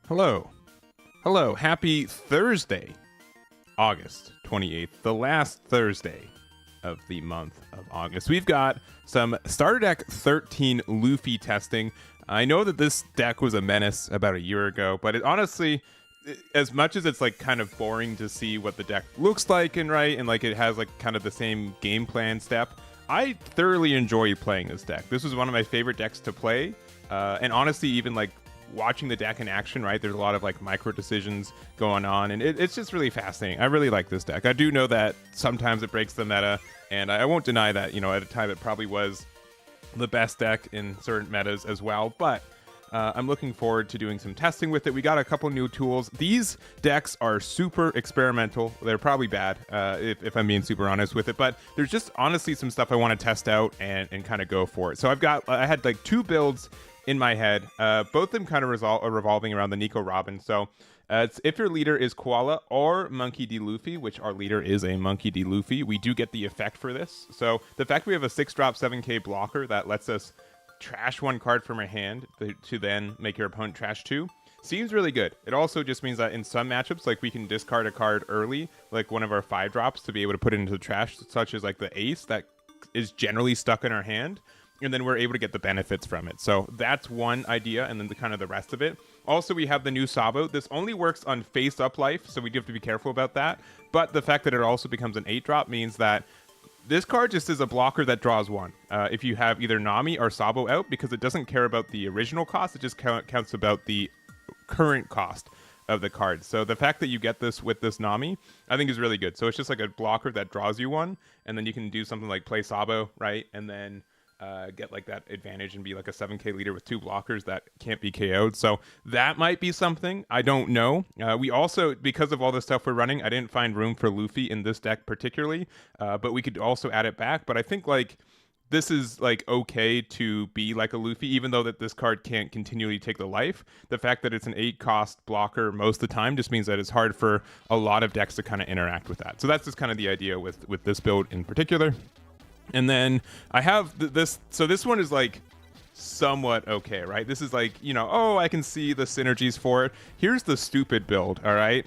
Hello. Hello. Happy Thursday, August 28th, the last Thursday of the month of August. We've got some Starter Deck 13 Luffy testing. I know that this deck was a menace about a year ago, but honestly, as much as it's like kind of boring to see what the deck looks like and like it has like kind of the same game plan step, I thoroughly enjoy playing this deck. This was one of my favorite decks to play, and honestly, even like watching the deck in action, right? There's a lot of like micro decisions going on, and it's just really fascinating. I really like this deck. I do know that sometimes it breaks the meta, and I won't deny that, you know, at a time it probably was the best deck in certain metas as well, but I'm looking forward to doing some testing with it. We got a couple new tools. These decks are super experimental. They're probably bad, if I'm being super honest with it, but there's just honestly some stuff I want to test out and kind of go for it. So I had like two builds in my head, both of them kind of revolving around the Nico Robin. So it's if your leader is Koala or Monkey D. Luffy, which our leader is a Monkey D. Luffy, we do get the effect for this. So the fact we have a 6-drop 7k blocker that lets us trash one card from our hand to then make your opponent trash two seems really good. It also just means that in some matchups, like we can discard a card early, like one of our 5-drops, to be able to put it into the trash, such as like the ace that is generally stuck in our hand, and then we're able to get the benefits from it. So that's one idea, and then the rest of it. Also, we have the new Sabo. This only works on face-up life, so we do have to be careful about that. But the fact that it also becomes an 8-drop means that this card just is a blocker that draws one. If you have either Nami or Sabo out, because it doesn't care about the original cost, it just counts about the current cost of the card. So the fact that you get this with this Nami, I think is really good. So it's just like a blocker that draws you one, and then you can do something like play Sabo, right? And then get like that advantage and be like a 7k leader with 2 blockers that can't be KO'd. So that might be something. I don't know. We also, because of all the stuff we're running, I didn't find room for Luffy in this deck particularly, but we could also add it back. But I think like this is like okay to be like a Luffy, even though that this card can't continually take the life. The fact that it's an 8-cost blocker most of the time just means that it's hard for a lot of decks to kind of interact with that. So that's just kind of the idea with this build in particular. And then I have this, so this one is like somewhat okay, right? This is like, you know, oh, I can see the synergies for it. Here's the stupid build, all right?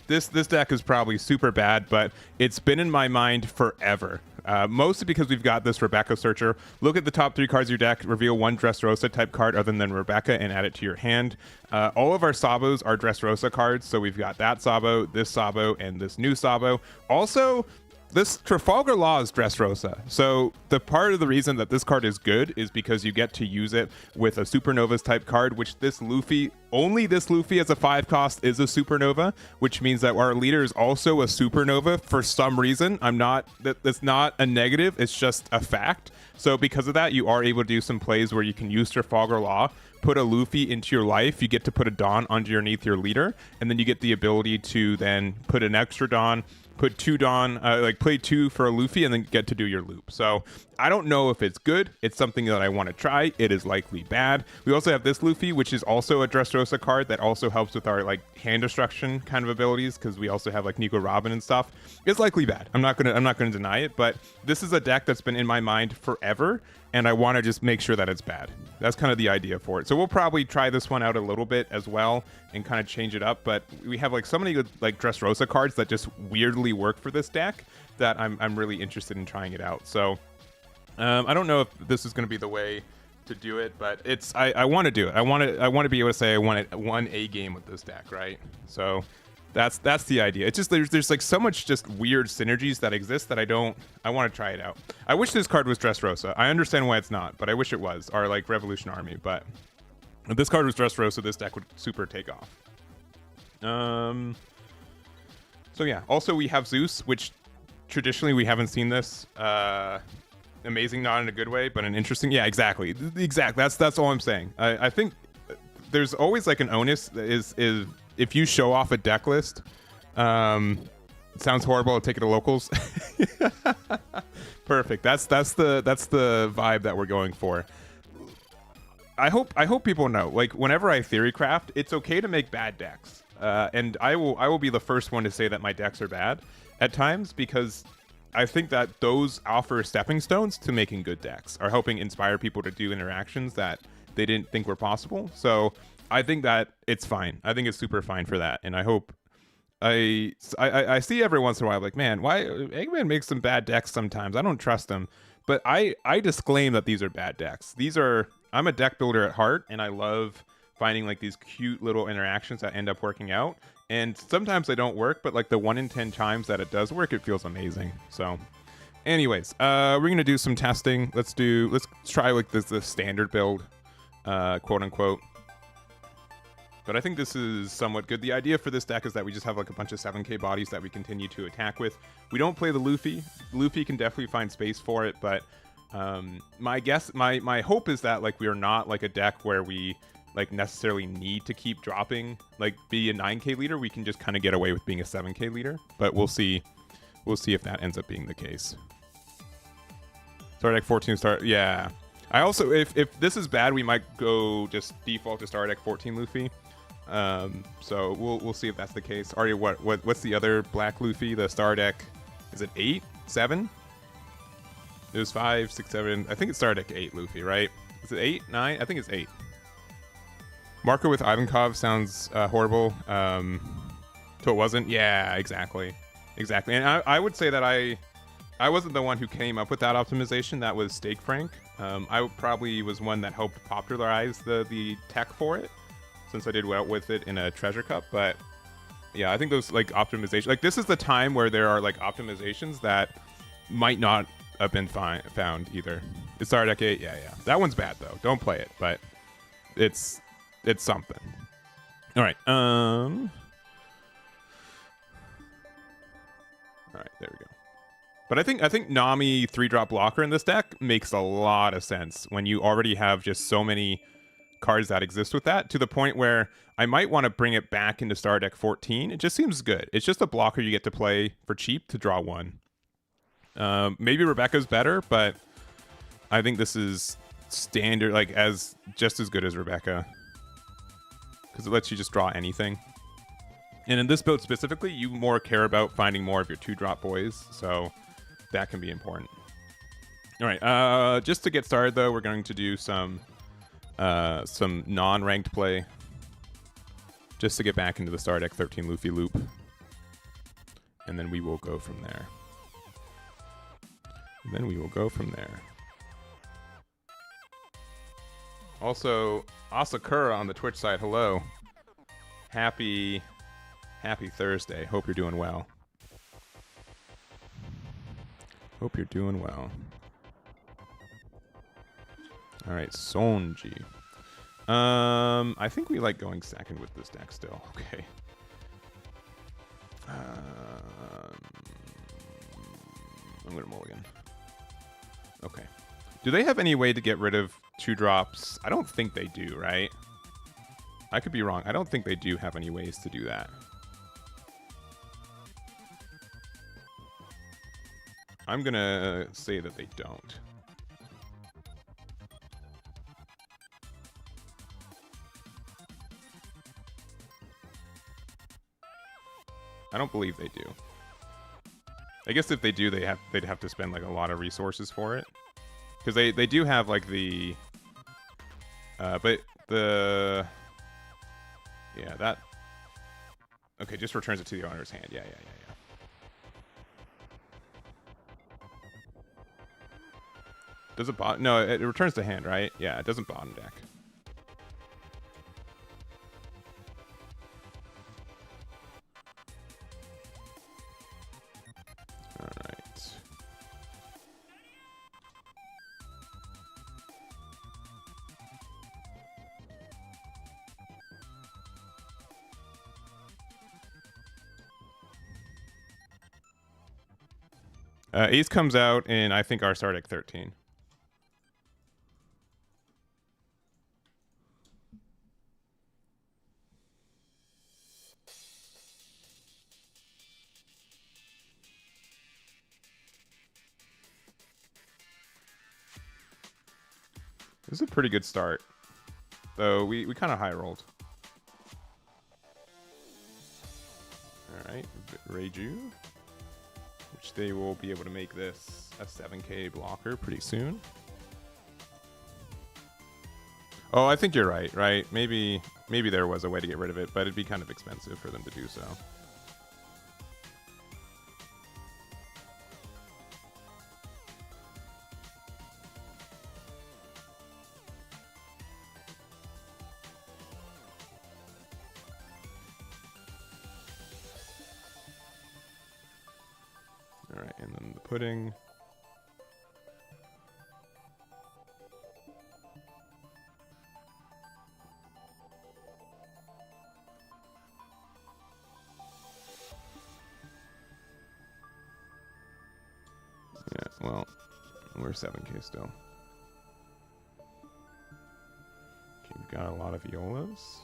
This deck is probably super bad, but it's been in my mind forever. Mostly because we've got this Rebecca Searcher. Look at the top 3 cards of your deck, reveal one Dress Rosa type card other than Rebecca, and add it to your hand. All of our Sabos are Dress Rosa cards, so we've got that Sabo, this Sabo, and this new Sabo. Also, this Trafalgar Law is Dress Rosa. So the part of the reason that this card is good is because you get to use it with a Supernovas type card, which this Luffy, only this Luffy as a 5-cost is a Supernova, which means that our leader is also a Supernova for some reason. That's not a negative, it's just a fact. So because of that, you are able to do some plays where you can use Trafalgar Law, put a Luffy into your life, you get to put a Dawn underneath your leader, and then you get the ability to then put an extra Dawn, put 2 Dawn, like play 2 for a Luffy, and then get to do your loop. So I don't know if it's good. It's something that I want to try. It is likely bad. We also have this Luffy, which is also a Dress Rosa card that also helps with our like hand destruction kind of abilities, because we also have like Nico Robin and stuff. It's likely bad. I'm not gonna deny it, but this is a deck that's been in my mind forever, and I want to just make sure that it's bad. That's kind of the idea for it. So we'll probably try this one out a little bit as well and kind of change it up, but we have like so many good like Dress Rosa cards that just weirdly work for this deck that I'm really interested in trying it out. So I don't know if this is going to be the way to do it, but I want to do it. I want to be able to say I won a game with this deck, right? So that's the idea. It's just there's like so much just weird synergies that exist that I want to try it out. I wish this card was Dress Rosa. I understand why it's not, but I wish it was, or like Revolution Army. But if this card was Dress Rosa, this deck would super take off. So yeah, also we have Zeus, which traditionally we haven't seen this. Amazing, not in a good way, but an interesting. Yeah, exactly. That's all I'm saying. I think there's always like an onus is if you show off a deck list. It sounds horrible. I'll take it to locals. Perfect. That's the vibe that we're going for. I hope people know. Like whenever I theorycraft, it's okay to make bad decks, and I will be the first one to say that my decks are bad at times, because I think that those offer stepping stones to making good decks, are helping inspire people to do interactions that they didn't think were possible. So I think that it's fine. I think it's super fine for that, and I hope I see every once in a while like, man, why Eggman makes some bad decks sometimes. I don't trust him, but I disclaim that these are bad decks. I'm a deck builder at heart, and I love finding like these cute little interactions that end up working out. And sometimes they don't work, but like the 1 in 10 times that it does work, it feels amazing. So, anyways, we're gonna do some testing. Let's try like the standard build, quote unquote. But I think this is somewhat good. The idea for this deck is that we just have like a bunch of 7k bodies that we continue to attack with. We don't play the Luffy. Luffy can definitely find space for it, but my hope is that like we are not like a deck where we like necessarily need to keep dropping, like be a 9k leader. We can just kind of get away with being a 7k leader, but we'll see if that ends up being the case. Star deck 14 start, yeah. I also, if this is bad, we might go just default to Star deck 14 Luffy. So we'll see if that's the case. Arya, what's the other black Luffy? The Star deck, is it 8, 7? It was 5, 6, 7. I think it's Star deck 8 Luffy, right? Is it 8, 9? I think it's 8. Marco with Ivankov sounds horrible. So it wasn't. Yeah, exactly. And I would say that I wasn't the one who came up with that optimization. That was Steak Frank. I probably was one that helped popularize the tech for it, since I did well with it in a treasure cup. But yeah, I think those like optimization, like this is the time where there are like optimizations that might not have been found either. It's Star deck 8. Yeah. That one's bad though. Don't play it, but it's something. All right. All right, there we go. But I think Nami 3-drop blocker in this deck makes a lot of sense when you already have just so many cards that exist with that, to the point where I might want to bring it back into Star deck 14. It just seems good. It's just a blocker you get to play for cheap to draw one. Maybe Rebecca's better, but I think this is standard, like just as good as Rebecca, because it lets you just draw anything. And in this build specifically, you more care about finding more of your 2-drop boys, so that can be important. All right, just to get started though, we're going to do some non-ranked play, just to get back into the Star deck 13 Luffy loop, and then we will go from there. Also, Asakura on the Twitch side, hello. Happy Thursday. Hope you're doing well. All right, Sanji. I think we like going second with this deck still. Okay. I'm gonna mulligan. Okay. Do they have any way to get rid of 2-drops? I don't think they do, right? I could be wrong. I don't think they do have any ways to do that. I'm gonna say that they don't. I don't believe they do. I guess if they do, they'd have to spend like a lot of resources for it, because they do have like the but the that okay, just returns it to the owner's hand. Yeah. Does it bot? No, it returns to hand, right? Yeah, it doesn't bottom deck. All right. Ace comes out in, I think, our Star deck 13. This is a pretty good start, though we kind of high rolled. All right, Reiju, which they will be able to make this a 7k blocker pretty soon. Oh, I think you're right, right? Maybe there was a way to get rid of it, but it'd be kind of expensive for them to do so. All right, and then the pudding. Yeah, well, we're 7K still. Okay, we've got a lot of violas.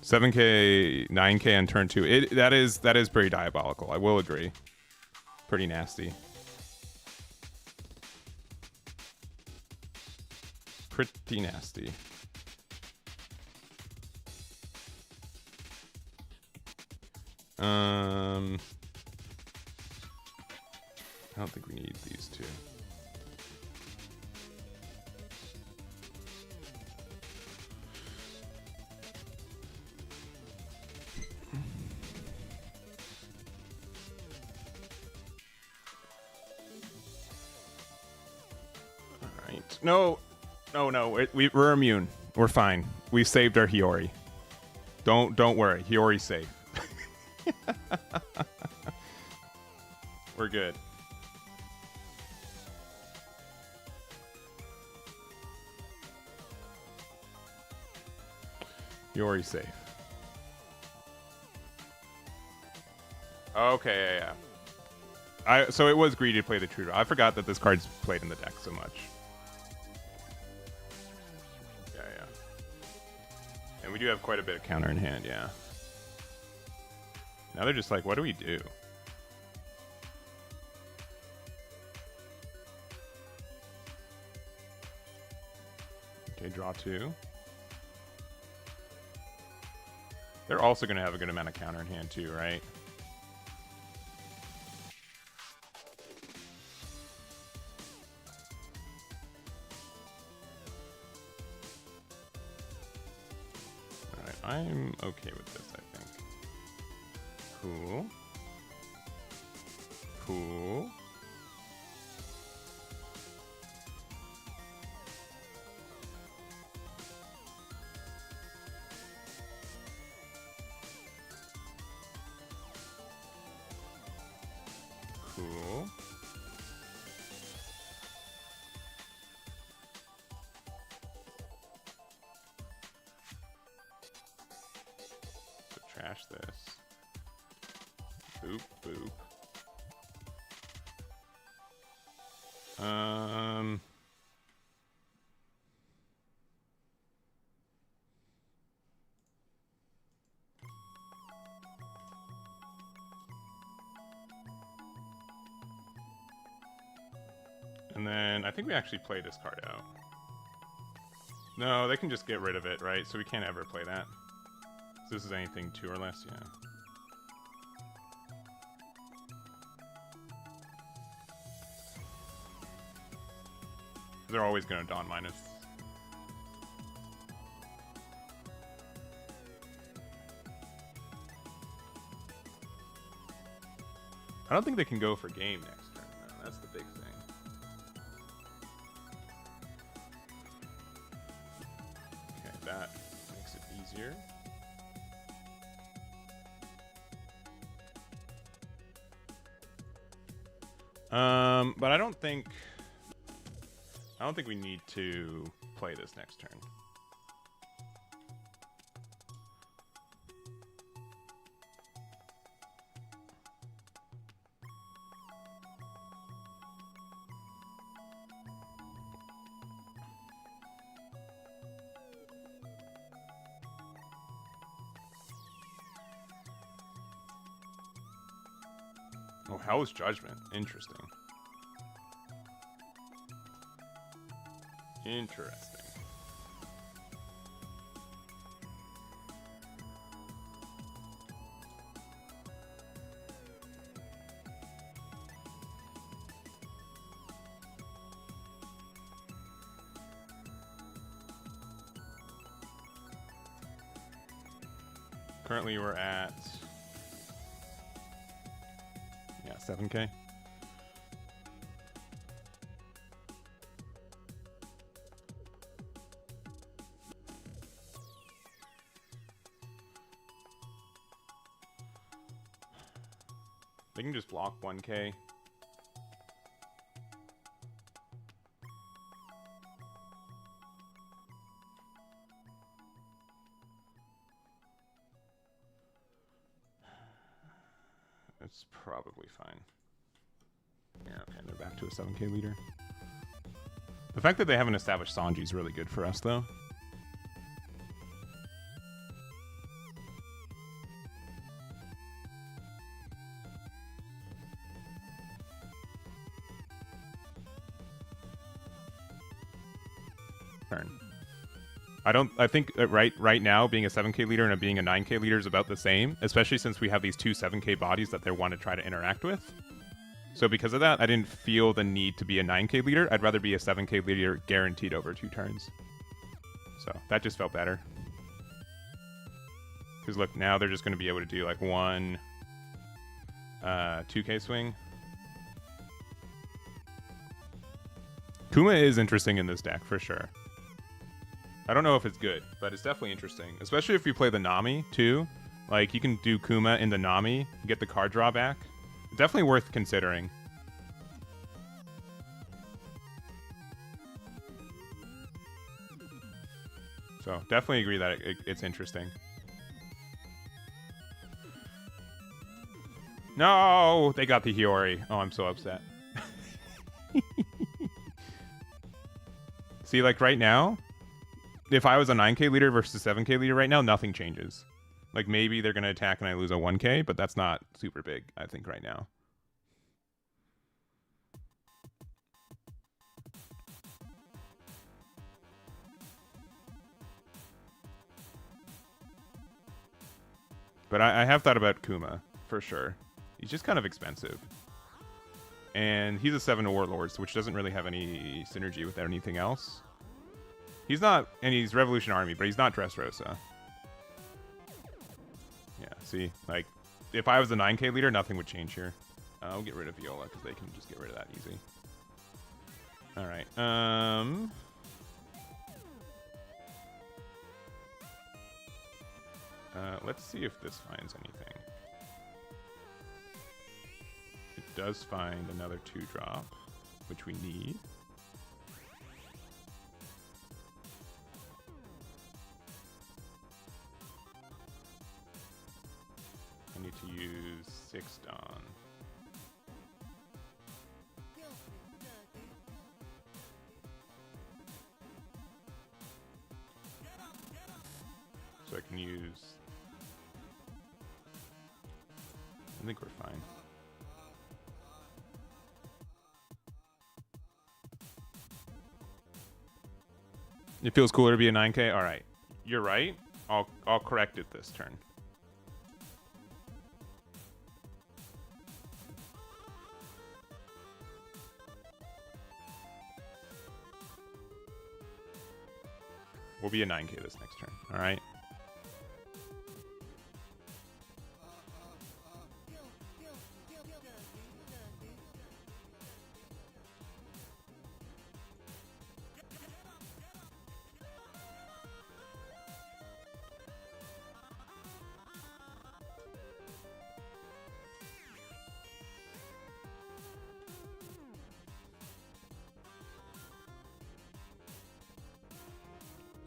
$7K, $9K on turn 2. That is pretty diabolical. I will agree. Pretty nasty. Pretty nasty. I don't think we need these two. All right. No. We're immune. We're fine. We saved our Hiyori. Don't worry. Hiyori's safe. We're good. Hiyori's safe. Okay, yeah. So it was greedy to play the True Draw. I forgot that this card's played in the deck so much. Yeah. And we do have quite a bit of counter in hand, yeah. Now they're just like, what do we do? Okay, draw 2. They're also going to have a good amount of counter in hand too, right? Alright, I'm okay with this, I think. Cool. Cool. Cool. So trash this. Boop, boop. And then I think we actually play this card out. No, they can just get rid of it, right? So we can't ever play that. So this is anything 2 or less, yeah. They're always going to Dawn minus. I don't think they can go for game next turn, though. That's the big thing. Okay, that makes it easier. But I don't think we need to play this next turn. Oh, Hell's Judgment. Interesting. Interesting. currently we're at 7K. They can just block 1K. It's probably fine. Yeah, okay, they're back to a 7K leader. The fact that they haven't established Sanji is really good for us, though. Turn. I think right now being a 7K leader and being a 9K leader is about the same, especially since we have these two 7K bodies that they want to try to interact with. So because of that, I didn't feel the need to be a 9K leader. I'd rather be a 7K leader guaranteed over 2 turns. So that just felt better. Because look, now they're just going to be able to do like one 2K swing. Kuma is interesting in this deck for sure. I don't know if it's good, but it's definitely interesting. Especially if you play the Nami, too. Like, you can do Kuma in the Nami, get the card draw back. Definitely worth considering. So, definitely agree that it's interesting. No! They got the Hiyori. Oh, I'm so upset. See, like, right now... If I was a 9K leader versus a 7K leader right now, nothing changes. Like, maybe they're going to attack and I lose a 1K, but that's not super big, I think, right now. But I have thought about Kuma, for sure. He's just kind of expensive. And he's a 7 Warlords, which doesn't really have any synergy with anything else. He's not, and he's Revolution Army, but he's not Dress Rosa. Yeah, see, like, if I was a 9K leader, nothing would change here. I'll get rid of Viola, because they can just get rid of that easy. Alright, let's see if this finds anything. It does find another 2-drop, which we need. I need to use 6 Dawn. So I can use... I think we're fine. It feels cooler to be a 9K? Alright. You're right. I'll correct it this turn. We'll be a 9K this next turn. All right.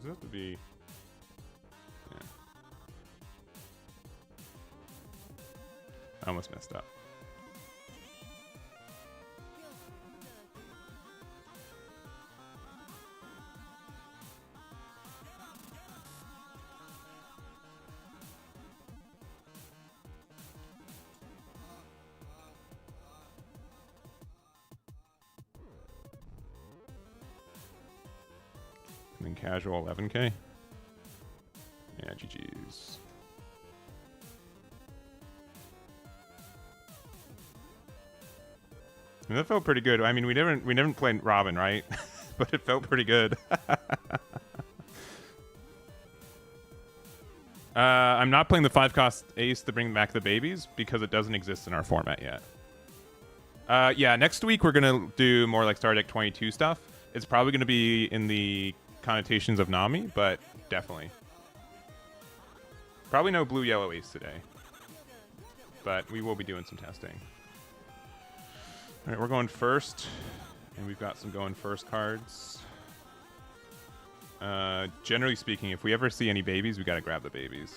Does it have to be... Yeah. I almost messed up. And then casual 11K. Yeah, GG's. And that felt pretty good. I mean, we never played Robin, right? But it felt pretty good. I'm not playing the 5-cost Ace to bring back the babies because it doesn't exist in our format yet. Yeah, next week we're going to do more like Star Deck 22 stuff. It's probably going to be in the connotations of Nami, but definitely. Probably no blue yellow Ace today, but we will be doing some testing. All right, we're going first, and we've got some going first cards. Generally speaking, if we ever see any babies, we got to grab the babies.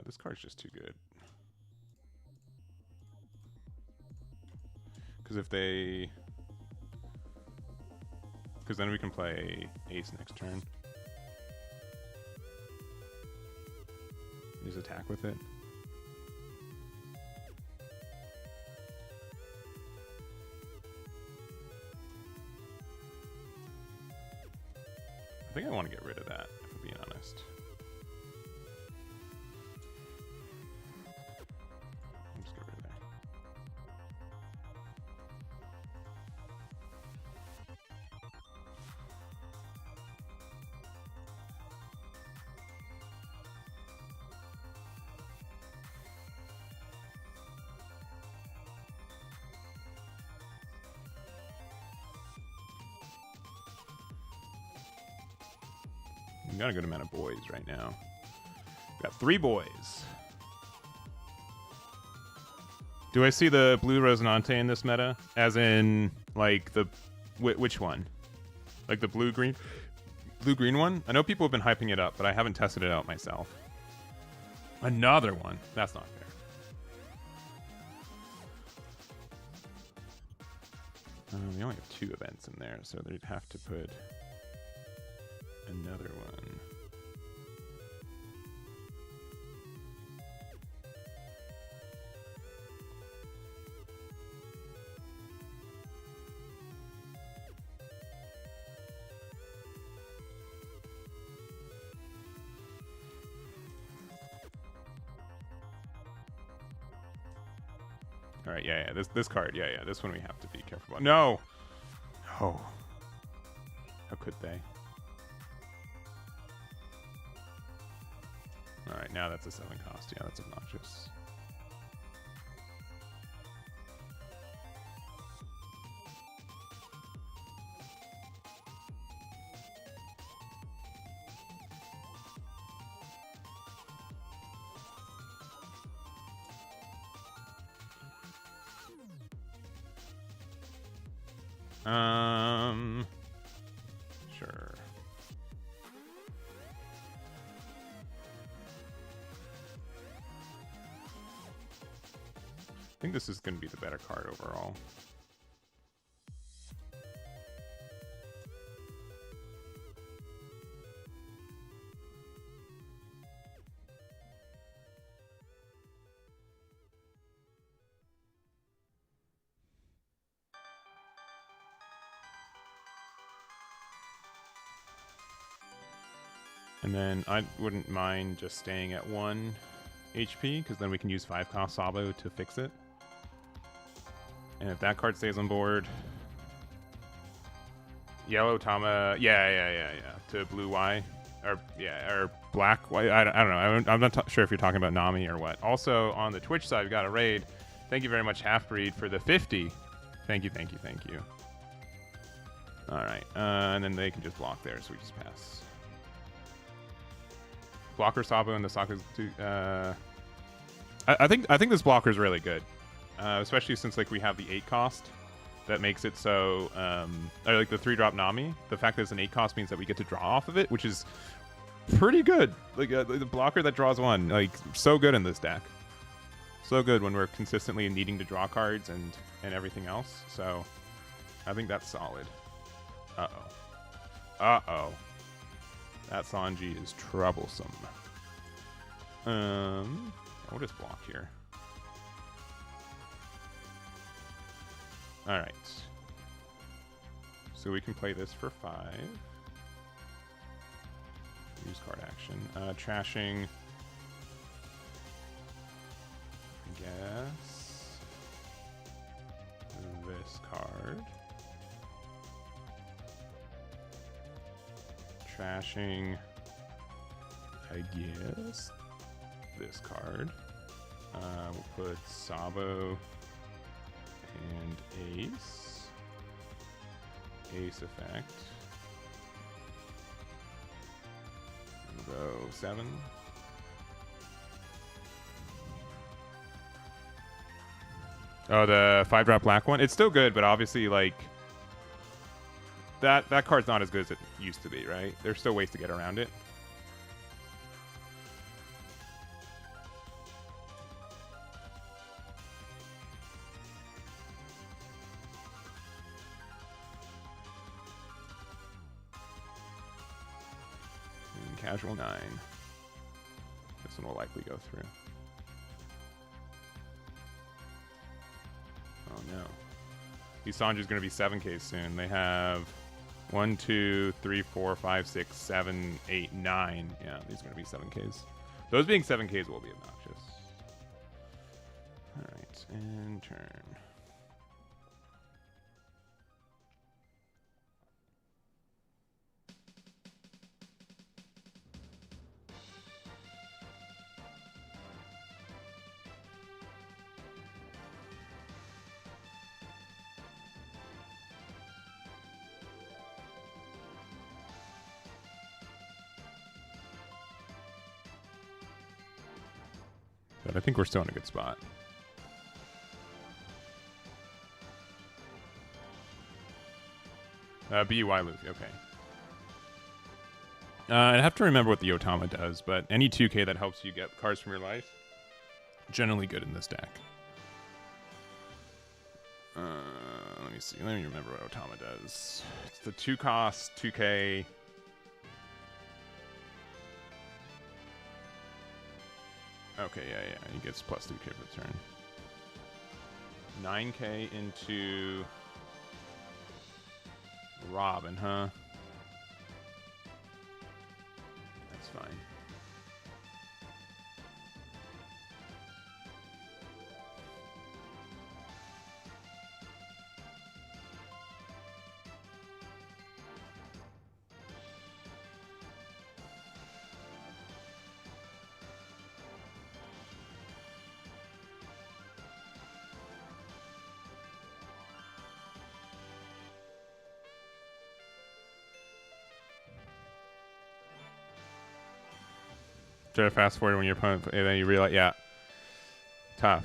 This card's just too good. Because then we can play Ace next turn. Just attack with it. I think I want to get rid of that, if I'm being honest. Let's get rid of that. We got a good amount of boys right now. We got 3 boys. Do I see the blue Rosinante in this meta? As in, like, the... which one? Like the blue-green one? I know people have been hyping it up, but I haven't tested it out myself. Another one? That's not fair. We only have 2 events in there, so they'd have to put another one. All right, yeah, this card, yeah, this one we have to be careful about. No, how could they? All right, now that's a 7 cost. Yeah, that's obnoxious. Sure. I think this is going to be the better card overall. And then I wouldn't mind just staying at 1 HP, because then we can use 5-cost Sabo to fix it. And if that card stays on board, yellow Tama, yeah, to blue Y, or black Y. I don't know. I'm not sure if you're talking about Nami or what. Also on the Twitch side, we got a raid. Thank you very much, Halfbreed, for the 50. Thank you. All right, and then they can just block there, so we just pass. Blocker Sabo and the Sokka's. I think this blocker is really good. Especially since like we have the 8 cost that makes it so or like the 3-drop Nami. The fact that it's an 8 cost means that we get to draw off of it, which is pretty good. Like the blocker that draws 1, like so good in this deck. So good when we're consistently needing to draw cards and everything else. So I think that's solid. Uh-oh. That Sanji is troublesome. We'll just block here. All right. So we can play this for 5. Use card action. Trashing. I guess. This card. Trashing. I guess. This card. We'll put Sabo and Ace. Ace effect. We'll go 7. Oh, the 5-drop black one? It's still good, but obviously, like, that card's not as good as it used to be, right? There's still ways to get around it. Casual 9. This one will likely go through. Oh no. These Sanji's gonna be 7Ks soon. They have 1, 2, 3, 4, 5, 6, 7, 8, 9. Yeah, these are gonna be 7Ks. Those being 7Ks will be obnoxious. Alright, and turn. But I think we're still in a good spot. BUY Luffy, okay. I'd have to remember what the Otama does, but any 2K that helps you get cards from your life, generally good in this deck. Let me see. Let me remember what Otama does. It's the 2-cost, 2K. Okay, yeah. He gets plus 2K per turn. 9K into Robin, huh? That's fine. Try to fast forward when your opponent, and then you realize, yeah, tough.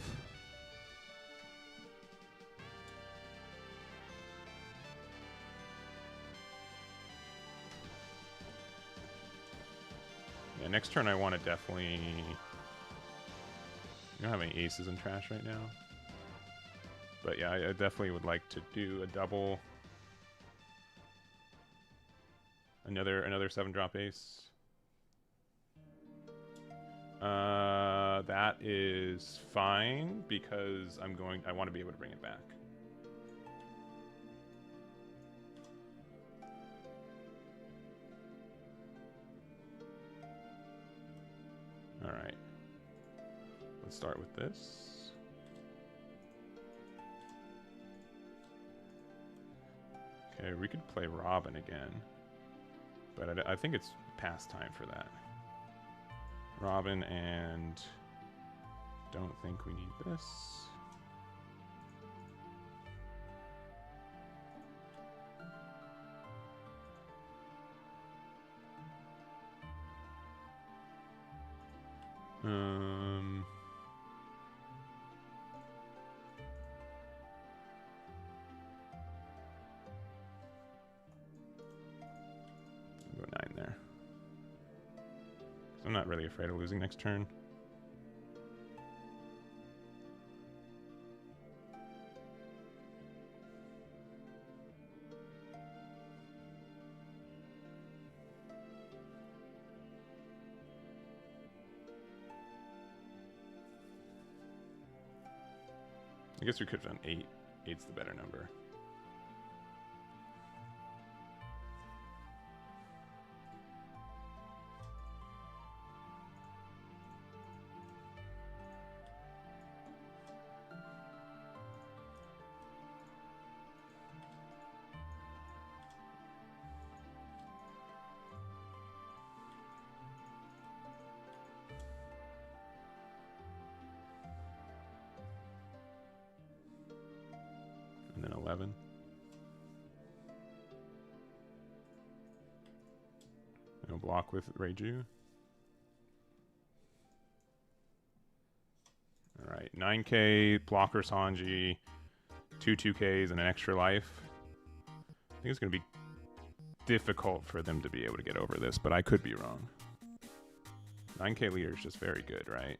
Yeah, next turn I want to definitely. You don't have any aces in trash right now, but yeah, I definitely would like to do a double. Another 7-drop ace. That is fine because I want to be able to bring it back. All right. Let's start with this. Okay, we could play Robin again, but I think it's past time for that. Robin, and don't think we need this. Go 9 there. I'm not really afraid of losing next turn. I guess we could have done 8. Eight's the better number. And then 11. No block with Reiju. All right, 9K, blocker Sanji, 2 2Ks, and an extra life. I think it's going to be difficult for them to be able to get over this, but I could be wrong. 9K leader is just very good, right?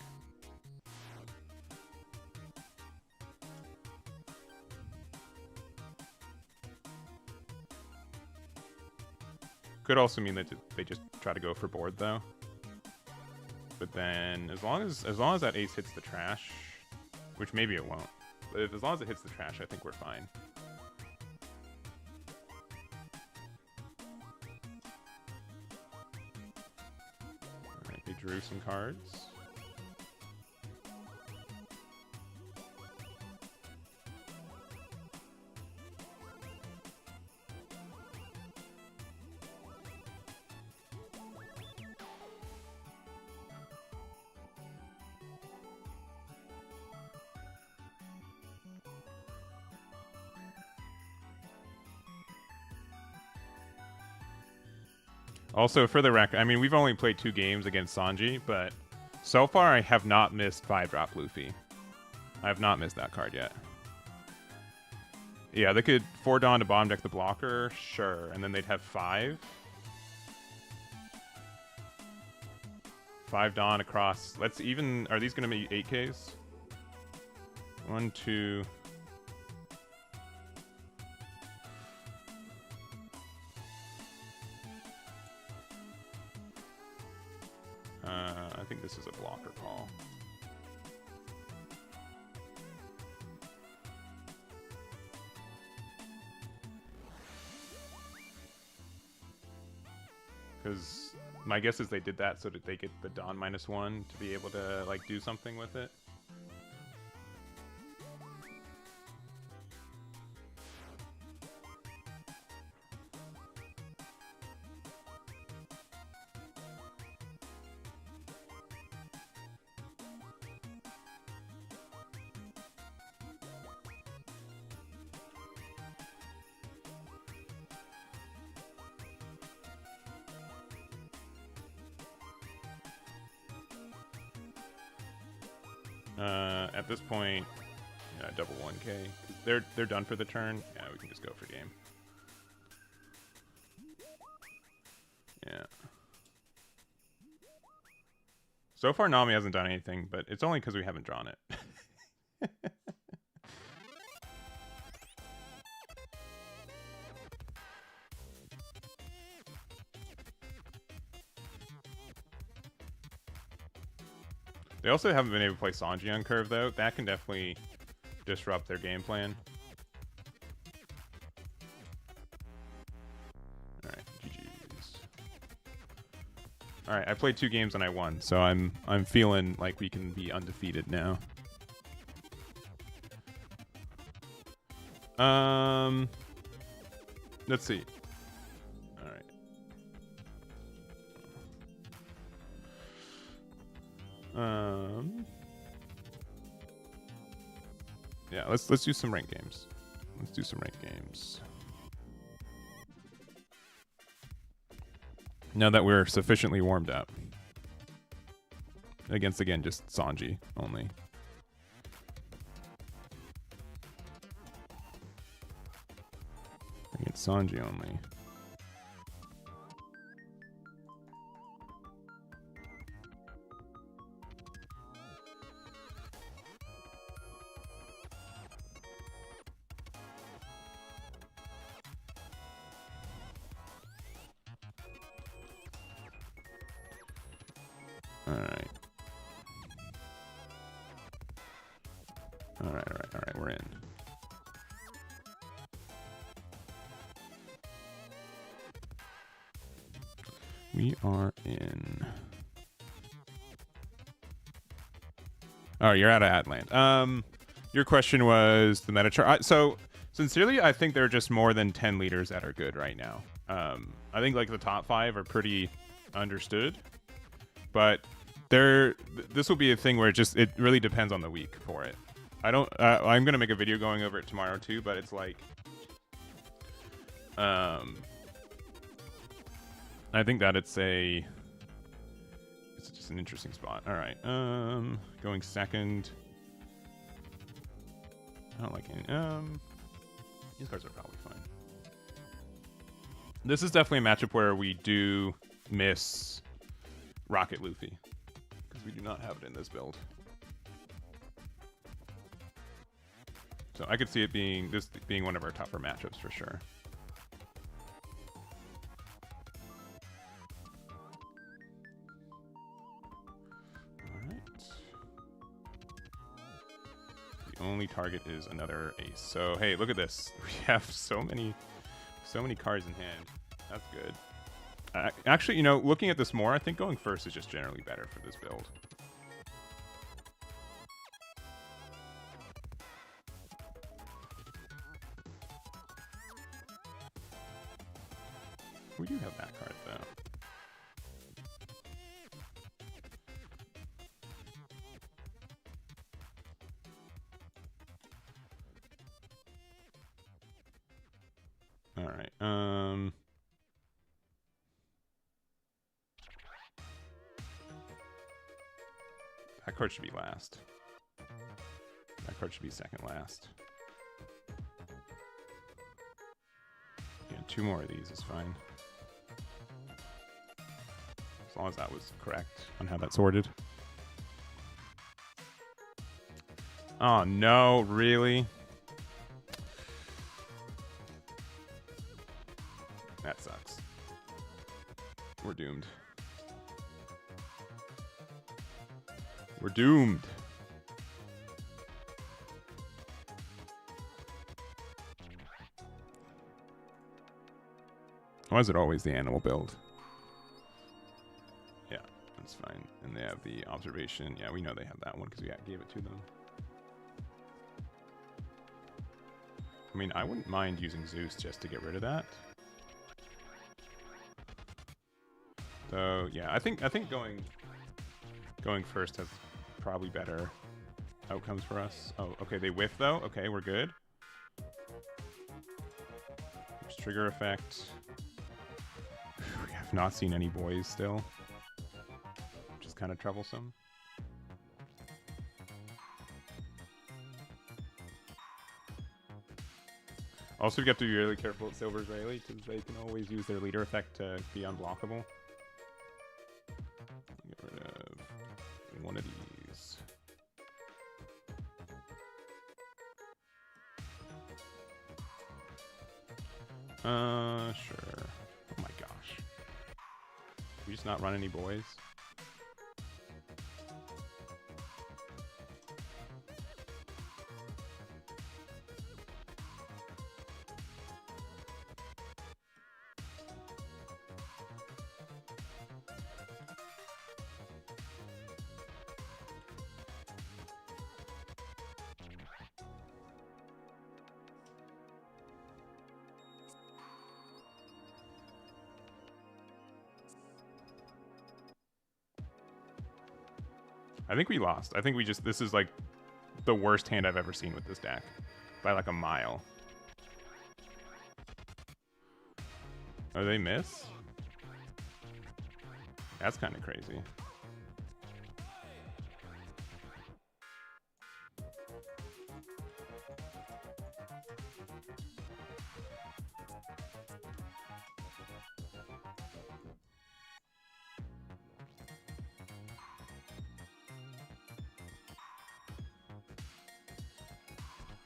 Could also mean that they just try to go for board though. But then as long as that ace hits the trash, which maybe it won't. But as long as it hits the trash, I think we're fine. Alright, they drew some cards. Also, for the record, I mean, we've only played 2 games against Sanji, but so far I have not missed 5-drop Luffy. I have not missed that card yet. Yeah, they could 4 Dawn to bottom deck the blocker, sure, and then they'd have 5. 5 Dawn across. Let's even. Are these going to be 8Ks? 1, 2. I think this is a blocker call. Because my guess is they did that so that they get the Dawn -1 to be able to like do something with it. At this point, double 1K. They're done for the turn. Yeah, we can just go for game. Yeah. So far, Nami hasn't done anything, but it's only because we haven't drawn it. They also haven't been able to play Sanji on curve, though. That can definitely disrupt their game plan. Alright, GG's. Alright, I played 2 games and I won, so I'm feeling like we can be undefeated now. Let's see. Yeah, let's do some ranked games. Let's do some ranked games. Now that we're sufficiently warmed up. Against, again, just Sanji only. Against Sanji only. Alright, we're in. We are in... Oh, you're out of Atlant. Your question was the meta chart. So, sincerely, I think there are just more than 10 leaders that are good right now. I think like the top 5 are pretty understood, but this will be a thing where it really depends on the week for it. I'm gonna make a video going over it tomorrow too, but it's like, I think that it's just an interesting spot. All right, going second. I don't like any. These cards are probably fine. This is definitely a matchup where we do miss Rocket Luffy because we do not have it in this build. So I could see it being one of our tougher matchups for sure. Only target is another ace. So hey, look at this. We have so many cards in hand. That's good. Actually, you know, looking at this more, I think going first is just generally better for this build. We do have that card though. All right. That card should be last. That card should be second last. Yeah, 2 more of these is fine. As long as that was correct on how that's sorted. Oh no, really? That sucks. We're doomed. We're doomed. Why is it always the animal build? Yeah, that's fine. And they have the observation. Yeah, we know they have that one because we gave it to them. I mean, I wouldn't mind using Zeus just to get rid of that. So yeah, I think going first has probably better outcomes for us. Oh, okay, they whiff though. Okay, we're good. There's trigger effect. We have not seen any boys still, which is kind of troublesome. Also, you have to be really careful with Silver Israeli because they can always use their leader effect to be unblockable. Get rid of one of these. Sure. Oh my gosh. Can we just not run any boys? I think we lost. I think this is like the worst hand I've ever seen with this deck. By like a mile. Oh, they miss? That's kind of crazy.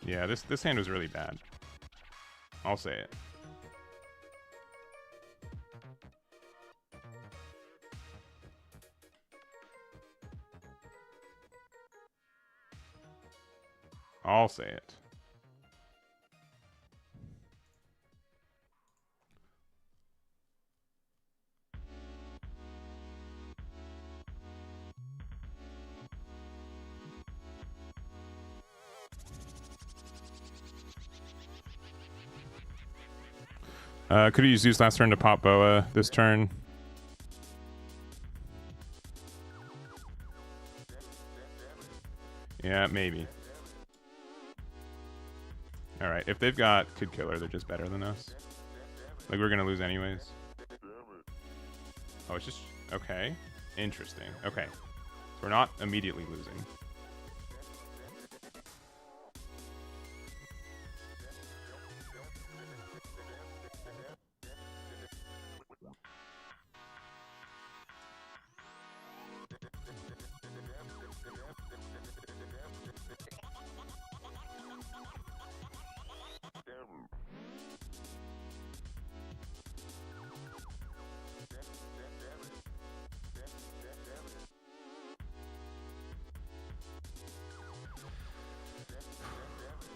Yeah, this hand was really bad. I'll say it. I'll say it. Could have used Zeus last turn to pop Boa this turn. Yeah, maybe. Alright, if they've got Kid Killer, they're just better than us. Like, we're gonna lose anyways. Oh, it's just... Okay. Interesting. Okay. So we're not immediately losing.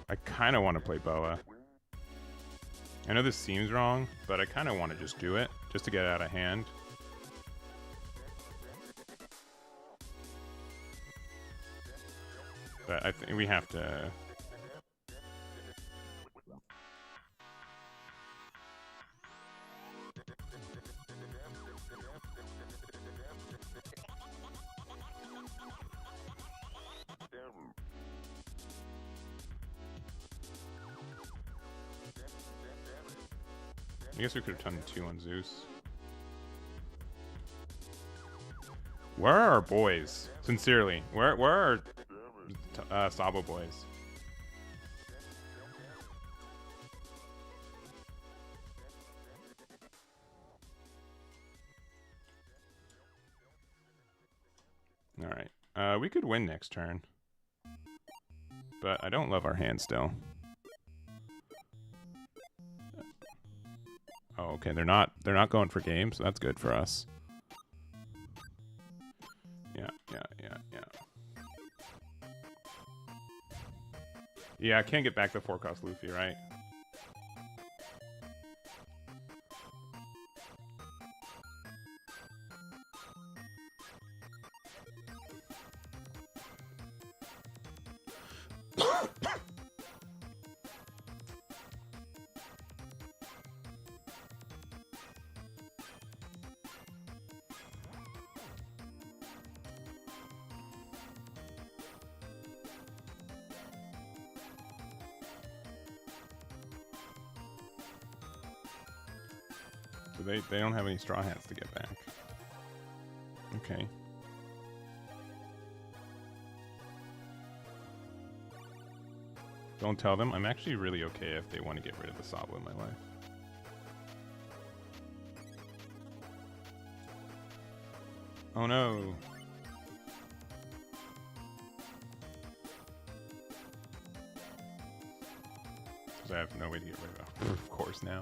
I kind of want to play Boa. I know this seems wrong, but I kind of want to just do it, just to get it out of hand. But I think we have to... I guess we could have done 2 on Zeus. Where are our boys? Sincerely, where are our Sabo boys? All right, we could win next turn, but I don't love our hand still. Oh, okay. They're not going for games. So that's good for us. Yeah. Yeah, I can't get back the 4-cost Luffy, right? So they don't have any Straw Hats to get back. Okay. Don't tell them. I'm actually really okay if they want to get rid of the Sabo in my life. Oh no. Because I have no way to get rid of it. Of course now.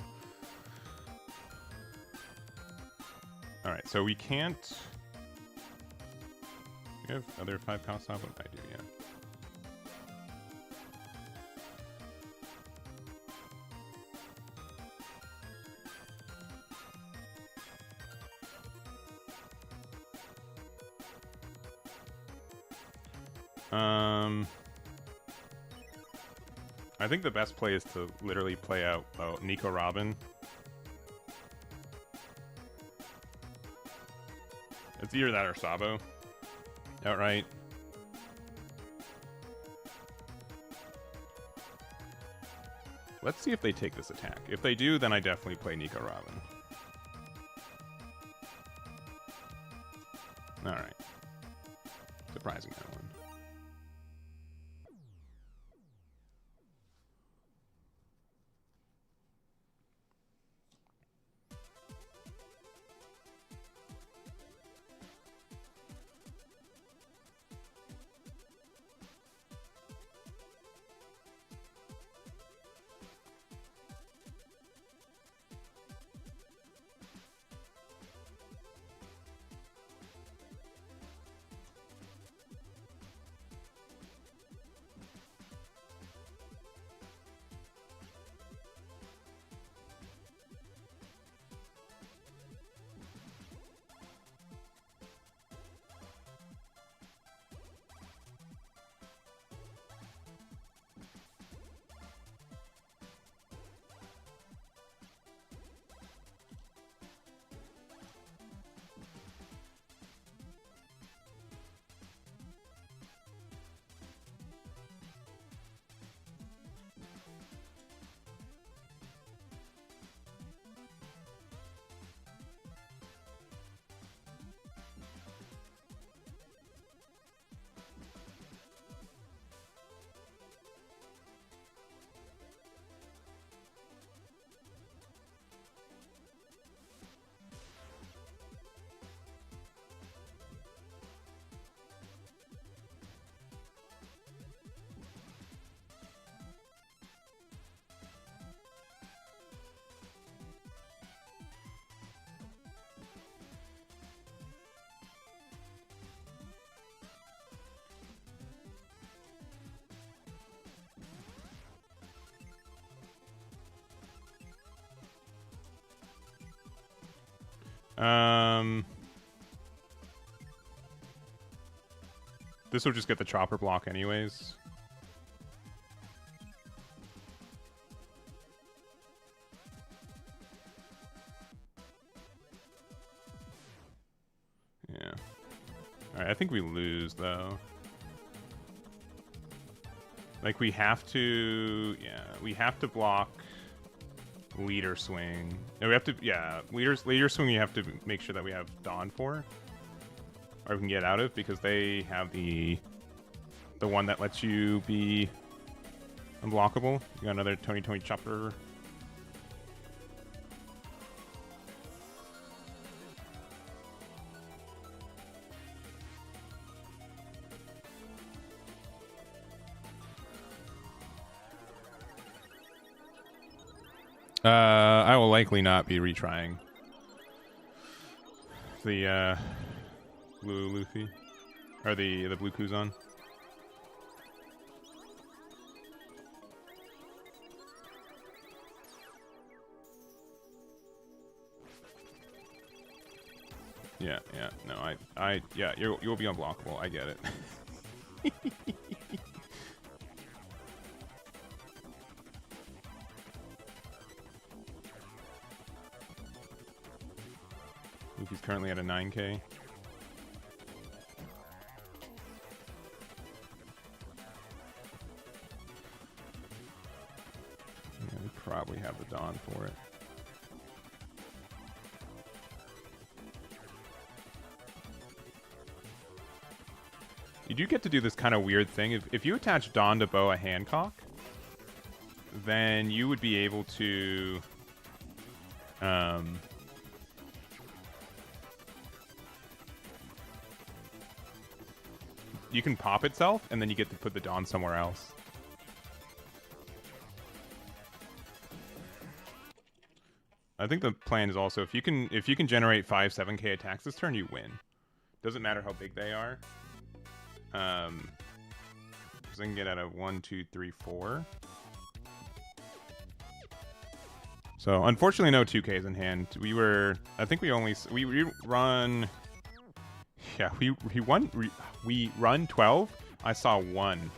Alright, so we can't... Do you have other 5-cost Sabo? I do, yeah. I think the best play is to literally play out Nico Robin. It's either that or Sabo. Outright. Let's see if they take this attack. If they do, then I definitely play Nico Robin. Alright. Surprising that one. This will just get the chopper block anyways. Yeah. Alright, I think we lose, though. Like, we have to... Yeah, we have to block leader swing. No, we have to... Yeah, leader swing you have to make sure that we have Dawn for. Or we can get out of, because they have the one that lets you be unblockable. You got another Tony chopper. I will likely not be retrying the blue Luffy or the blue Kuzan. Yeah, no, yeah, you'll be unblockable. I get it. Luffy's currently at a 9K. Yeah, we probably have the Dawn for it. You do get to do this kind of weird thing. If you attach Dawn to Boa Hancock, then you would be able to... you can pop itself, and then you get to put the Dawn somewhere else. I think the plan is also if you can generate 5-7K attacks this turn, you win. Doesn't matter how big they are. Because I can get out of 1, 2, 3, 4. So unfortunately, no 2Ks in hand. I think we run. Yeah, we run 12. I saw 1.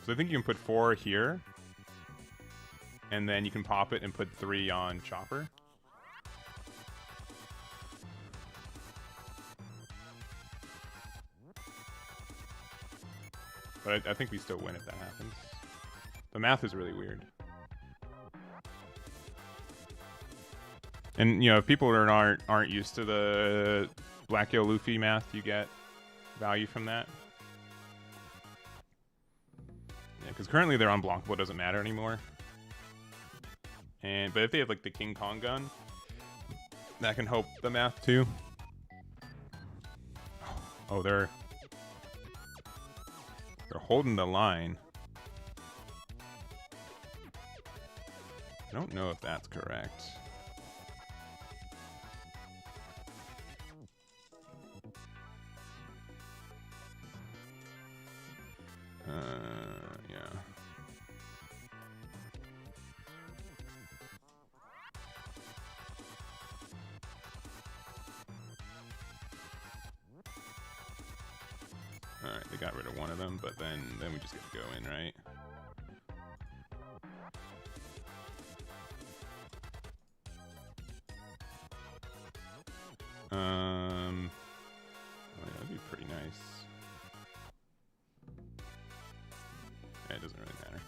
So I think you can put 4 here, and then you can pop it and put 3 on Chopper. But I think we still win if that happens. The math is really weird. And, you know, if people aren't used to the Black Yo Luffy math, you get value from that. Yeah, because currently they're unblockable, it doesn't matter anymore. But if they have, like, the King Kong gun, that can help the math, too. Oh, they're holding the line. I don't know if that's correct. Yeah. All right, they got rid of one of them, but then we just get to go in, right? Oh yeah, that'd be pretty nice. Yeah, it doesn't really matter.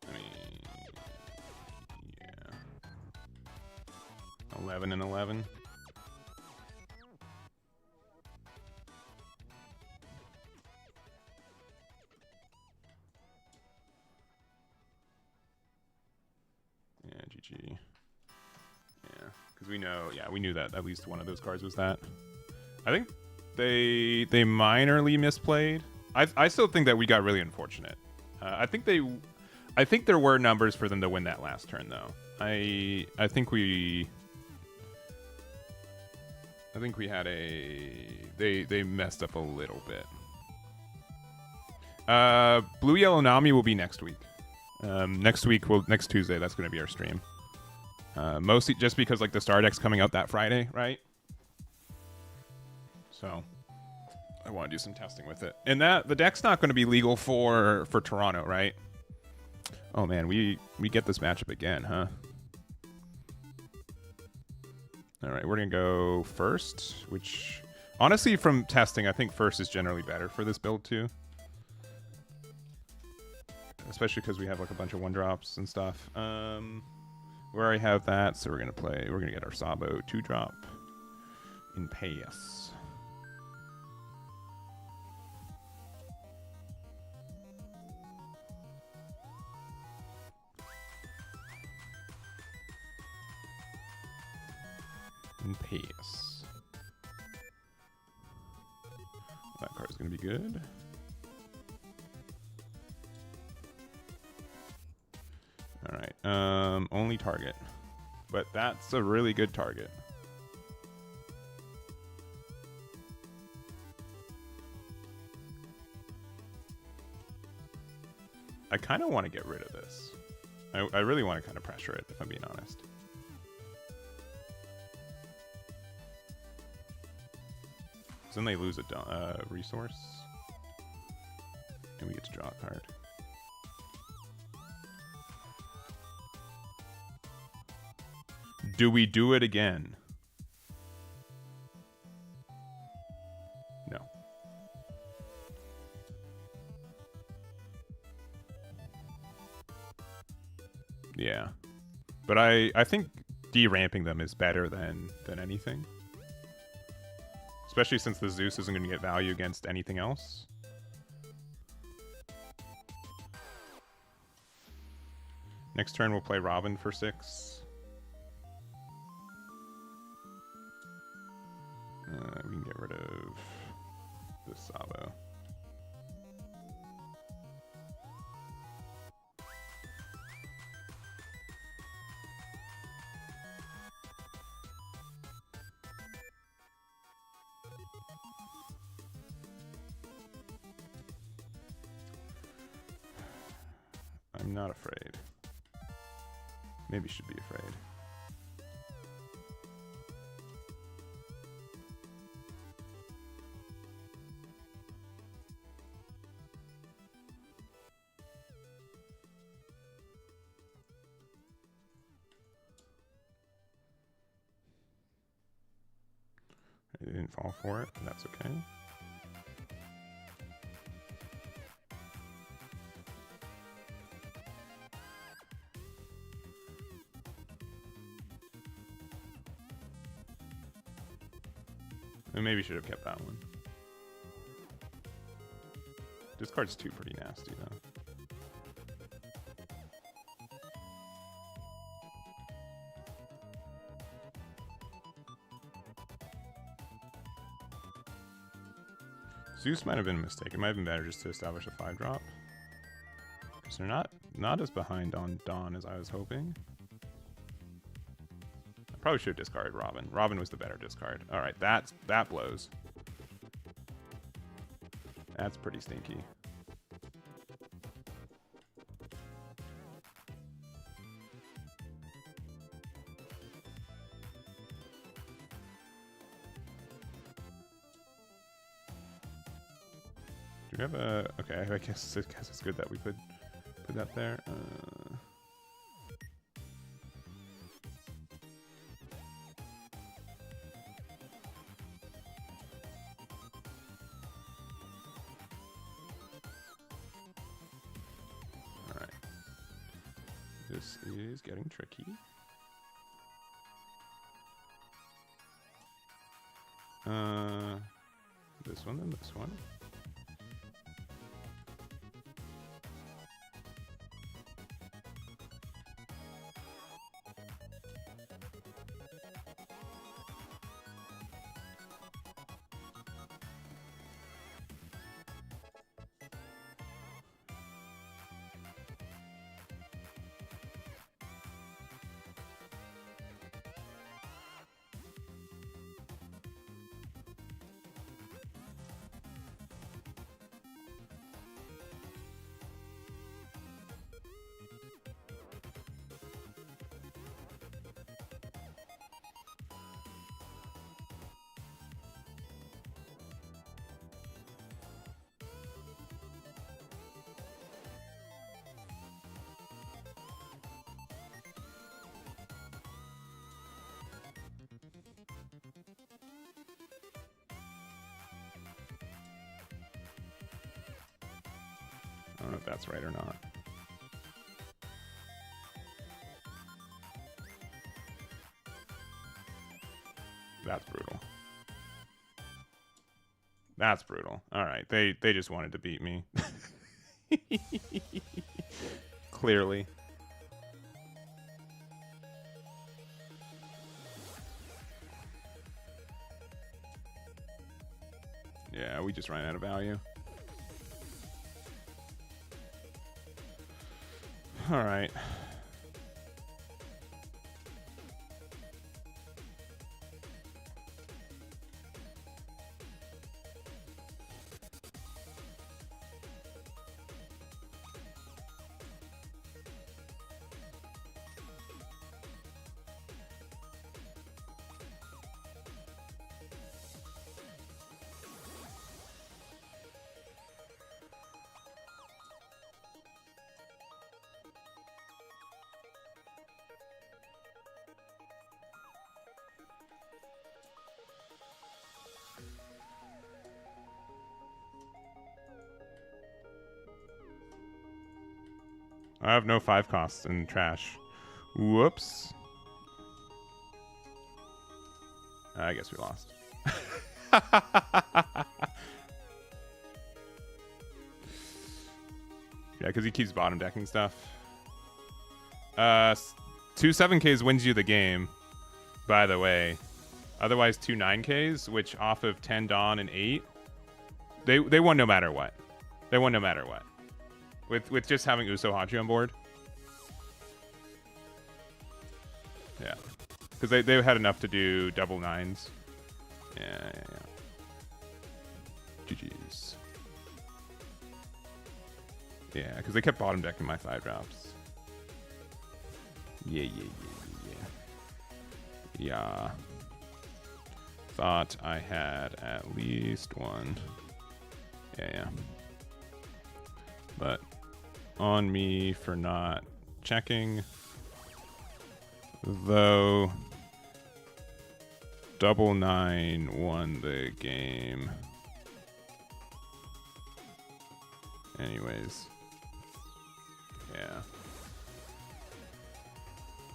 I mean, yeah. 11 and 11. Yeah, GG. Yeah, because we know, yeah, we knew that at least one of those cards was that. I think they minorly misplayed. I still think that we got really unfortunate. I think there were numbers for them to win that last turn though. I think I think we had they messed up a little bit. Blue Yellow Nami will be next week. Next Tuesday, that's going to be our stream. Mostly just because like the Star Deck's coming out that Friday, right? So I want to do some testing with it. And the deck's not going to be legal for Toronto, right? Oh man, we get this matchup again, huh? All right, we're going to go first, which honestly from testing, I think first is generally better for this build too. Especially because we have like a bunch of 1-drops and stuff. We already have that, so we're gonna get our Sabo 2-drop in pace. In pace. That card's gonna be good. All right, only target, but that's a really good target. I kind of want to get rid of this. I really want to kind of pressure it, if I'm being honest. So then they lose a resource, and we get to draw a card. Do we do it again? No. Yeah. But I think de-ramping them is better than anything. Especially since the Zeus isn't going to get value against anything else. Next turn we'll play Robin for 6. We can get rid of this Sabo. I'm not afraid. Maybe should be afraid. I didn't fall for it, but that's okay. I maybe should have kept that one. This card's too pretty nasty though. Zeus might have been a mistake. It might have been better just to establish a 5-drop. Because they're not as behind on Dawn as I was hoping. I probably should have discarded Robin. Robin was the better discard. Alright, that blows. That's pretty stinky. Do we have a... Okay, I guess it's good that we put that there. Alright. This is getting tricky. This one and this one. I don't know if that's right or not. That's brutal. That's brutal. All right, they just wanted to beat me. Clearly. Yeah, we just ran out of value. All right. I have no 5 costs in trash. Whoops. I guess we lost. Yeah, because he keeps bottom decking stuff. 2 7Ks wins you the game, by the way. Otherwise, 2 9Ks, which off of 10 Dawn and 8, they won no matter what. They won no matter what. With just having Uso Hachi on board. Yeah. Because they had enough to do double 9s. Yeah. GG's. Yeah, because they kept bottom decking my 5 drops. Yeah. Yeah. Thought I had at least one. Yeah. But on me for not checking. Though double 9 won the game. Anyways. Yeah.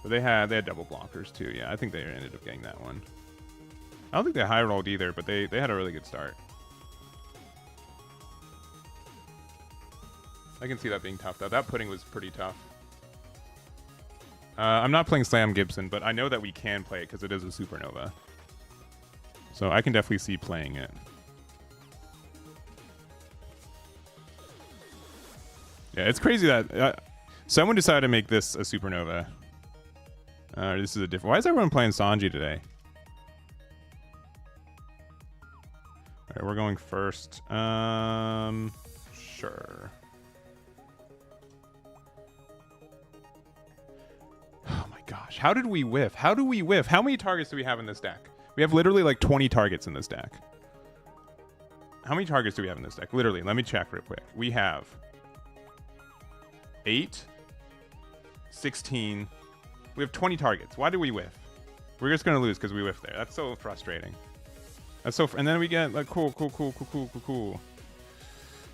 But they had double blockers too. Yeah, I think they ended up getting that one. I don't think they high rolled either, but they had a really good start. I can see that being tough though. That pudding was pretty tough. I'm not playing Slam Gibson, but I know that we can play it because it is a supernova. So I can definitely see playing it. Yeah, it's crazy that someone decided to make this a supernova. This is a different. Why is everyone playing Sanji today? All right, we're going first. Sure. Oh my gosh, how did we whiff? How do we whiff? How many targets do we have in this deck? We have literally like 20 targets in this deck. How many targets do we have in this deck? Literally, let me check real quick. We have 8, 16. We have 20 targets. Why do we whiff? We're just gonna lose because we whiffed there. That's so frustrating. That's so. And then we get like cool.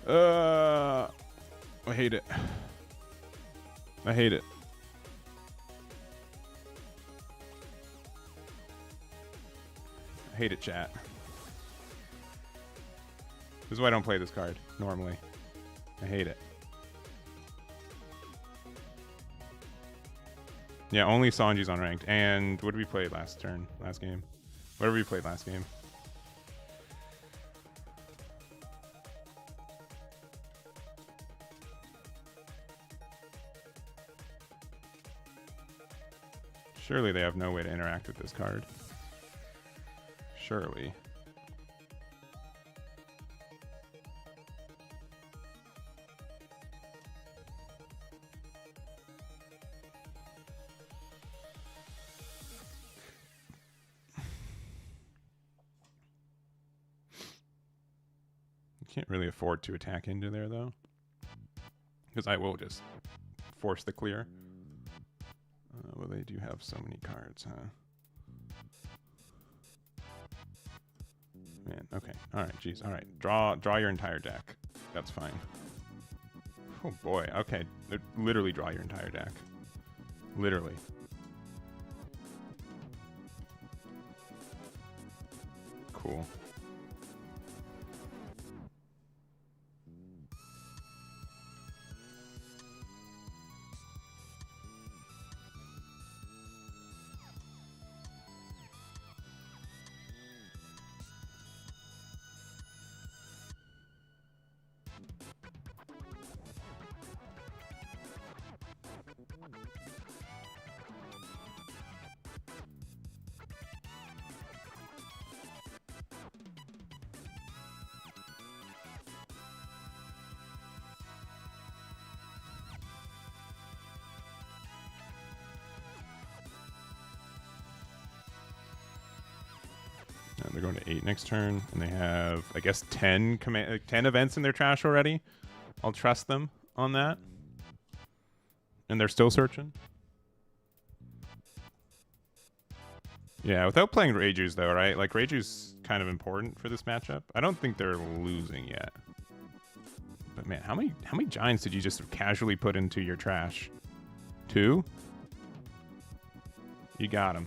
I hate it. I hate it. I hate it, chat. This is why I don't play this card normally. I hate it. Yeah, only Sanji's unranked. And what did we play last turn? Last game? Whatever we played last game. Surely they have no way to interact with this card. Surely. Can't really afford to attack into there though, because I will just force the clear. Well, they do have so many cards, huh? Man, okay, all right, geez, all right. Draw your entire deck. That's fine. Oh boy. Okay. Literally draw your entire deck. Literally. Cool. And they're going to 8 next turn, and they have, I guess, 10 events in their trash already. I'll trust them on that. And they're still searching. Yeah, without playing Rages, though, right? Like, Rages kind of important for this matchup. I don't think they're losing yet. But, man, how many Giants did you just casually put into your trash? 2? You got them.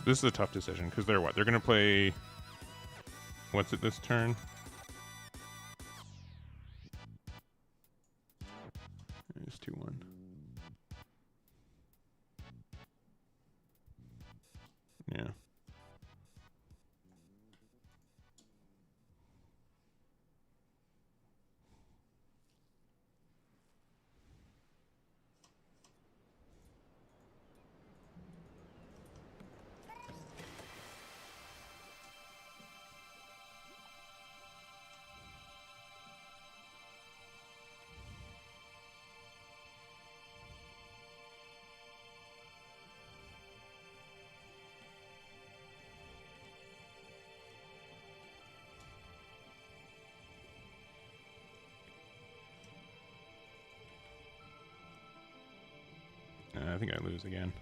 This is a tough decision because they're what? They're gonna play. What's it this turn? It's 2-1. Yeah. I think I lose again.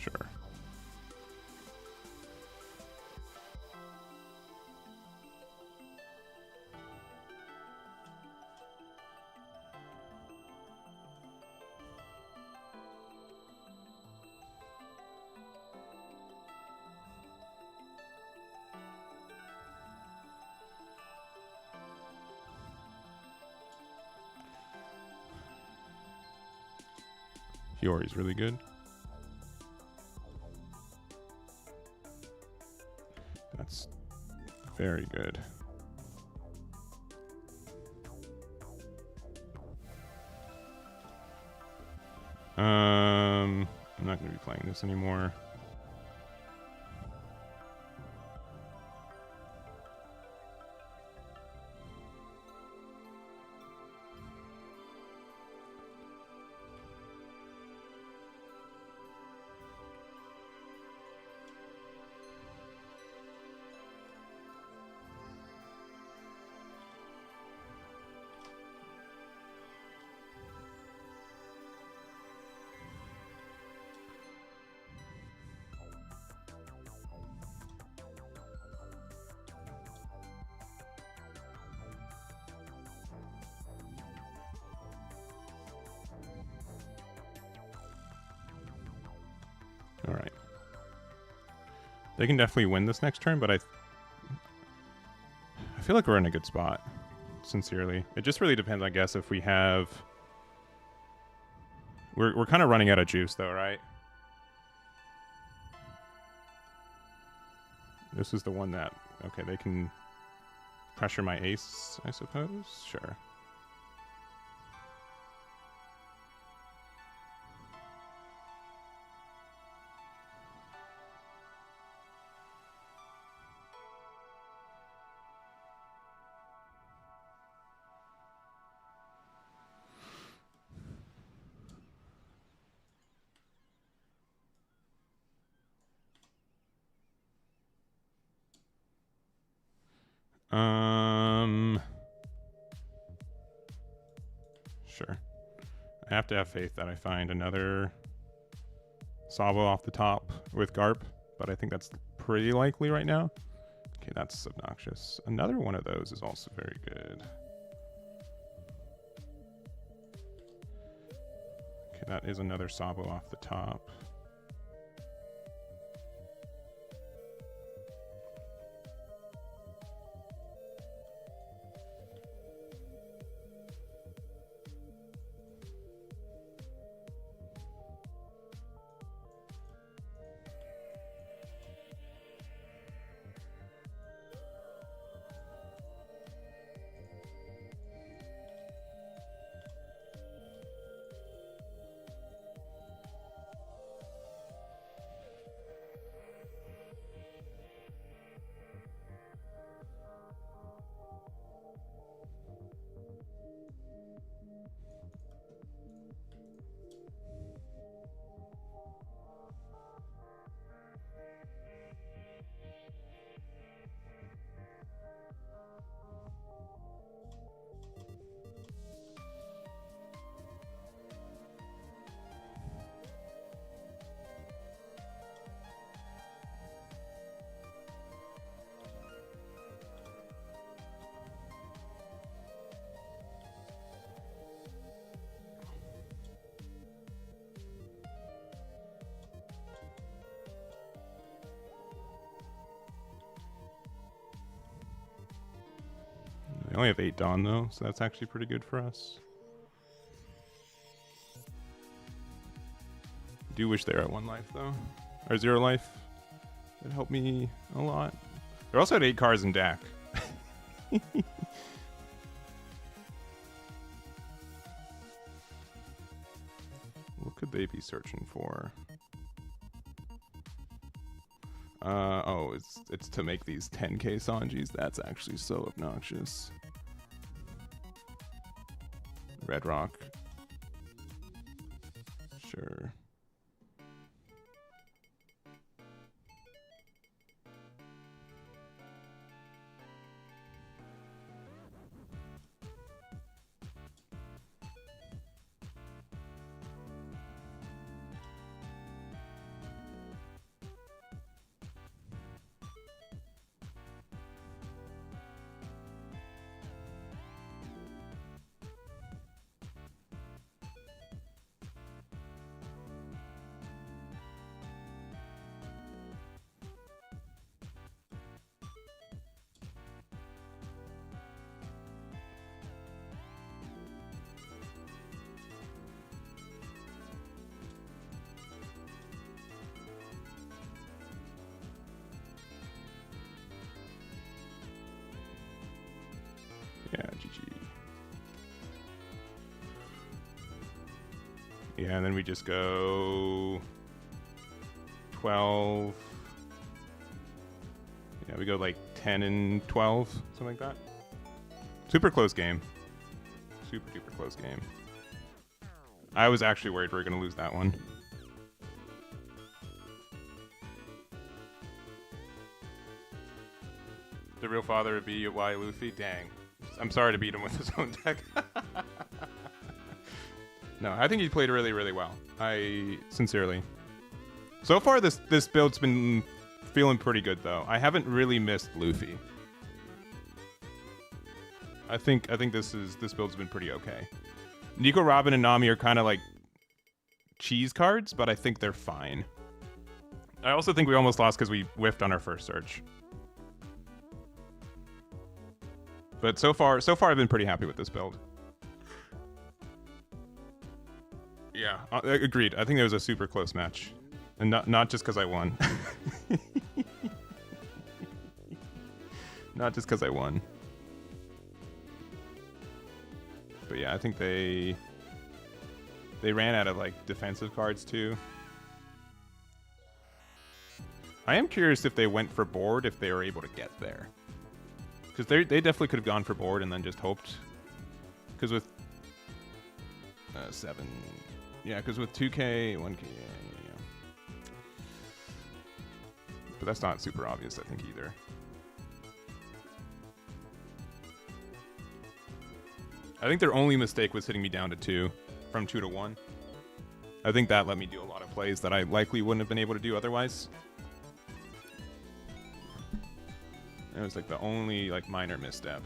Sure. Fiori's really good. That's very good. I'm not going to be playing this anymore. All right. They can definitely win this next turn, but I feel like we're in a good spot. Sincerely, it just really depends, I guess, if we have. We're kind of running out of juice, though, right? This is the one that okay, they can pressure my ace, I suppose. Sure. Sure. I have to have faith that I find another Sabo off the top with Garp, but I think that's pretty likely right now. Okay, that's obnoxious. Another one of those is also very good. Okay, that is another Sabo off the top. I only have 8 Dawn, though, so that's actually pretty good for us. I do wish they were at 1 life, though. Or 0 life. It'd help me a lot. They're also at 8 cards in deck. What could they be searching for? Oh, it's to make these 10k Sanjis. That's actually so obnoxious. Red Rock. Sure. Yeah, and then we just go 12. Yeah, we go like 10 and 12, something like that. Super close game. Super duper close game. I was actually worried we were going to lose that one. The real father would be why Luffy? Dang. I'm sorry to beat him with his own deck. No, I think he played really, really well. Sincerely. So far, this build's been feeling pretty good, though. I haven't really missed Luffy. I think this build's been pretty okay. Nico, Robin, and Nami are kind of like cheese cards, but I think they're fine. I also think we almost lost because we whiffed on our first search. But so far I've been pretty happy with this build. Yeah, agreed. I think it was a super close match, and not just because I won. Not just because I won. But yeah, I think they ran out of like defensive cards too. I am curious if they went for board, if they were able to get there. Because they definitely could have gone for board and then just hoped. Because with 7, yeah, because with 2K, 1K, yeah. But that's not super obvious, I think, either. I think their only mistake was hitting me down to 2, from 2 to 1. I think that let me do a lot of plays that I likely wouldn't have been able to do otherwise. It was like the only like minor misstep.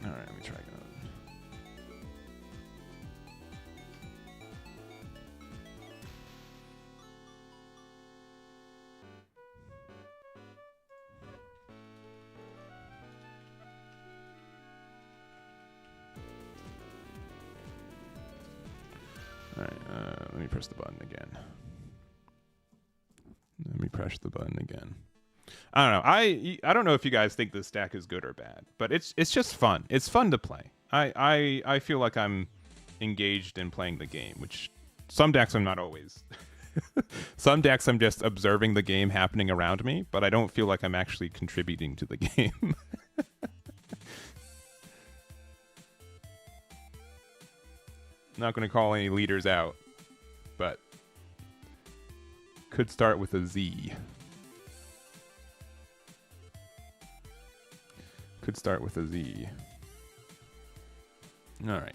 All right, let me try again. Let me press the button again. Let me press the button again. I don't know. I don't know if you guys think this stack is good or bad, but it's just fun. It's fun to play. I feel like I'm engaged in playing the game, which some decks I'm not always. Some decks I'm just observing the game happening around me, but I don't feel like I'm actually contributing to the game. Not going to call any leaders out, but could start with a Z. Could start with a Z. All right.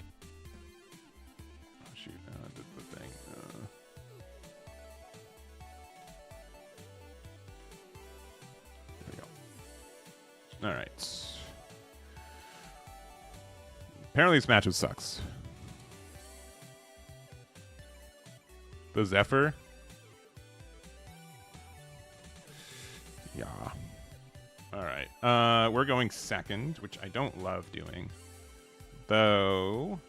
Oh, shoot, the thing. There we go. All right. Apparently this matchup sucks. The Zephyr. Yeah. All right. We're going second, which I don't love doing. Though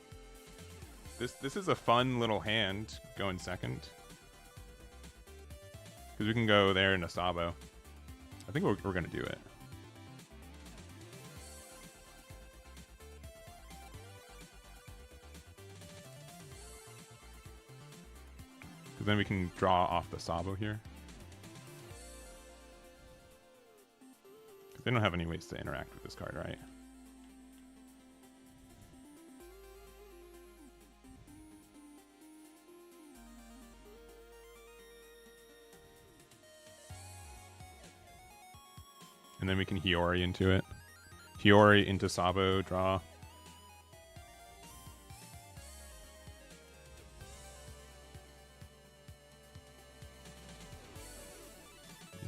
this is a fun little hand going second. Because we can go there in a Sabo. I think we're going to do it. Because then we can draw off the Sabo here. Because they don't have any ways to interact with this card, right? And then we can Hiyori into it. Hiyori into Sabo, draw.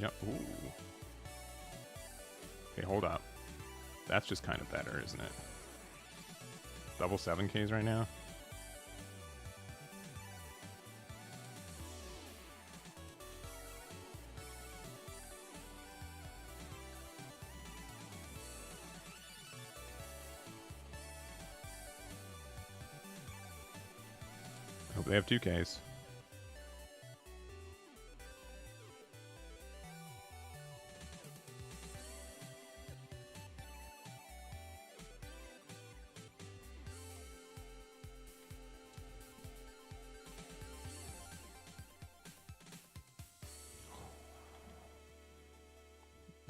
Yep. Ooh. Okay, hold up. That's just kind of better, isn't it? Double 7Ks right now. I hope they have 2Ks.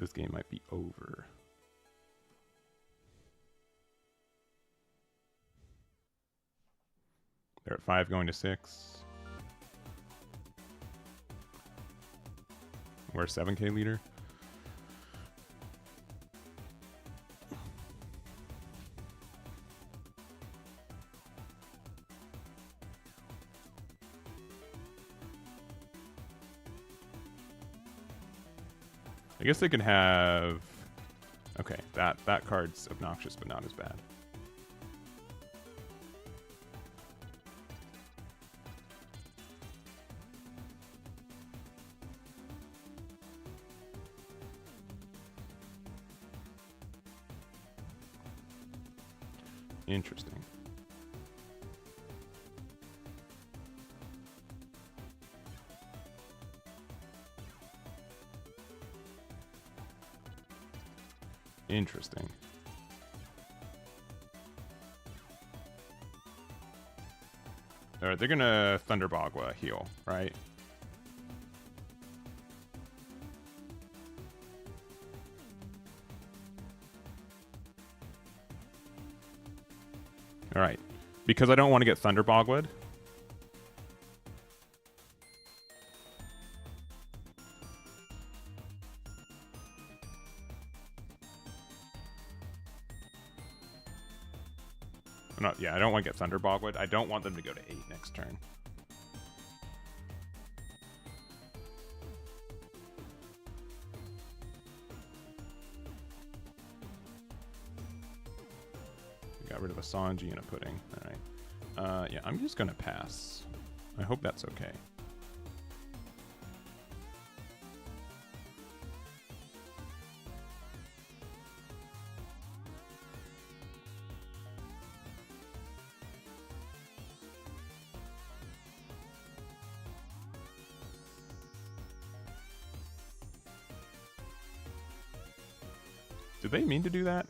this game might be over. They're at 5 going to 6. We're a 7K leader. I guess they can have... Okay, that card's obnoxious, but not as bad. Interesting. Interesting. All right, they're gonna Thunderbogwa heal, right? All right, because I don't want to get Thunderbogwed. No, yeah, I don't want to get Thunderbogwed. I don't want them to go to 8 next turn. We got rid of a Sanji and a Pudding. All right. Yeah, I'm just going to pass. I hope that's okay. Did they mean to do that?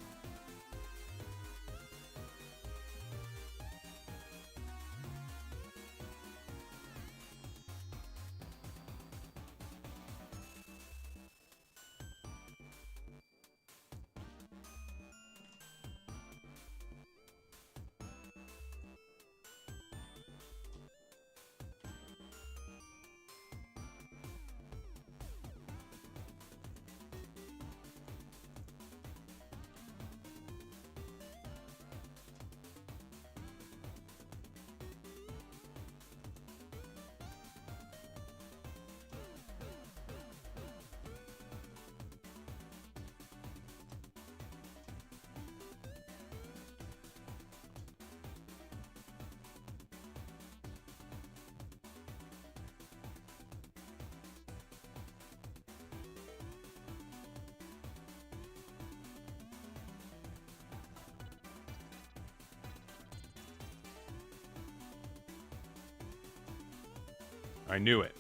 I knew it.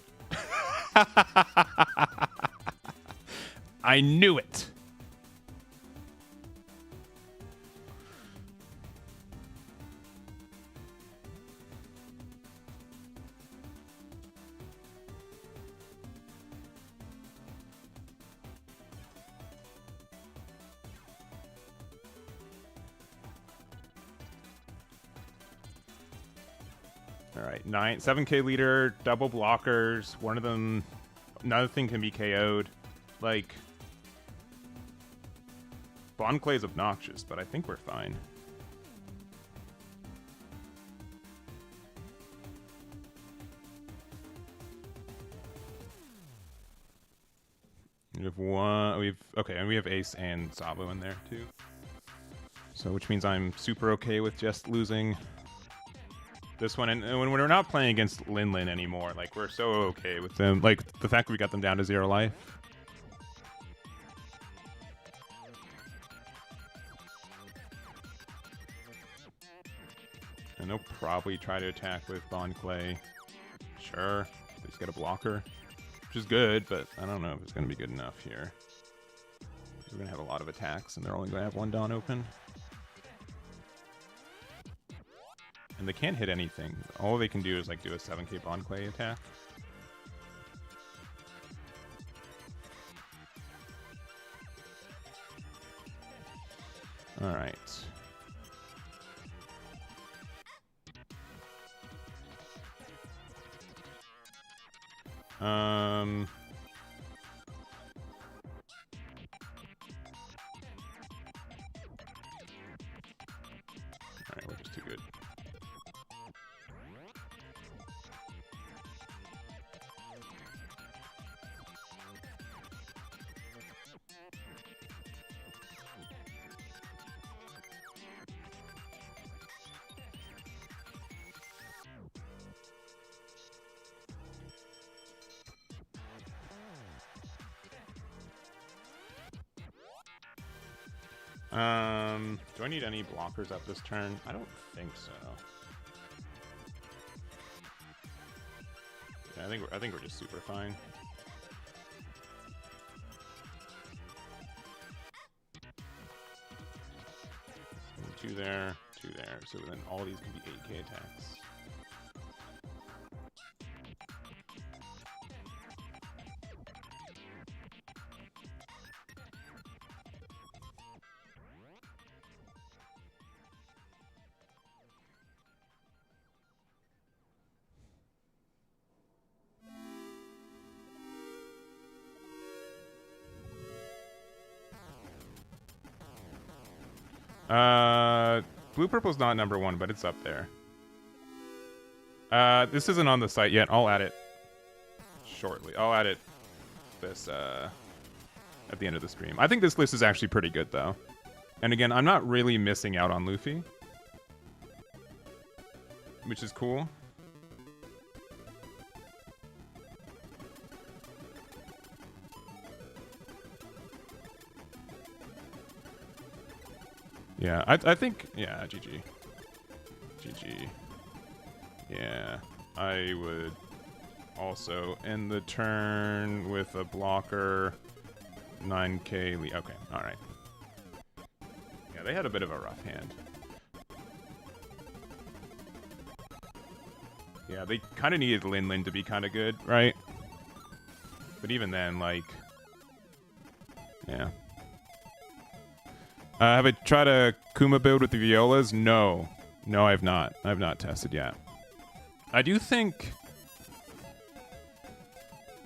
I knew it. All right, 7K leader, double blockers. One of them, another thing can be KO'd. Like, Bon Clay's obnoxious, but I think we're fine. We have one. Okay, and we have Ace and Sabo in there too. So, which means I'm super okay with just losing this one, and when we're not playing against Lin anymore, like, we're so okay with them. Like, the fact that we got them down to 0 life. And they'll probably try to attack with Bon Clay. Sure. They just get a blocker, which is good, but I don't know if it's going to be good enough here. We're going to have a lot of attacks, and they're only going to have one Dawn open. And they can't hit anything. All they can do is like do a 7K Bon Clay attack. All right. All right, we're just too good. Do I need any blockers up this turn? I don't think so. Yeah, I think we're just super fine. So 2 there, 2 there. So then all these can be 8k attacks. Blue Purple's not number 1, but it's up there. This isn't on the site yet. I'll add it shortly. I'll add it this at the end of the stream. I think this list is actually pretty good though. And again, I'm not really missing out on Luffy, which is cool. Yeah, I think, yeah, GG. GG. Yeah, I would also end the turn with a blocker, 9k lead. Okay, alright. Yeah, they had a bit of a rough hand. Yeah, they kind of needed Lin to be kind of good, right? But even then, like, yeah. Have I tried a Kuma build with the Violas? No. No, I have not. I have not tested yet. I do think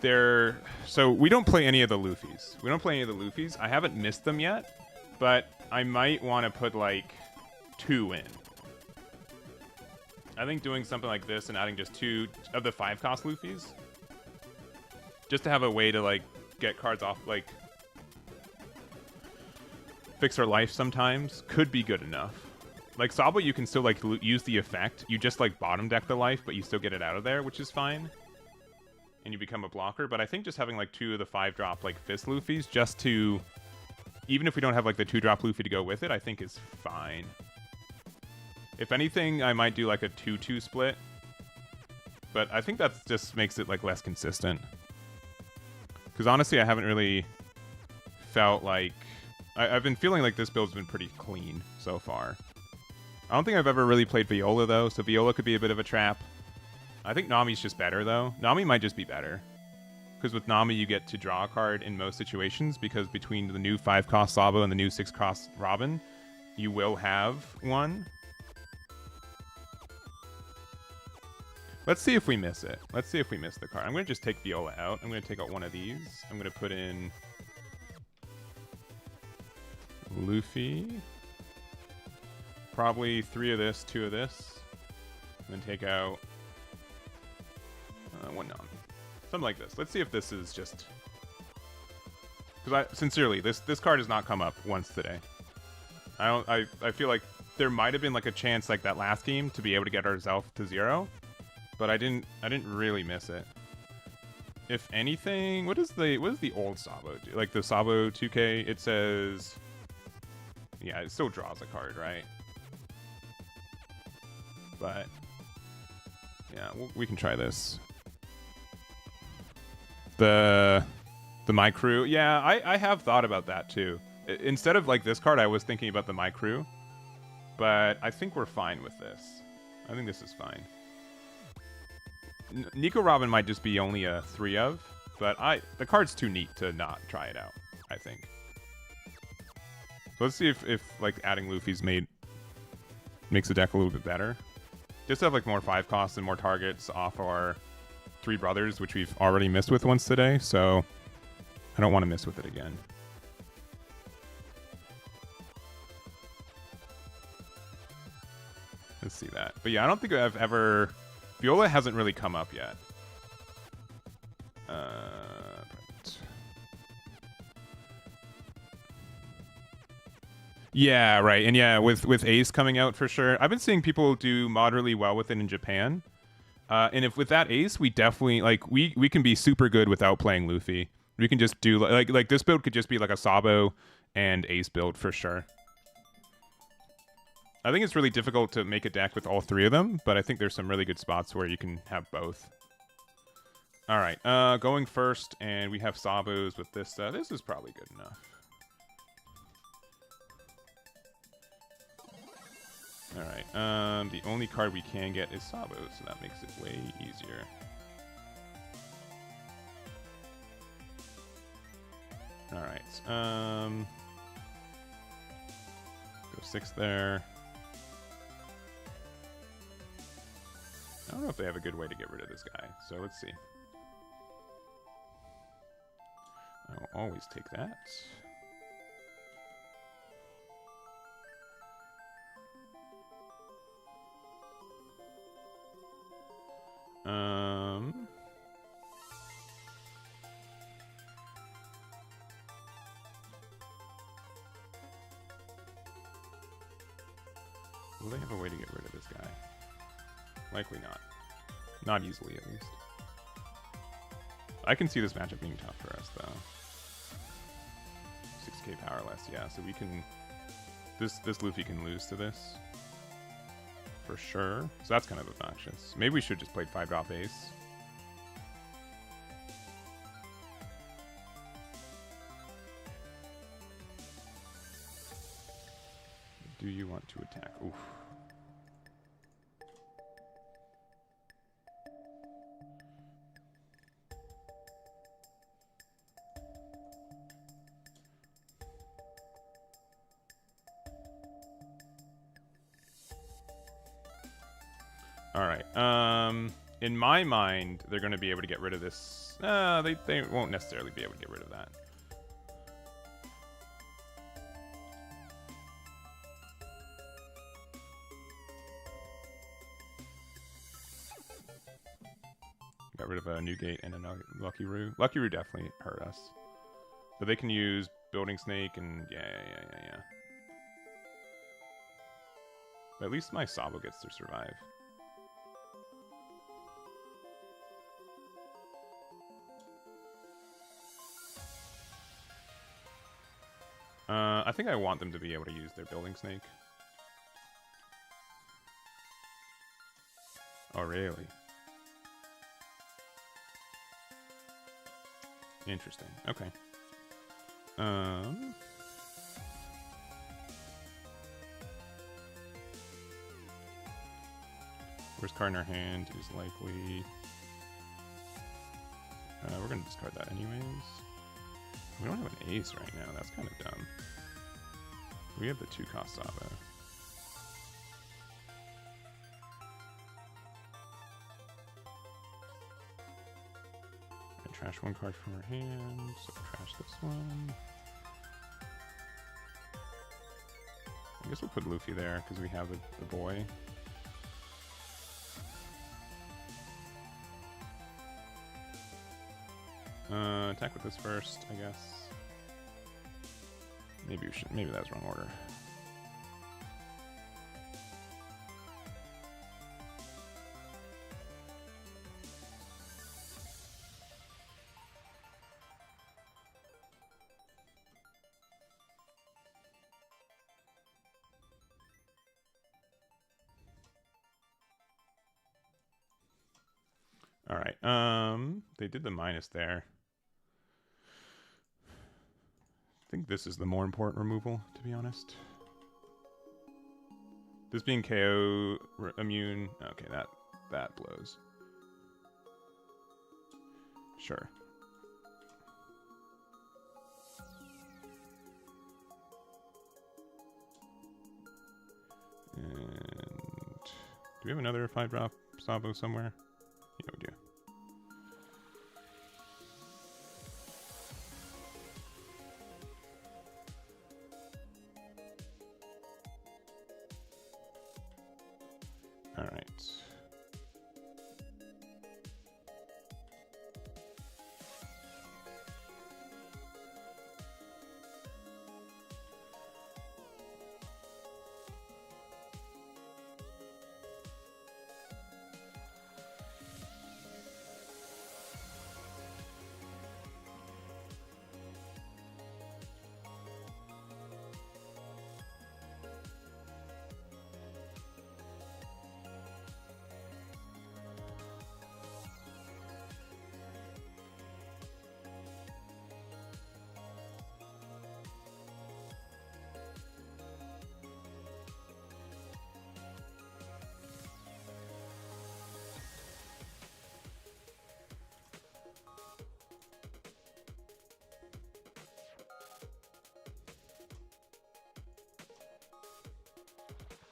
they're... So, we don't play any of the Luffys. We don't play any of the Luffys. I haven't missed them yet, but I might want to put, like, 2 in. I think doing something like this and adding just 2 of the 5-cost Luffys, just to have a way to, like, get cards off, like... fix our life sometimes could be good enough. Like Sabo, you can still like use the effect. You just like bottom deck the life, but you still get it out of there, which is fine. And you become a blocker. But I think just having like 2 of the 5-drop like Fist Luffys, just to, even if we don't have like the 2-drop Luffy to go with it, I think is fine. If anything, I might do like a 2-2 split. But I think that just makes it like less consistent. Because honestly, I haven't really felt like... I've been feeling like this build's been pretty clean so far. I don't think I've ever really played Viola, though, so Viola could be a bit of a trap. I think Nami's just better, though. Nami might just be better. Because with Nami, you get to draw a card in most situations, because between the new 5-cost Sabo and the new 6-cost Robin, you will have one. Let's see if we miss it. Let's see if we miss the card. I'm going to just take Viola out. I'm going to take out one of these. I'm going to put in... Luffy. Probably 3 of this, 2 of this. And then take out 1 Nami. Something like this. Let's see if this is just... Because sincerely, this card has not come up once today. I feel like there might have been like a chance like that last game to be able to get ourselves to 0. But I didn't really miss it. If anything, what does the old Sabo do? Like the Sabo 2K, it says... Yeah, it still draws a card, right? But yeah, we can try this. The My Crew. Yeah, I have thought about that too. Instead of like this card, I was thinking about the My Crew. But I think we're fine with this. I think this is fine. Nico Robin might just be only a 3 of, but the card's too neat to not try it out, I think. So let's see if like adding Luffy's makes the deck a little bit better. Just have like more 5 costs and more targets off our 3 brothers, which we've already missed with once today, so I don't want to miss with it again. Let's see that. But yeah, I don't think I've ever... Viola hasn't really come up yet. Yeah, right. And yeah, with Ace coming out for sure. I've been seeing people do moderately well with it in Japan. And if with that Ace, we definitely like we can be super good without playing Luffy. We can just do like this build could just be like a Sabo and Ace build for sure. I think it's really difficult to make a deck with all 3 of them, but I think there's some really good spots where you can have both. All right, going first, and we have Sabos with this. This is probably good enough. All right. The only card we can get is Sabo, so that makes it way easier. All right. Go 6 there. I don't know if they have a good way to get rid of this guy, so let's see. I'll always take that. Will they have a way to get rid of this guy? Likely not. Not easily, at least. I can see this matchup being tough for us, though. 6k power less, yeah. So we can... This Luffy can lose to this. For sure. So that's kind of obnoxious. Maybe we should just play 5-drop Ace. Do you want to attack? Oof. All right. In my mind, they're going to be able to get rid of this. They won't necessarily be able to get rid of that. Got rid of a Newgate and a Lucky Roo. Lucky Roo definitely hurt us. But they can use Building Snake and yeah. But at least my Sabo gets to survive. I think I want them to be able to use their Building Snake. Oh, really? Interesting. Okay. Worst card in our hand is likely... we're going to discard that anyways. We don't have an ace right now. That's kind of dumb. We have the 2-cost Sabo. I trash 1 card from our hand, so trash this one. I guess we'll put Luffy there because we have the boy. Attack with this first, I guess. Maybe we should. Maybe that was wrong order. All right. They did the minus there. I think this is the more important removal, to be honest. This being KO immune. Okay, that blows. Sure. do we have another 5-drop Sabo somewhere? Yeah, we do. All right.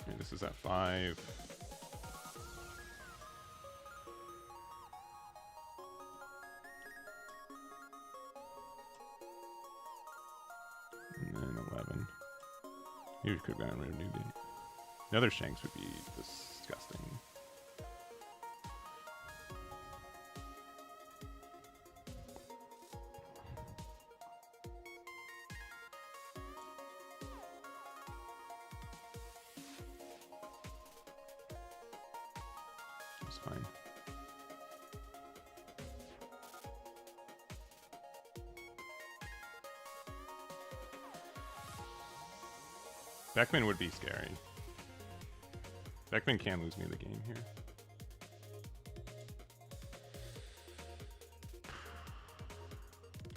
Okay, this is at 5. And then 11. Maybe we could have gotten rid of Newbie. Another Shanks would be disgusting. It's fine. Beckman would be scary. Beckman can lose me the game here.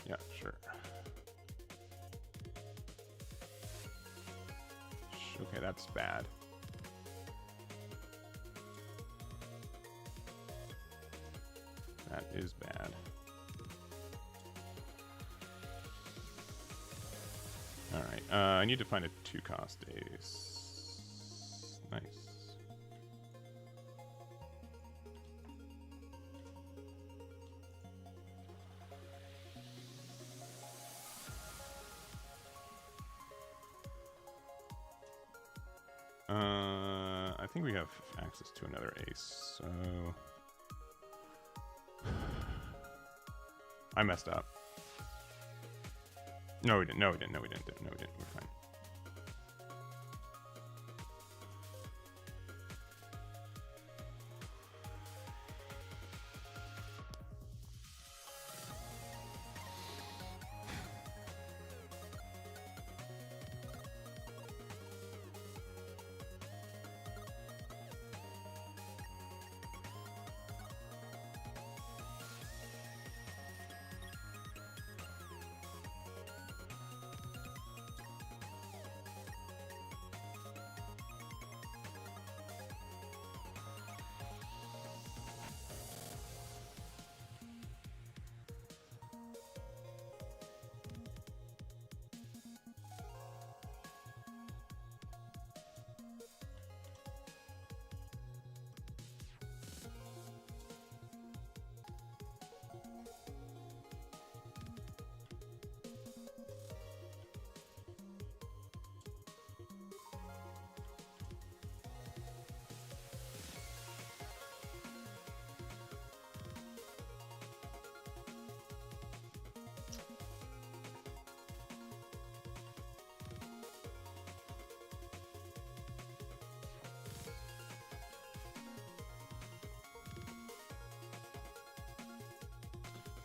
Yeah, sure. Okay, that's bad. That is bad. Alright, I need to find a 2-cost ace. Nice. I think we have access to another ace, so... I messed up. No, we didn't. No, we didn't. No, we didn't. No, we didn't. We're fine.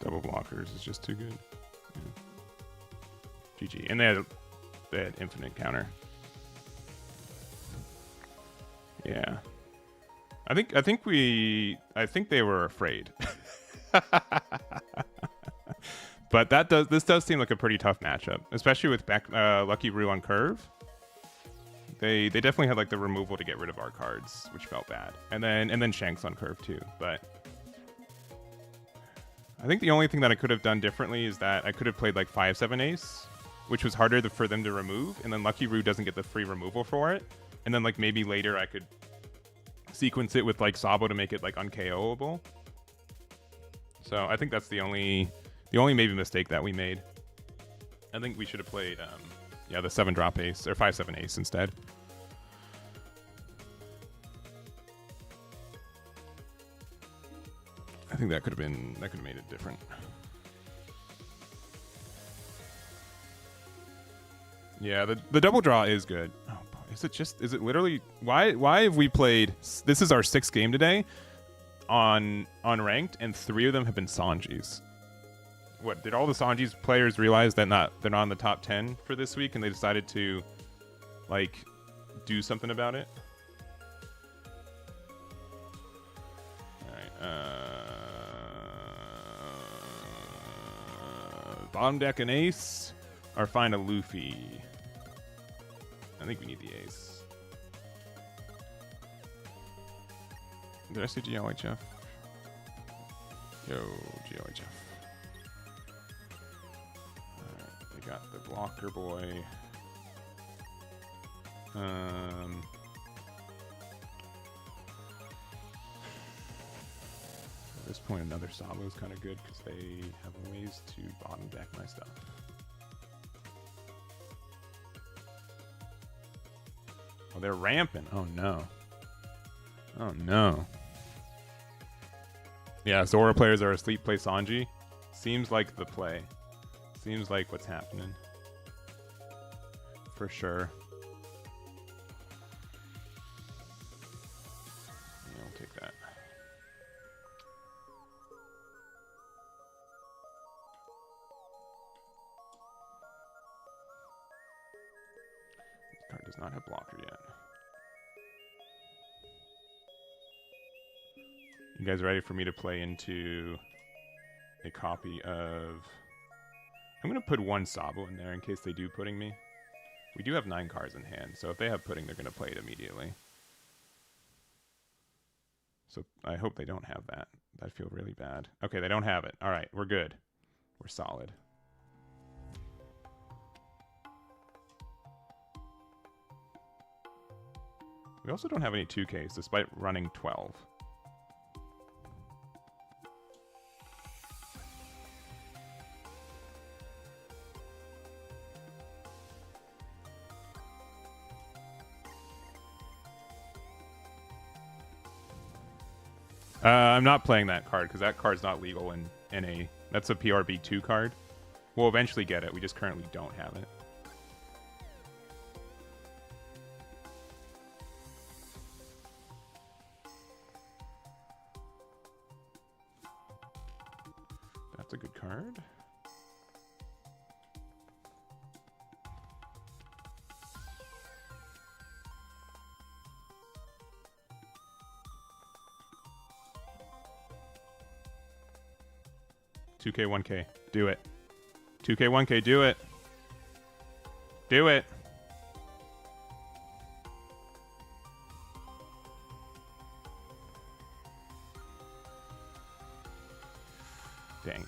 Double blockers is just too good. Yeah. GG. And they had infinite counter. Yeah. I think they were afraid. But this does seem like a pretty tough matchup, especially with Lucky Roo on curve. They definitely had like the removal to get rid of our cards, which felt bad. And then Shanks on curve too, but I think the only thing that I could have done differently is that I could have played like 5-7 ace, which was harder for them to remove, and then Lucky Roo doesn't get the free removal for it. And then like maybe later I could sequence it with like Sabo to make it like unKOable. So I think that's the only maybe mistake that we made. I think we should have played yeah, the 7-drop ace or 5-7 ace instead. I think that could have made it different. Yeah, the double draw is good. Oh, is it literally why have we played, this is our 6th game today on ranked, and 3 of them have been Sanjis. What, did all the Sanji's players realize that they're not in the top 10 for this week and they decided to like do something about it? Alright, bottom deck an ace or find a Luffy. I think we need the ace. Did I say GLHF? Yo, GLHF. Alright, we got the blocker boy. At this point, another Sabo is kind of good because they have ways to bottom deck my stuff. Oh, they're ramping. Oh, no. Oh, no. Yeah, Zora players are asleep, play Sanji. Seems like the play. Seems like what's happening. For sure. Yeah, we'll take that. This card does not have blocker yet. You guys ready for me to play into a copy of... I'm going to put 1 Sabo in there in case they do pudding me. We do have 9 cards in hand, so if they have pudding, they're going to play it immediately. So I hope they don't have that. That'd feel really bad. Okay, they don't have it. All right, we're good. We're solid. We also don't have any 2Ks, despite running 12. I'm not playing that card because that card's not legal in NA. That's a PRB2 card. We'll eventually get it. We just currently don't have it. That's a good card. $2K, 1K. Do it. 2K, 1K. Do it. Do it. Dang it.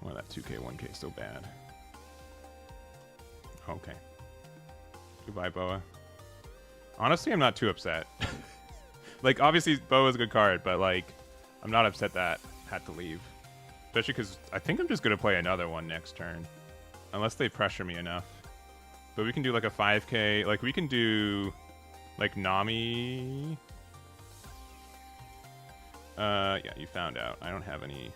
Well, that 2K, 1K is so bad. Okay. Goodbye, Boa. Honestly, I'm not too upset. Like, obviously, Boa's a good card, but, like, I'm not upset that had to leave. Especially because I think I'm just going to play another one next turn. Unless they pressure me enough. But we can do, like, a 5K. Like, we can do, like, Nami. Yeah, you found out. I don't have any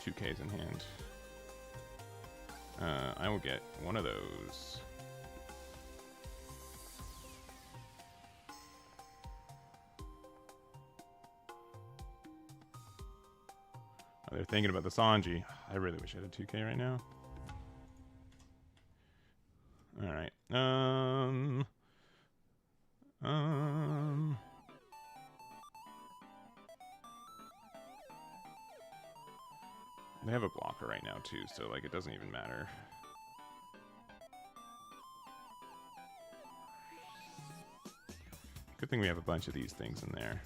2Ks in hand. I will get one of those. Oh, they're thinking about the Sanji. I really wish I had a 2K right now. All right. They have a blocker right now too, so like it doesn't even matter. Good thing we have a bunch of these things in there.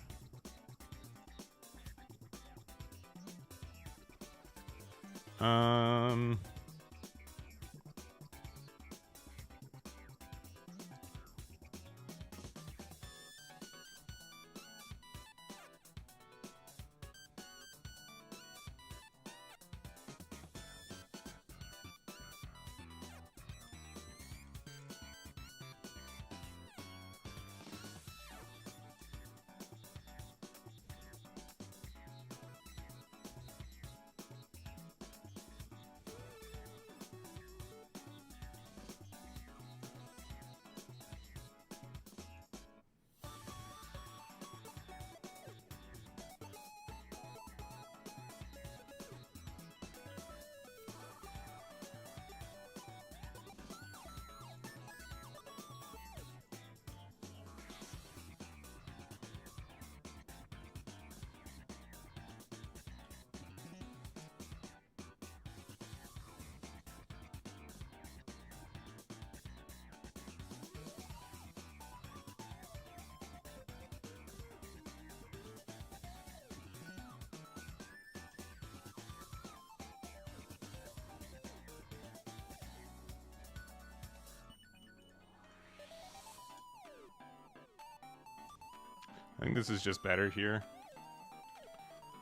I think this is just better here.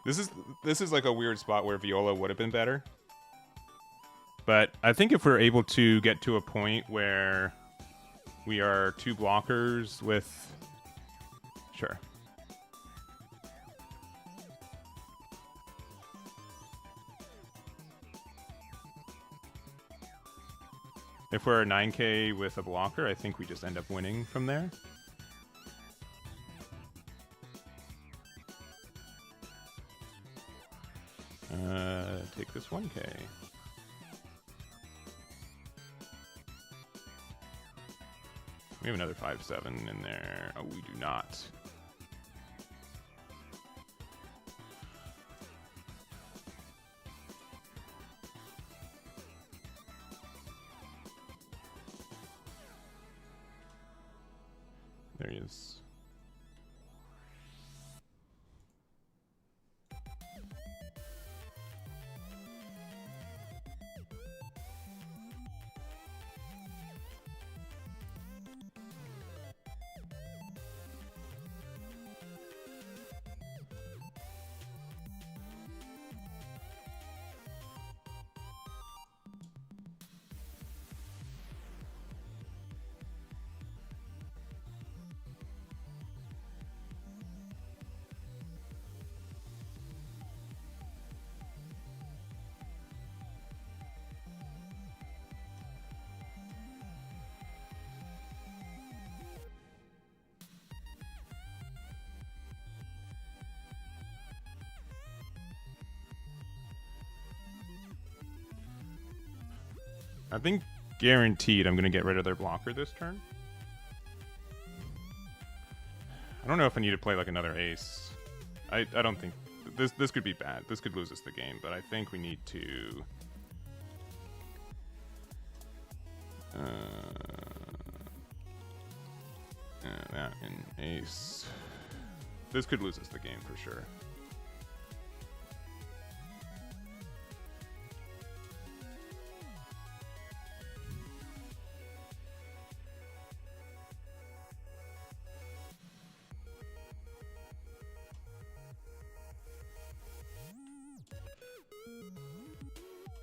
This is like a weird spot where Viola would have been better. But I think if we're able to get to a point where we are 2 blockers with... Sure. If we're a 9k with a blocker, I think we just end up winning from there. Take this 1k. We have another 5/7 in there. Oh, we do not. There he is. I think guaranteed I'm going to get rid of their blocker this turn. I don't know if I need to play like another ace. I don't think... This could be bad. This could lose us the game, but I think we need to... that and ace. This could lose us the game for sure.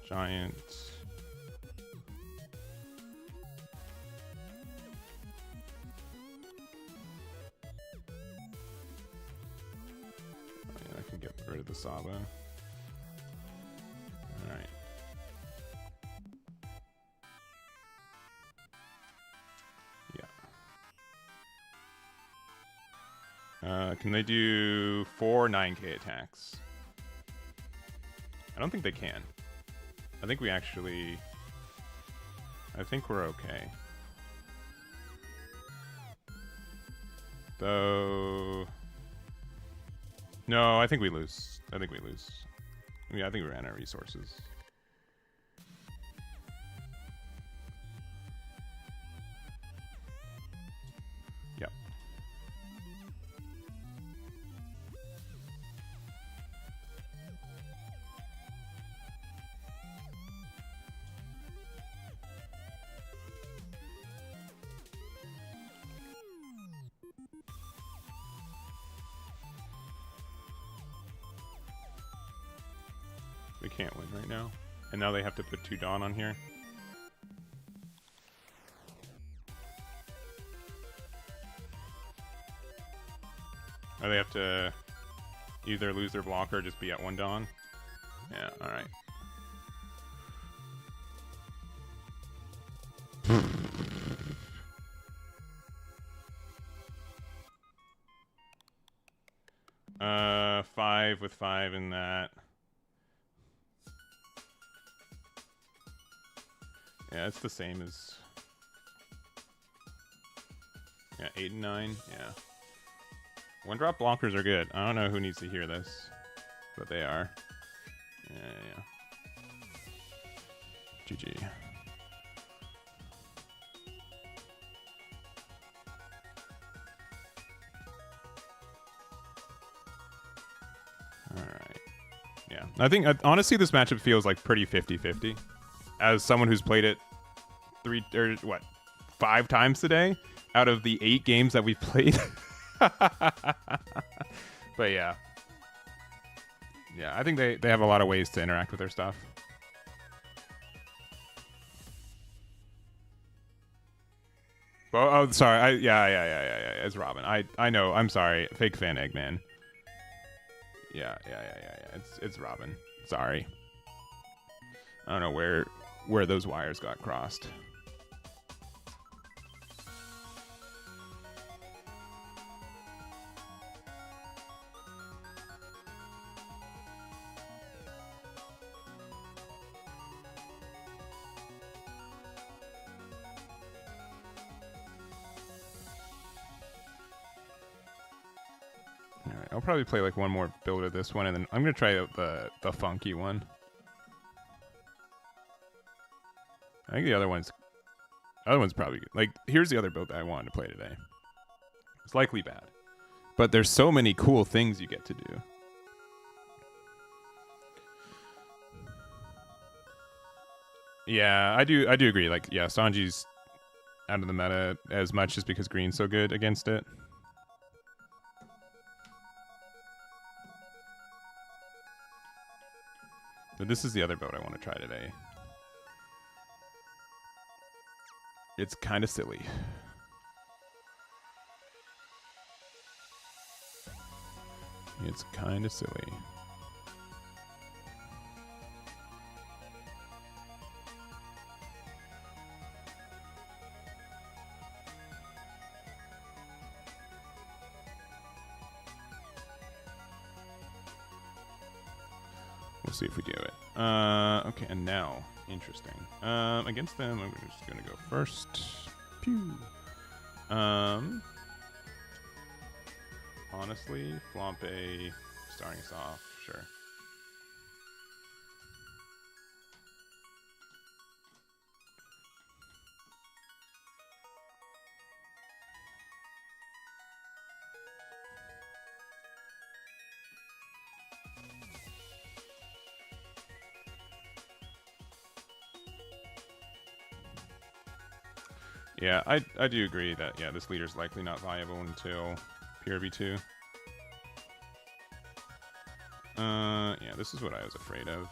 Giant. Oh, yeah, I can get rid of the Saba. Alright. Yeah. Can they do 4 9k attacks? I don't think they can. I think we actually... I think we're okay. Though... No, I think we lose. I think we lose. Yeah, I think we ran out of resources. Yep. They can't win right now. And now they have to put 2 Dawn on here. Or they have to either lose their blocker or just be at 1 Dawn. Yeah, alright. Five with 5 in that. Yeah, it's the same as... Yeah, 8 and 9, yeah. 1-drop blockers are good. I don't know who needs to hear this, but they are. Yeah. GG. Alright. Yeah. I think, honestly, this matchup feels like pretty 50-50. As someone who's played it 5 times today out of the 8 games that we've played. But yeah. Yeah, I think they have a lot of ways to interact with their stuff. Oh, sorry. Yeah. It's Robin. I know. I'm sorry. Fake fan Eggman. Yeah. It's Robin. Sorry. I don't know where those wires got crossed. I'll probably play like one more build of this one, and then I'm gonna try out the funky one. I think the other one's probably good. Like, here's the other build that I wanted to play today. It's likely bad, but there's so many cool things you get to do. Yeah, I do agree. Like, yeah, Sanji's out of the meta as much just because green's so good against it. But this is the other build I want to try today. It's kind of silly. It's kind of silly. We'll see if we do it. Okay, and now, interesting. Against them, I'm just gonna go first. Pew. Honestly, Flampe starting us off, sure. Yeah, I do agree that, yeah, this leader's likely not viable until PRV2. Yeah, this is what I was afraid of.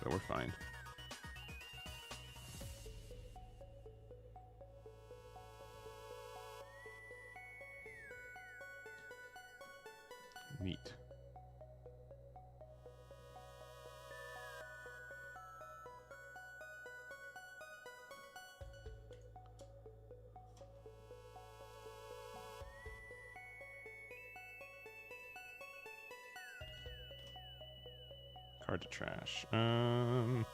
But we're fine. Neat. Card to trash. They're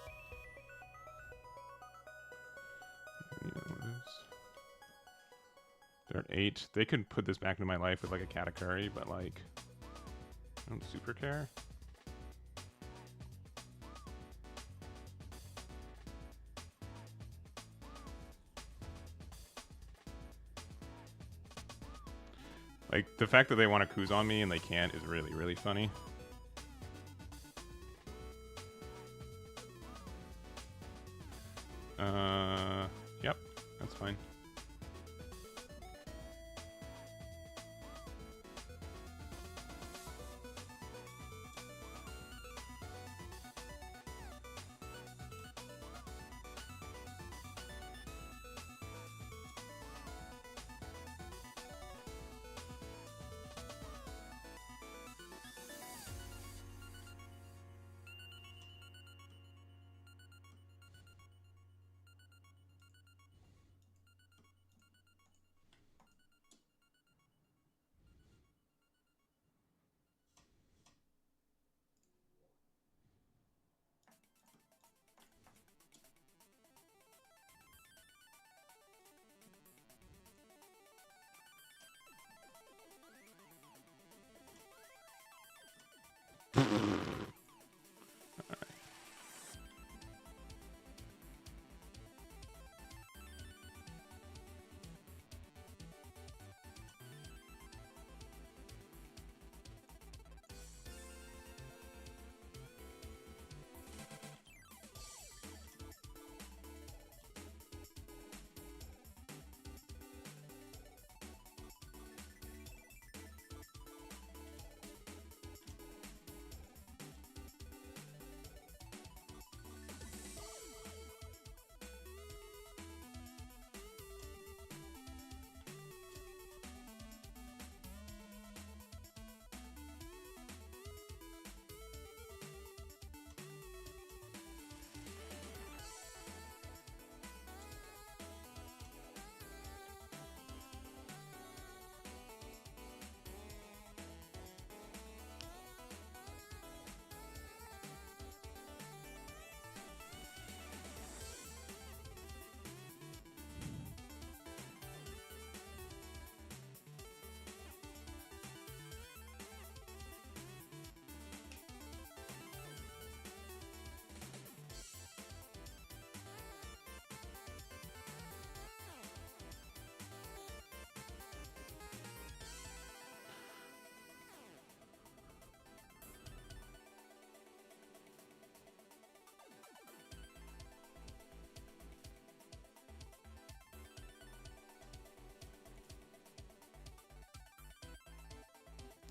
at 8. They could put this back into my life with like a Katakuri, but like, I don't super care. Like, the fact that they want to Kuz on me and they can't is really, really funny. Yep, that's fine.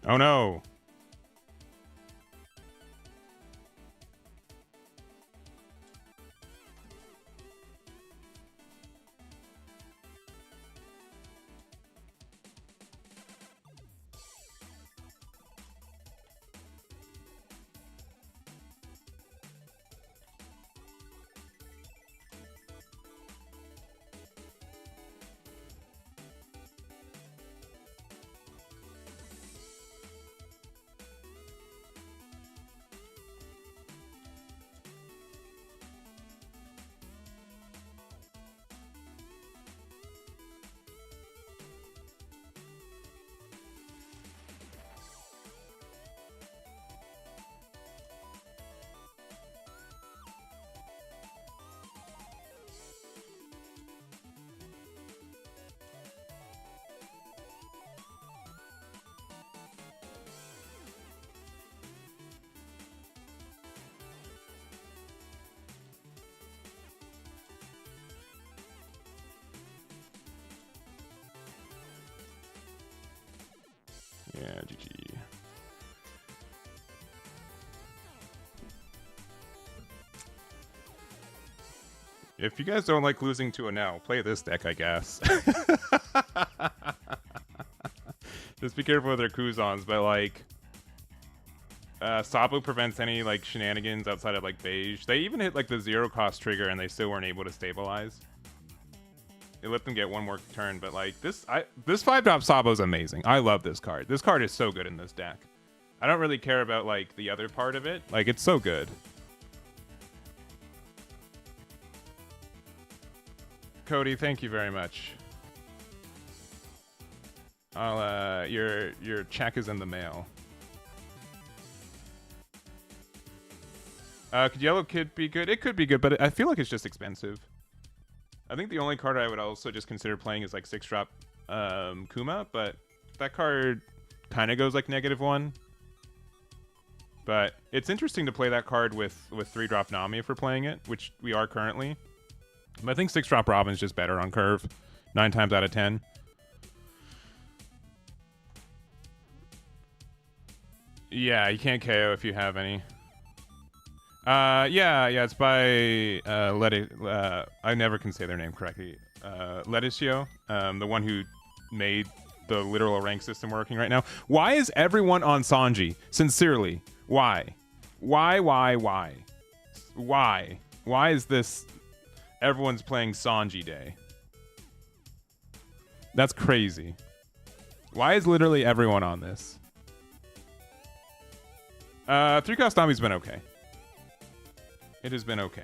Oh no. Yeah, GG. If you guys don't like losing to a now, play this deck, I guess. Just be careful with their Kuzons, but like Sabo prevents any like shenanigans outside of like beige. They even hit like the 0-cost trigger and they still weren't able to stabilize. It let them get one more turn, but like this 5-drop Sabo is amazing. I love this card. This card is so good in this deck. I don't really care about like the other part of it. Like it's so good. Cody, thank you very much. I'll your check is in the mail. Could Yellow Kid be good? It could be good, but I feel like it's just expensive. I think the only card I would also just consider playing is like 6-drop Kuma, but that card kind of goes like -1. But it's interesting to play that card with 3-drop Nami if we're playing it, which we are currently. But I think 6-drop Robin's just better on curve, 9 times out of 10. Yeah, you can't KO if you have any. Yeah, it's by I never can say their name correctly. Leticio, the one who made the literal rank system working right now. Why is everyone on Sanji? Sincerely, why? Why is this everyone's playing Sanji Day? That's crazy. Why is literally everyone on this? 3-cost Nami's been okay. It has been okay.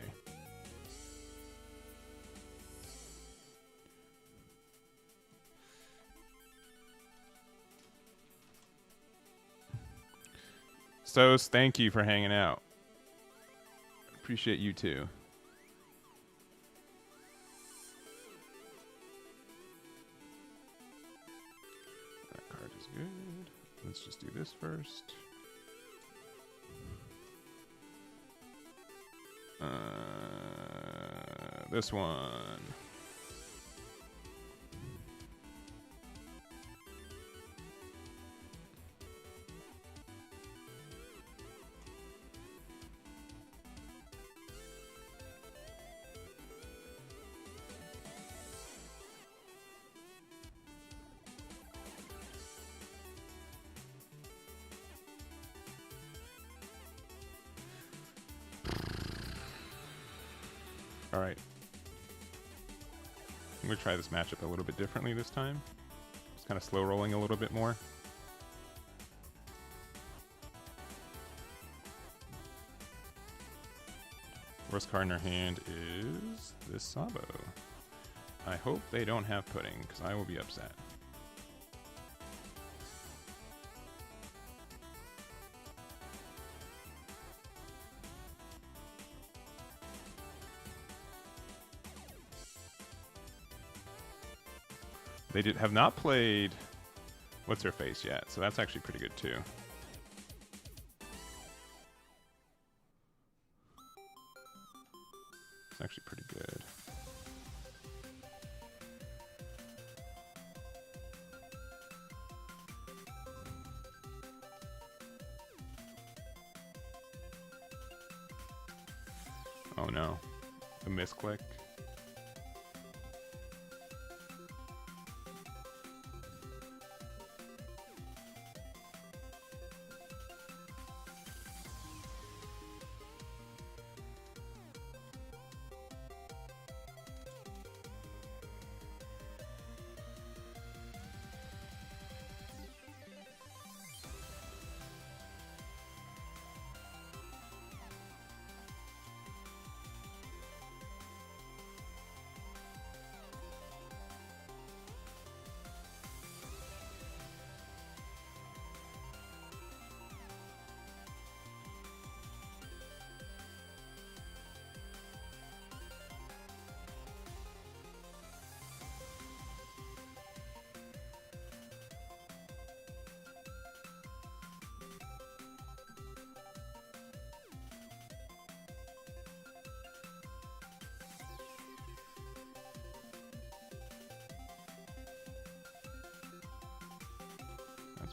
Sos, thank you for hanging out. Appreciate you too. That card is good. Let's just do this first. This one. All right. I'm going to try this matchup a little bit differently this time. Just kind of slow rolling a little bit more. Worst card in our hand is this Sabo. I hope they don't have pudding, because I will be upset. They have not played What's Her Face yet, so that's actually pretty good too. It's actually pretty good. Oh no, a misclick.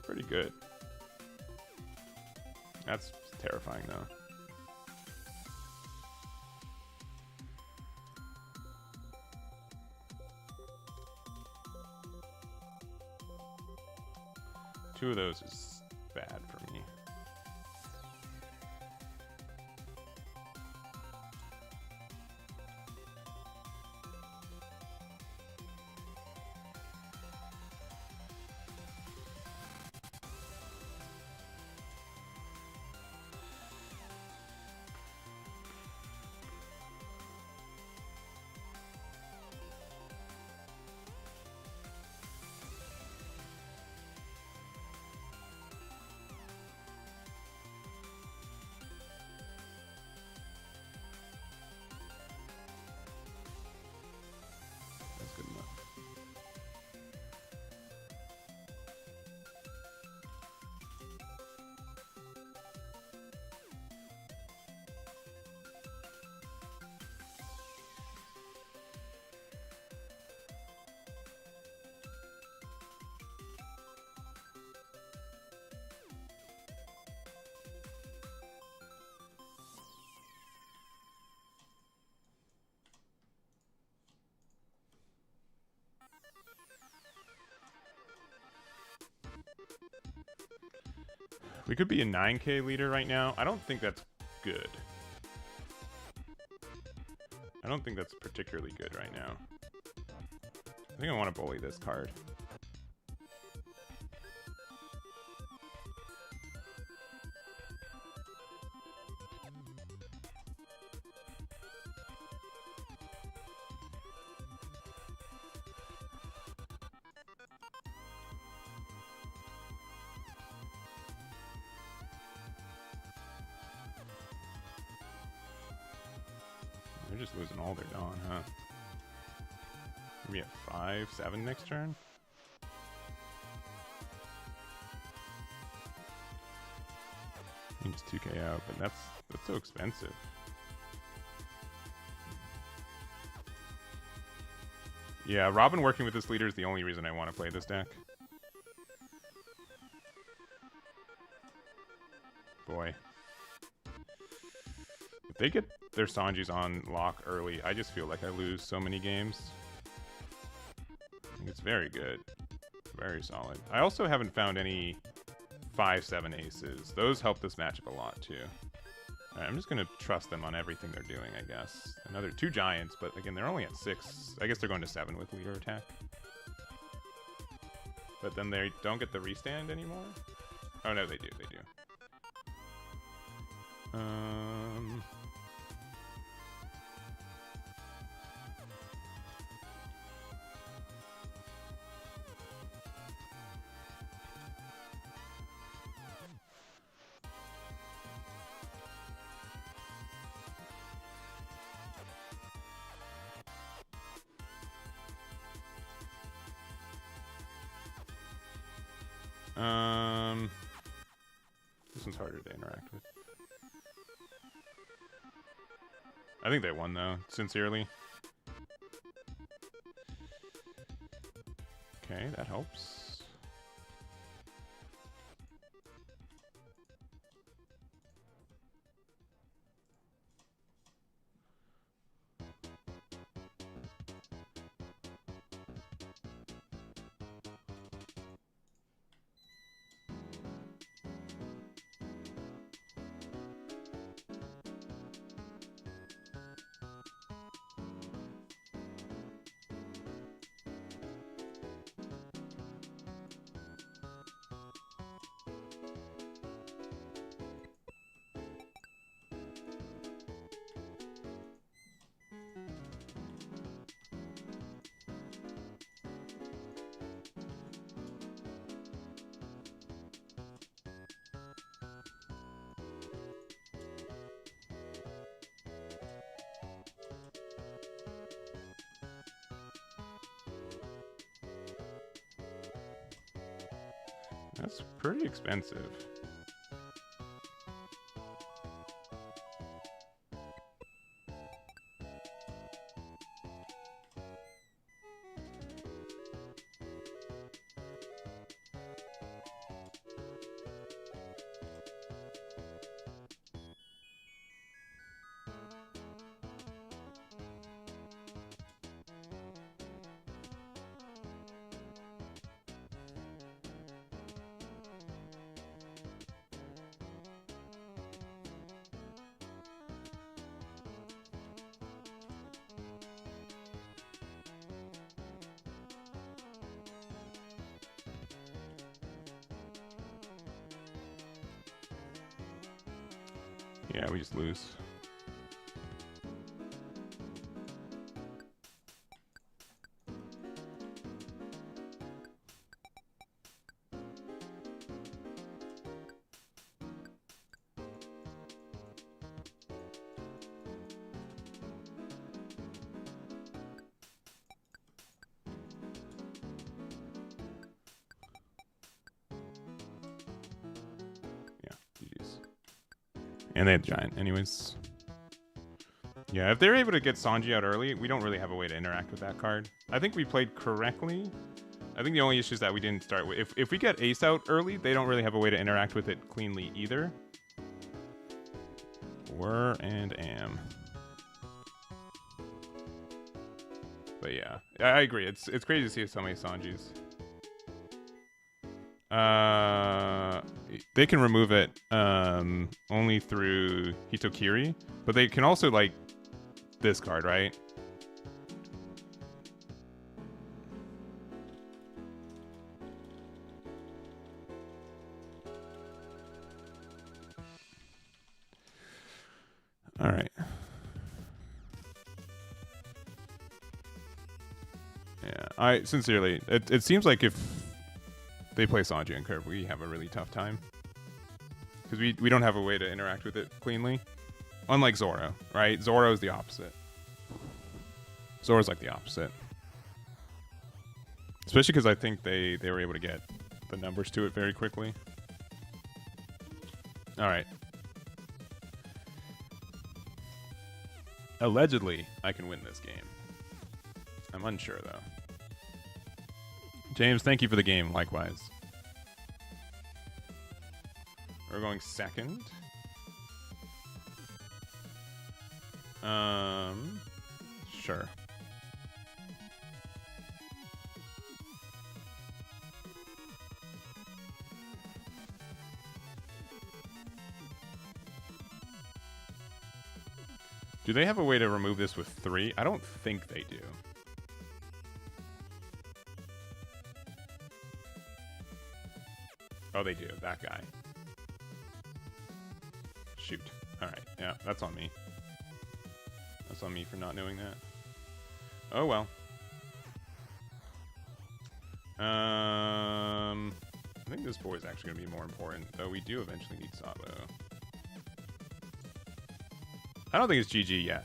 Pretty good. That's terrifying though. Two of those is bad for me. We could be a 9k leader right now. I don't think that's good. I don't think that's particularly good right now. I think I want to bully this card. They're just losing all their Dawn, huh? Maybe at 5, 7 next turn? You just 2k out, but that's so expensive. Yeah, Robin working with this leader is the only reason I want to play this deck. Boy. If they get their Sanjis on lock early, I just feel like I lose so many games. I think it's very good. Very solid. I also haven't found any 5-7 aces. Those help this matchup a lot, too. Alright, I'm just going to trust them on everything they're doing, I guess. Another 2 giants, but again, they're only at 6. I guess they're going to 7 with leader attack. But then they don't get the restand anymore? Oh, no, they do. They do. This one's harder to interact with. I think they won, though, sincerely. Okay, that helps. That's pretty expensive. Yeah, we just lose. And they had Giant anyways. Yeah, if they're able to get Sanji out early, we don't really have a way to interact with that card. I think we played correctly. I think the only issue is that we didn't start with... If we get Ace out early, they don't really have a way to interact with it cleanly either. Were and am. But yeah, I agree. It's crazy to see so many Sanjis. they can remove it only through Hitokiri, but they can also like discard, right? All right. Yeah, I sincerely, it seems like if they play Sanji and Curve, we have a really tough time. Because we don't have a way to interact with it cleanly. Unlike Zoro, right? Zoro is the opposite. Zoro's like the opposite. Especially because I think they were able to get the numbers to it very quickly. All right. Allegedly, I can win this game. I'm unsure, though. James, thank you for the game. Likewise. We're going second. Sure. Do they have a way to remove this with 3? I don't think they do. Oh, they do. That guy. Shoot. Alright, yeah, that's on me. That's on me for not knowing that. Oh, well. I think this boy is actually going to be more important, though we do eventually need Sabo. I don't think it's GG yet.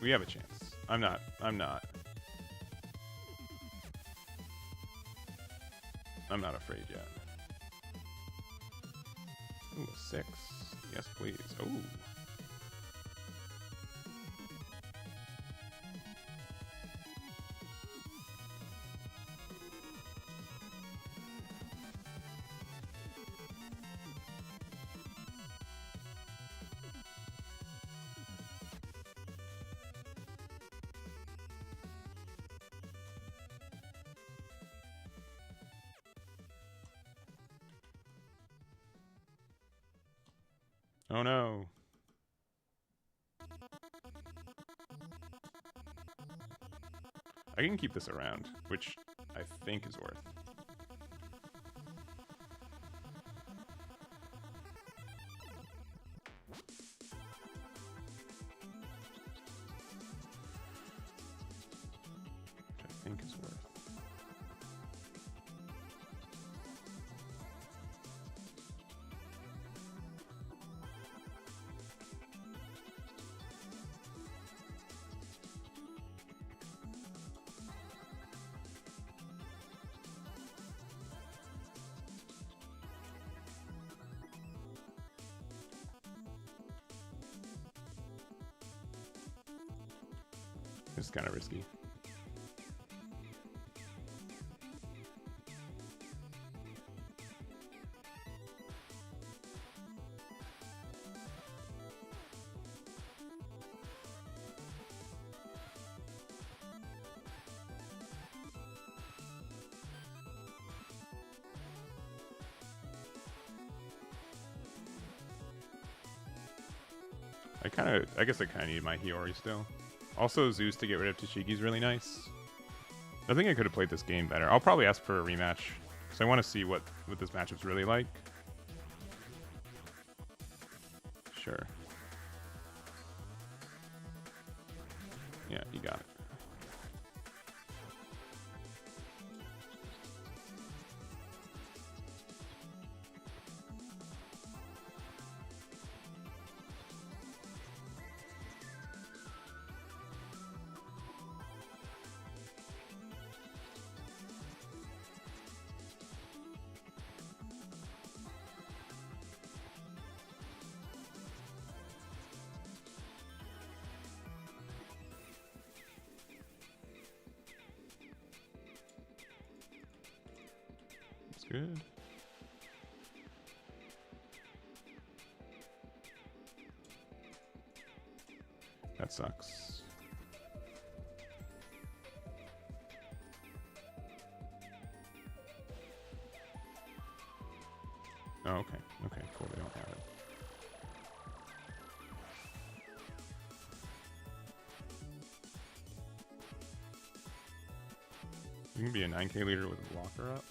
We have a chance. I'm not. I'm not afraid yet. Ooh, a 6. Yes, please. Ooh. Oh no. I can keep this around, which I think is worth. Which I think is worth. It's kind of risky. I guess I kind of need my Hiyori still. Also, Zeus to get rid of Tashigi is really nice. I think I could have played this game better. I'll probably ask for a rematch, because I want to see what this matchup's really like. Sure. Yeah, you got it. Good. That sucks. Oh, okay. Okay, cool. They don't have it. You can be a 9k leader with a blocker up.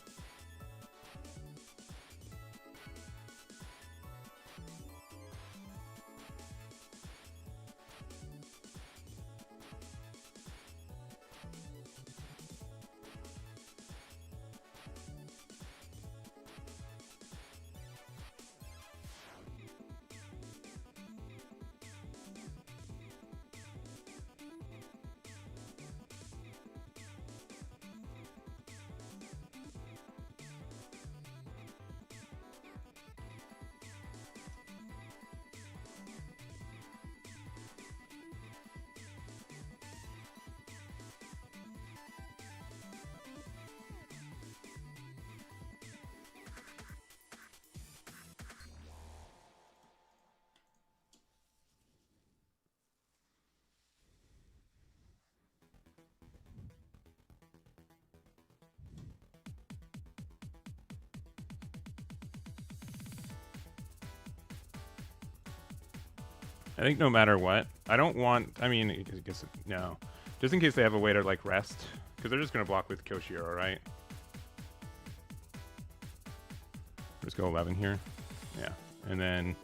I think no matter what, I don't want. I mean, I guess no, just in case they have a way to like rest, because they're just gonna block with Koshiro, right? Just go 11 here, yeah, and then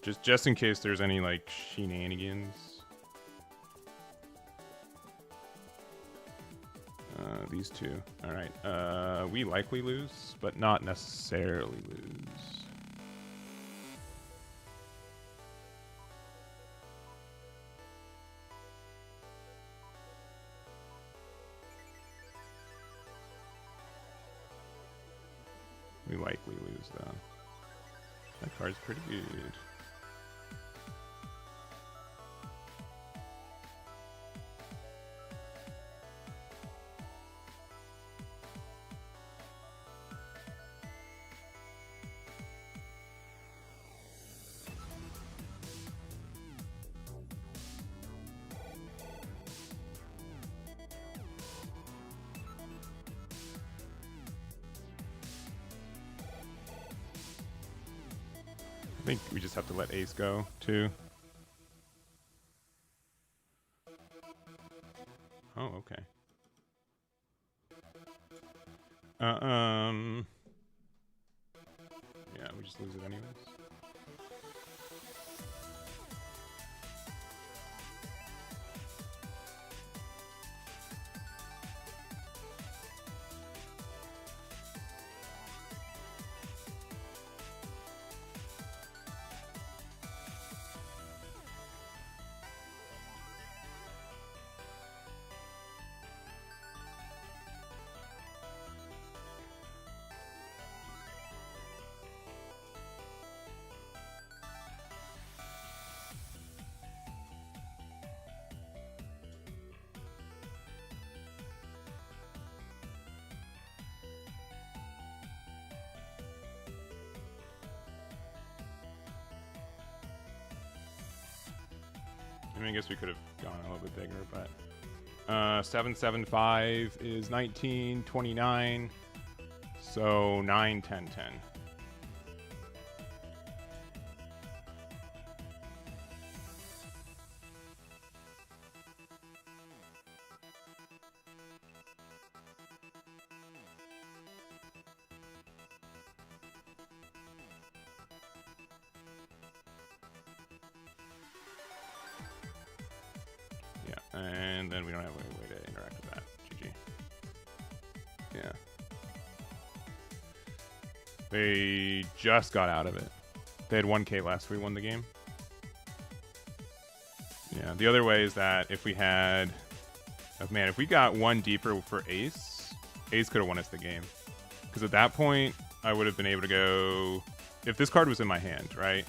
just in case there's any like shenanigans. These two, all right. We likely lose, but not necessarily lose. We likely lose, though. That card's pretty good. I think we just have to let Ace go, too. Oh, okay. Yeah, we just lose it anyways. I mean, I guess we could have gone a little bit bigger, but 775 is 19, 29, so 9, 10, 10. And then we don't have any way to interact with that. GG. Yeah. They just got out of it. They had 1k less. We won the game. Yeah. The other way is that if we had... Oh, man, if we got one deeper for Ace, Ace could have won us the game. Because at that point, I would have been able to go... If this card was in my hand, right?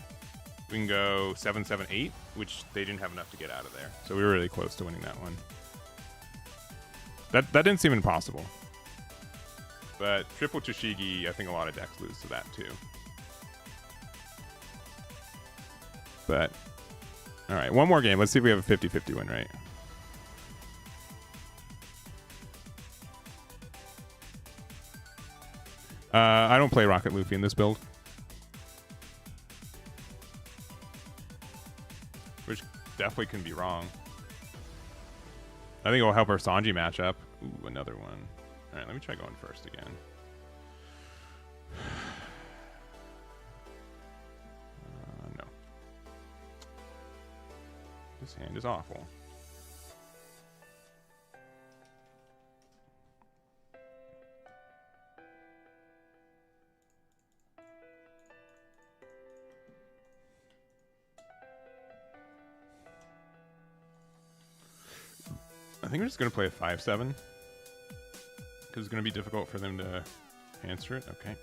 We can go 7, 7, 8, which they didn't have enough to get out of there. So we were really close to winning that one. That didn't seem impossible. But triple Toshigi, I think a lot of decks lose to that too. But, all right, one more game. Let's see if we have a 50-50 win rate. I don't play Rocket Luffy in this build. which definitely can be wrong. I think it will help our Sanji matchup. Ooh, another one. All right, let me try going first again. No. This hand is awful. I think we're just going to play a 5-7. Because it's going to be difficult for them to answer it. Okay.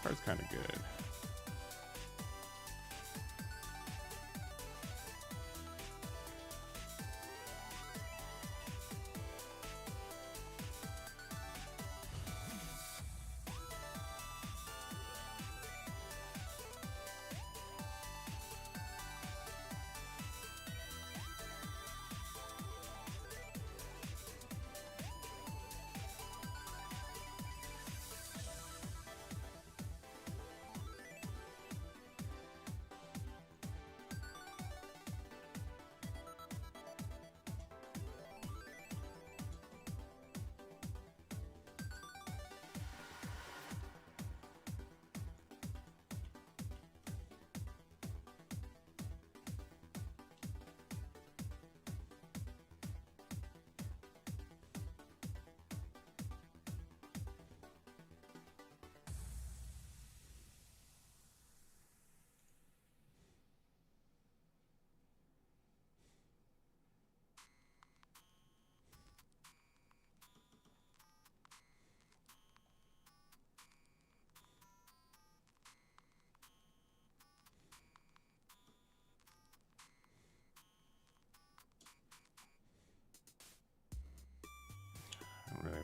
Card's kind of good.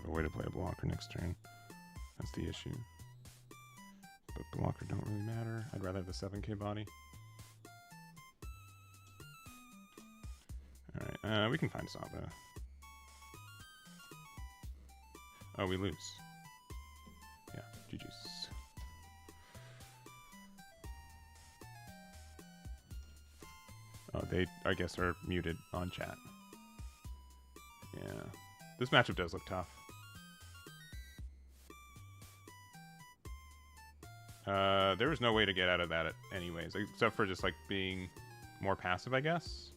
A way to play a blocker next turn. That's the issue. But blocker don't really matter. I'd rather have the 7k body. Alright, we can find Saba. Oh, we lose. Yeah, GG's. Oh, they, I guess, are muted on chat. Yeah. This matchup does look tough. There was no way to get out of that anyways, except for just like being more passive, I guess.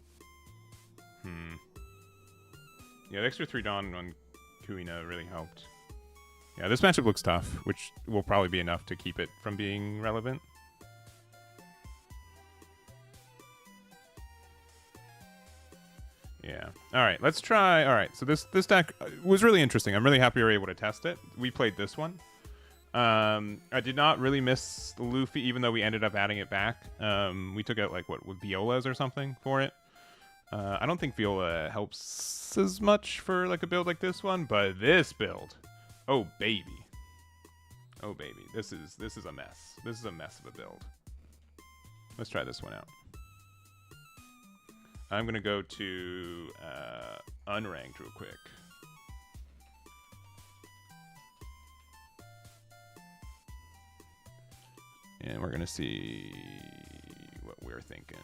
Yeah, the extra 3 Dawn on Kuina really helped. Yeah, this matchup looks tough, which will probably be enough to keep it from being relevant. Yeah. All right, let's try. All right, so this deck was really interesting. I'm really happy we were able to test it. We played this one. I did not really miss Luffy, even though we ended up adding it back. We took out, like, what, with Violas or something for it. I don't think Viola helps as much for, like, a build like this one, but this build, oh, baby. Oh, baby. This is a mess. This is a mess of a build. Let's try this one out. I'm going to go to unranked real quick. And we're going to see what we're thinking.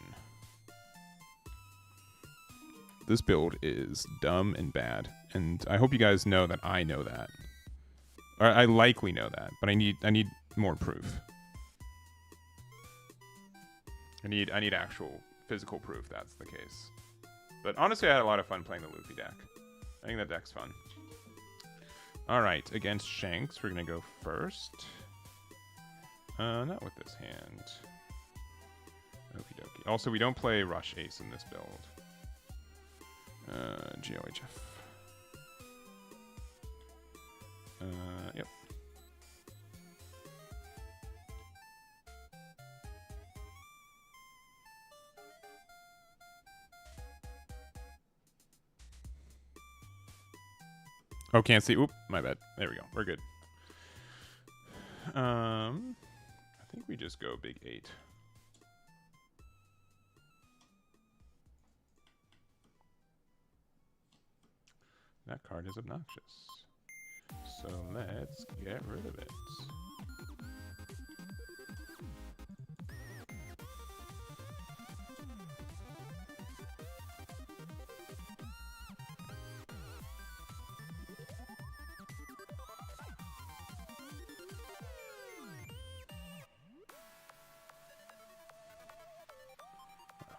This build is dumb and bad. And I hope you guys know that I know that. Or I likely know that, but I need more proof. I need actual physical proof that's the case. But honestly, I had a lot of fun playing the Luffy deck. I think that deck's fun. All right, against Shanks, we're going to go first. Not with this hand. Okie dokie. Also, we don't play Rush Ace in this build. GOHF. Yep. Oh, can't see. Oop, my bad. There we go. We're good. I think we just go big 8. That card is obnoxious. So let's get rid of it.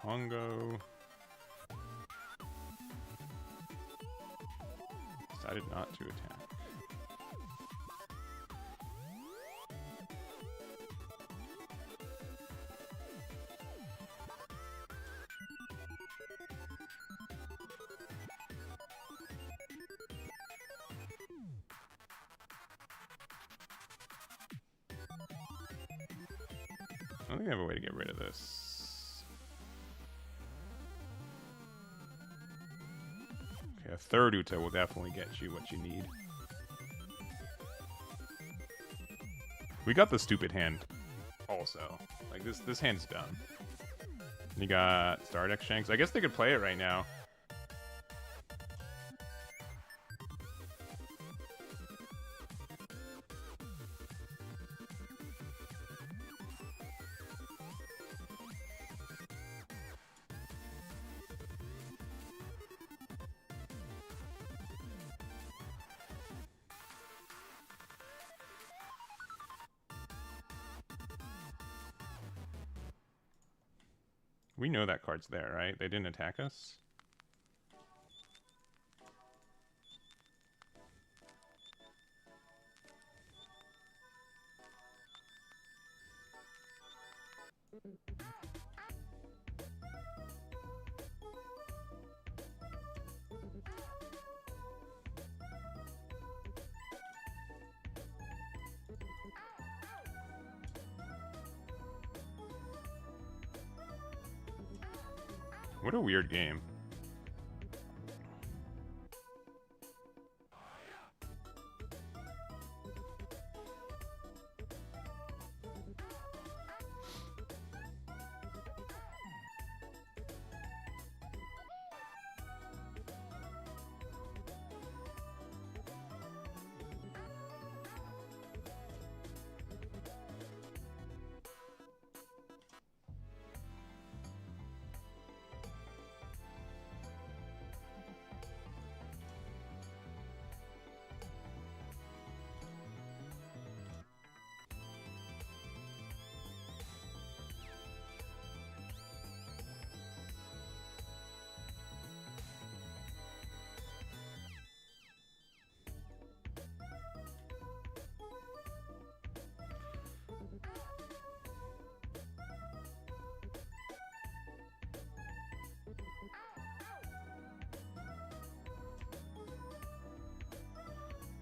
Hongo. Decided not to attack. I don't think I have a way to get rid of this. Okay, a third Uta will definitely get you what you need. We got the stupid hand also. Like, this hand's done. You got Star Deck Shanks. I guess they could play it right now. We know that card's there, right? They didn't attack us? What a weird game.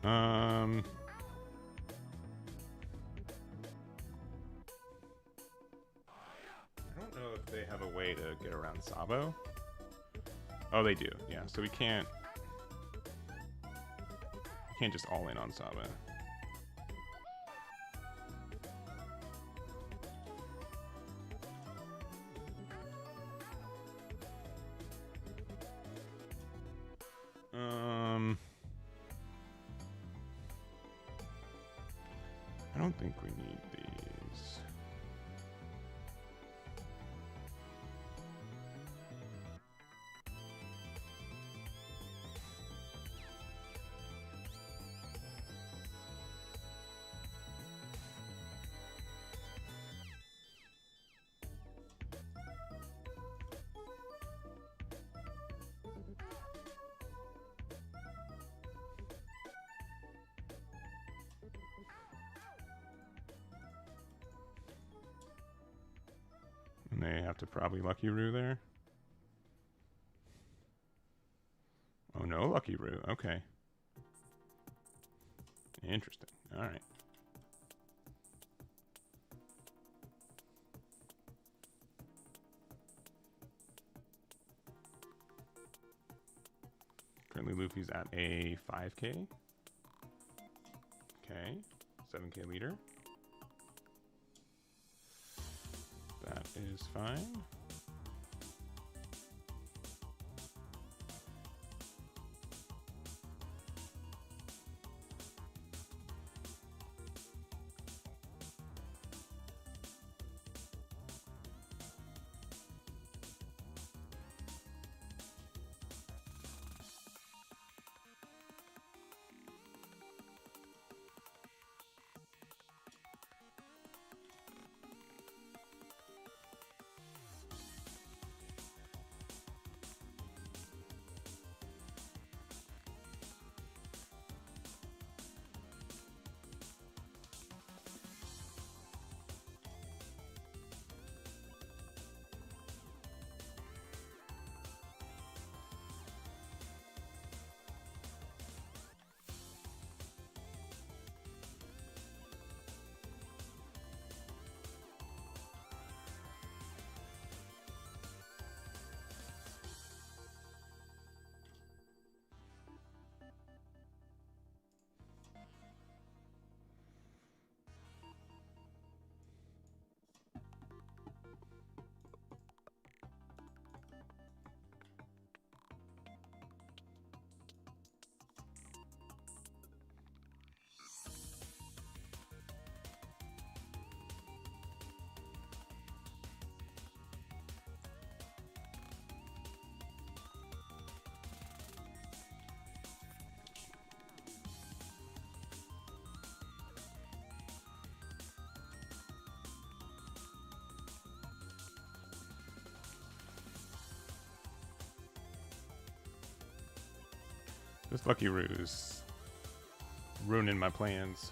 I don't know if they have a way to get around Sabo. Oh, they do. Yeah, so we can't just all in on Sabo. I don't think we need these. And they have to probably Lucky Roo there. Oh, no Lucky Roo. Okay. Interesting. All right. Currently, Luffy's at a 5K. Okay. 7K leader. That is fine. This Lucky Ruse ruining my plans.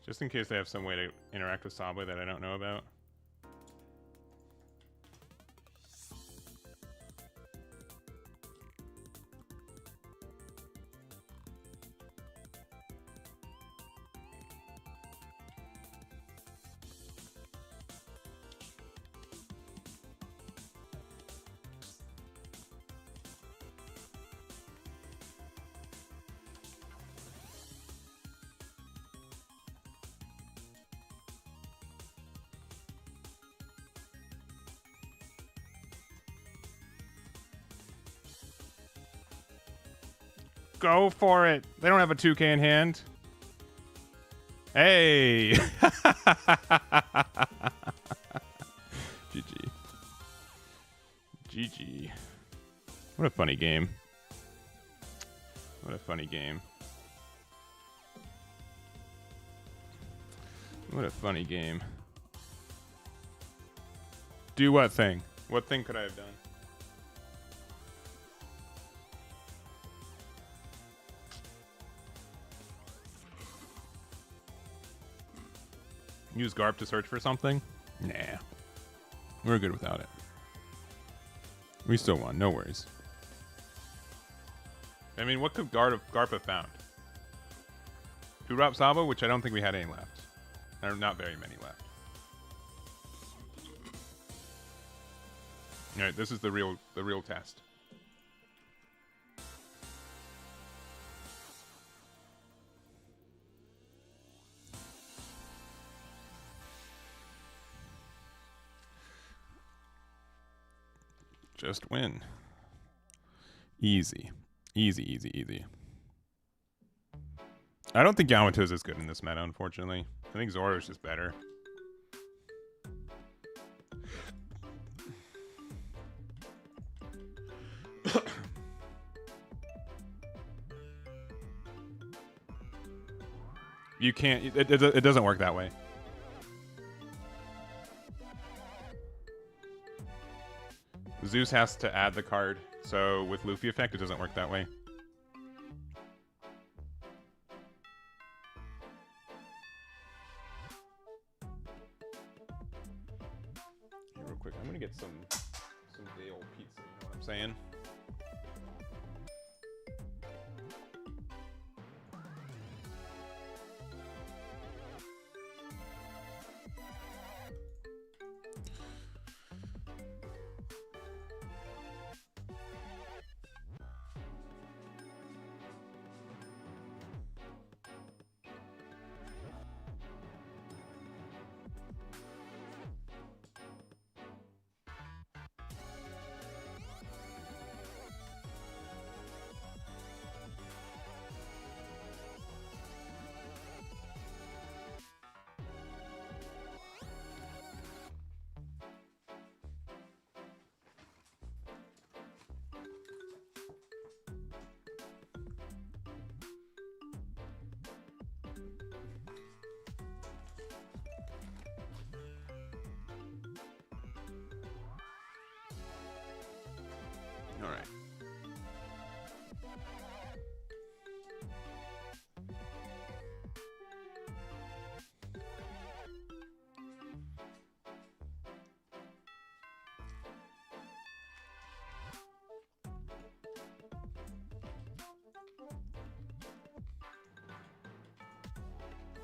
Just in case they have some way to interact with Subway that I don't know about. Go for it. They don't have a 2K in hand. Hey. GG. GG. What a funny game. What a funny game. What a funny game. Do what thing? What thing could I have done? Use Garp to search for something? Nah. We're good without it. We still won. No worries. I mean, what could Garp have found? Turap Sabo, which I don't think we had any left. Or not very many left. Alright, this is the real test. Just win. Easy. Easy, easy, easy. I don't think Yamato is as good in this meta, unfortunately. I think Zoro's just better. You can't... It doesn't work that way. Zeus has to add the card, so with Luffy effect, it doesn't work that way. Here, real quick, I'm gonna get some day old pizza. You know what I'm saying? All right.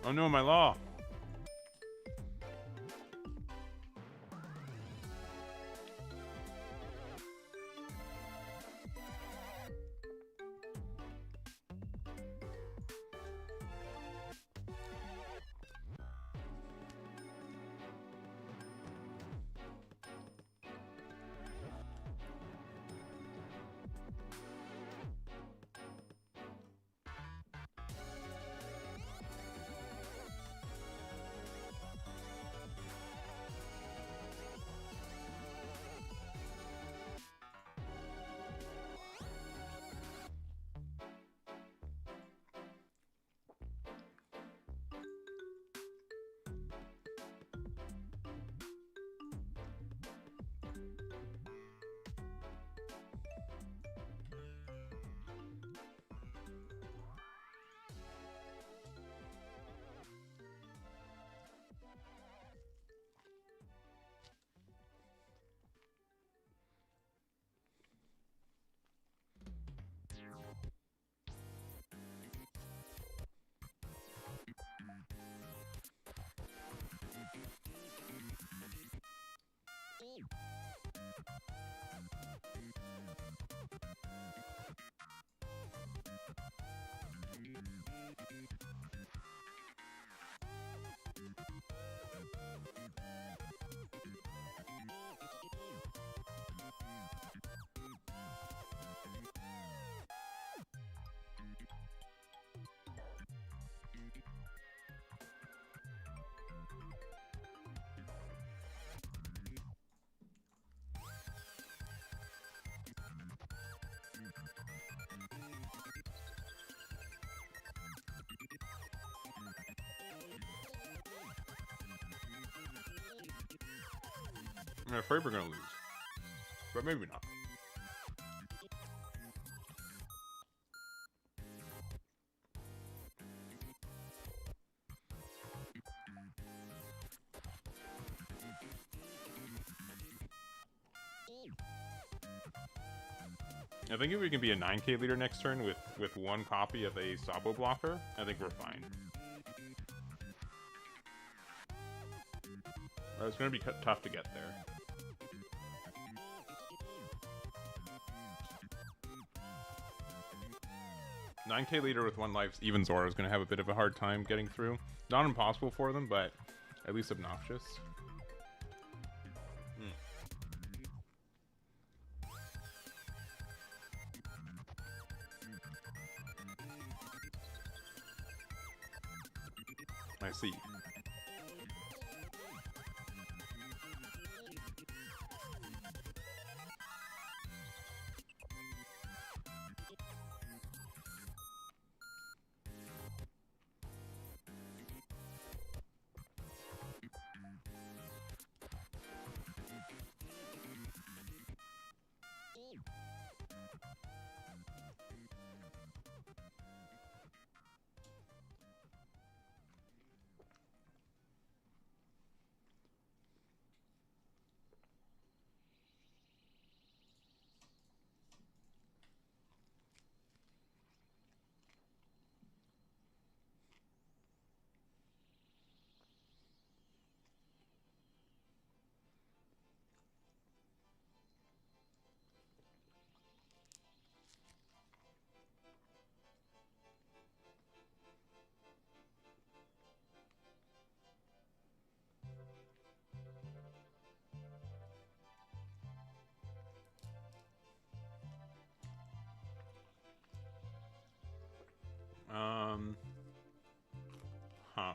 Oh no, my law. I'm afraid we're gonna lose, but maybe not. I think if we can be a 9k leader next turn with one copy of a Sabo blocker, I think we're fine. But it's going to be tough to get there. $9k leader with 1 life, even Zoro is going to have a bit of a hard time getting through. Not impossible for them, but at least obnoxious. I see. Huh.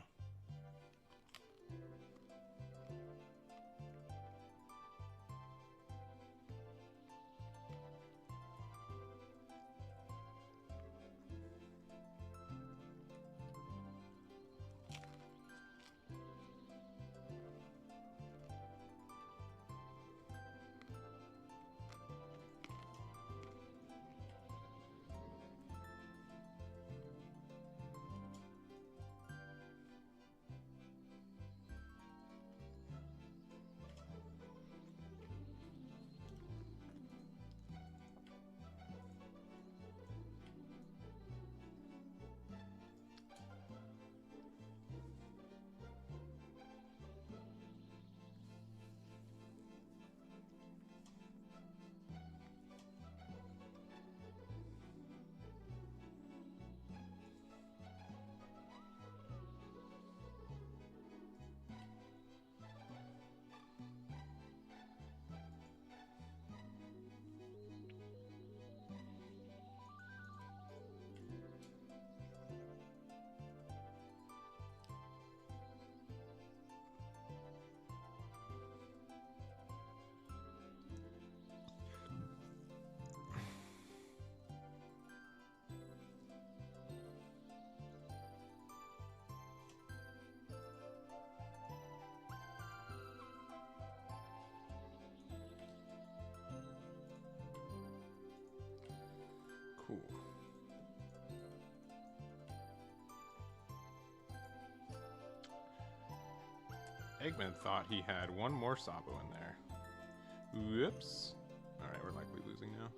Cool. Eggman thought he had one more Sabo in there. Whoops. Alright, we're likely losing now.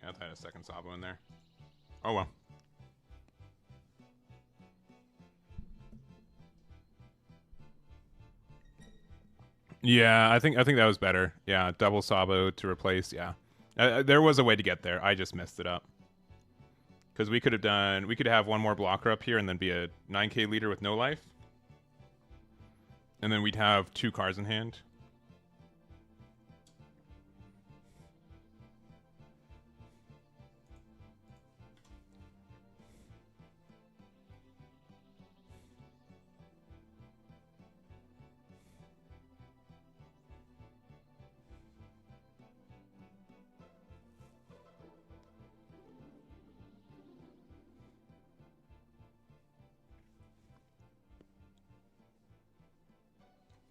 Yeah, I had a second Sabo in there. Oh well. Yeah, I think that was better. Yeah, double Sabo to replace. Yeah, there was a way to get there. I just messed it up. Because we could have one more blocker up here and then be a 9k leader with no life, and then we'd have 2 cards in hand.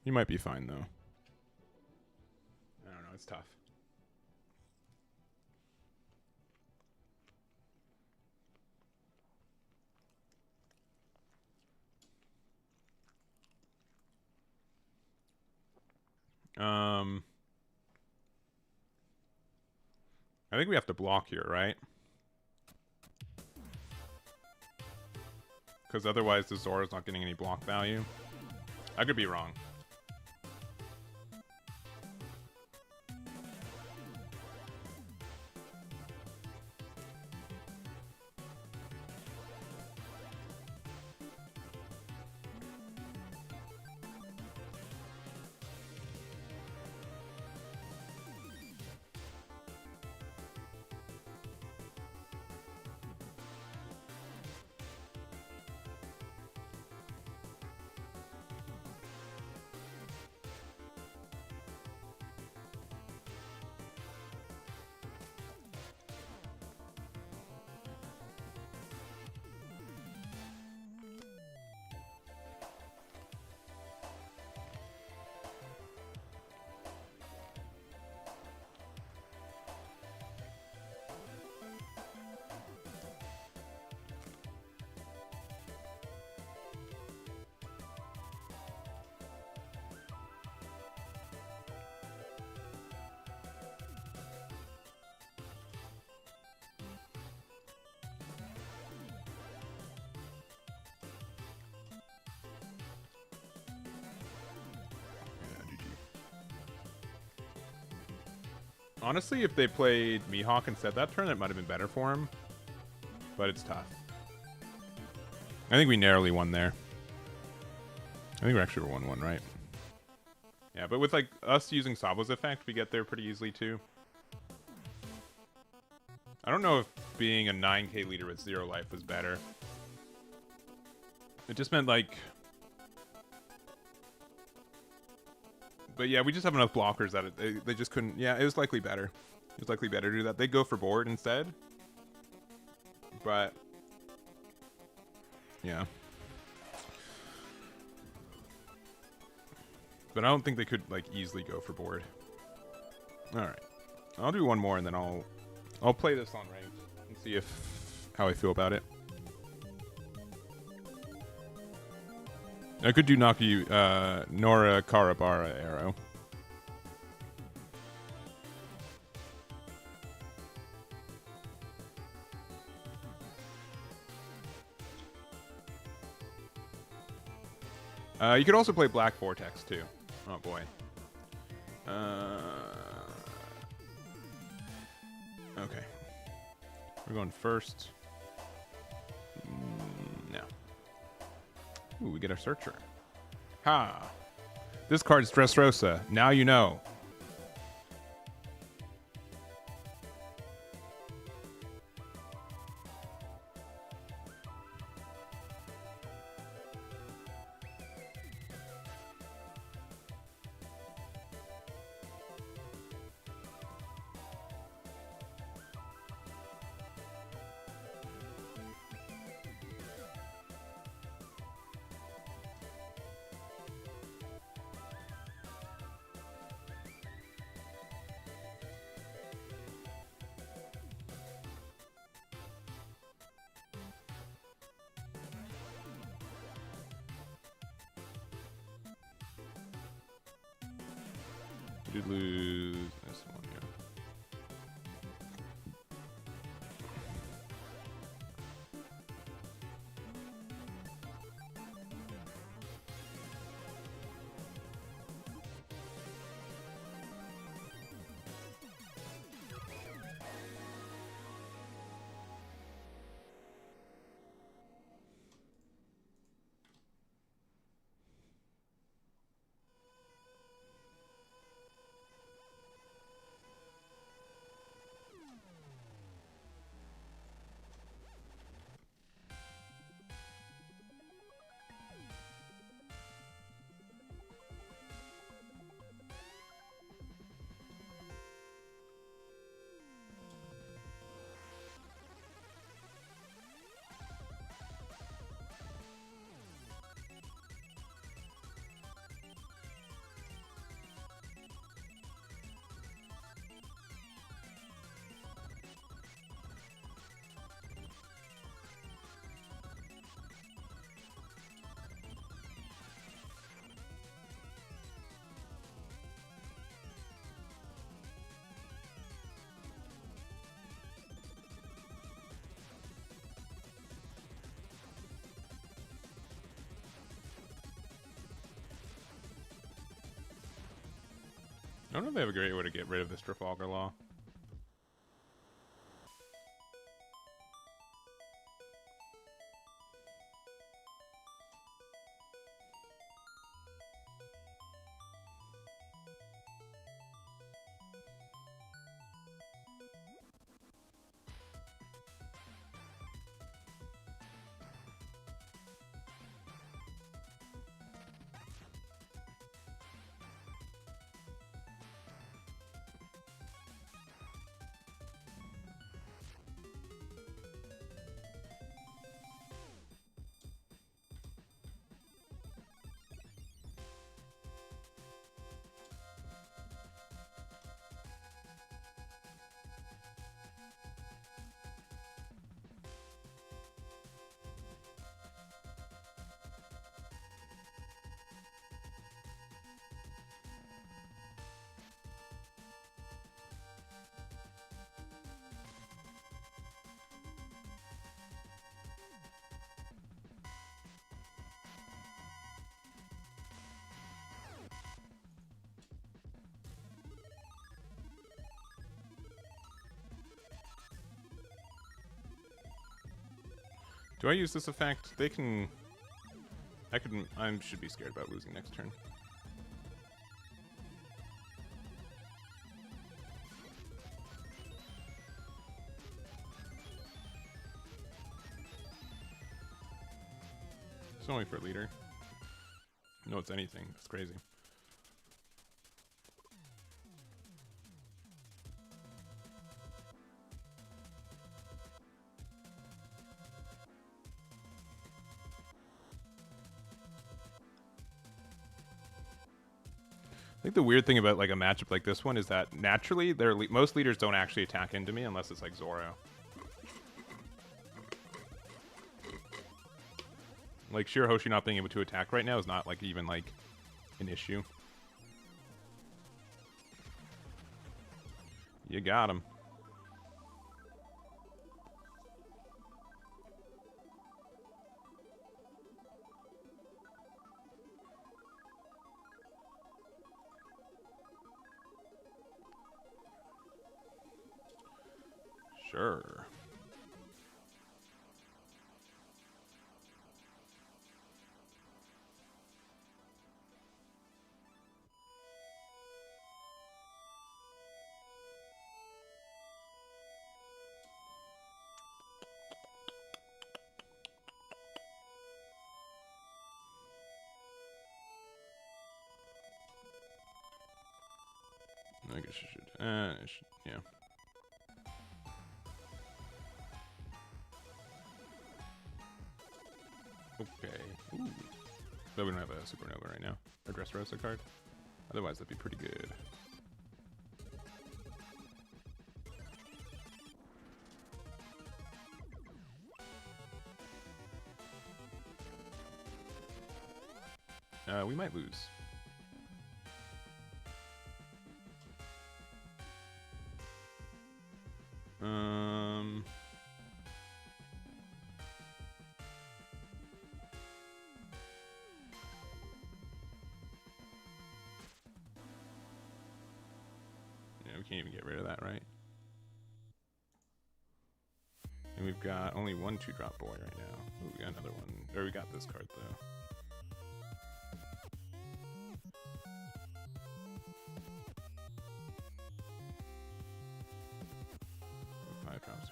You might be fine though. I don't know. It's tough. I think we have to block here, right? Because otherwise the Zora's not getting any block value. I could be wrong. Honestly, if they played Mihawk instead that turn, that might have been better for him. But it's tough. I think we narrowly won there. I think we actually won one, right? Yeah, but with like us using Sabo's effect, we get there pretty easily too. I don't know if being a 9k leader with 0 life was better. It just meant like... But yeah, we just have enough blockers that they just couldn't... Yeah, it was likely better. It was likely better to do that. They'd go for board instead. But... Yeah. But I don't think they could like easily go for board. Alright. I'll do one more and then I'll play this on ranked and see how I feel about it. I could do Naki Nora Karabara arrow. You could also play Black Vortex too. Oh boy. Okay. We're going first. No. Ooh, we get our searcher. Ha! This card's Dress Rosa. Now you know. We did lose this one, yeah. I don't know if they have a great way to get rid of this Trafalgar Law. Do I use this effect? They can... I should be scared about losing next turn. It's only for leader. No, it's anything. It's crazy. I think the weird thing about like a matchup like this one is that naturally, most leaders don't actually attack into me unless it's like Zoro. Like Shirahoshi not being able to attack right now is not like even like an issue. You got him. Sure. I guess you should. Yeah. Okay. Ooh. But we don't have a Supernova right now. Or Dress Rosa card. Otherwise, that'd be pretty good. We might lose. Yeah, we can't even get rid of that, right? And we've got only one 2-drop boy right now. Ooh, we got another one. Or we got this card, though.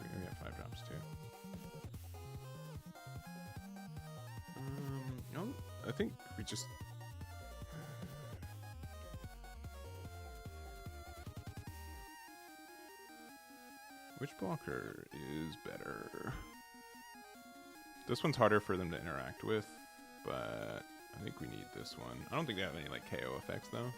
We have 5 drops too. No, I think we just... Which blocker is better? This one's harder for them to interact with, but I think we need this one. I don't think they have any like KO effects though.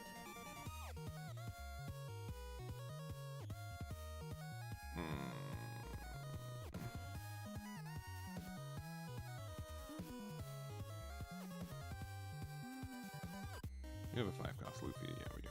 We have a 5-cost Luffy, yeah we do.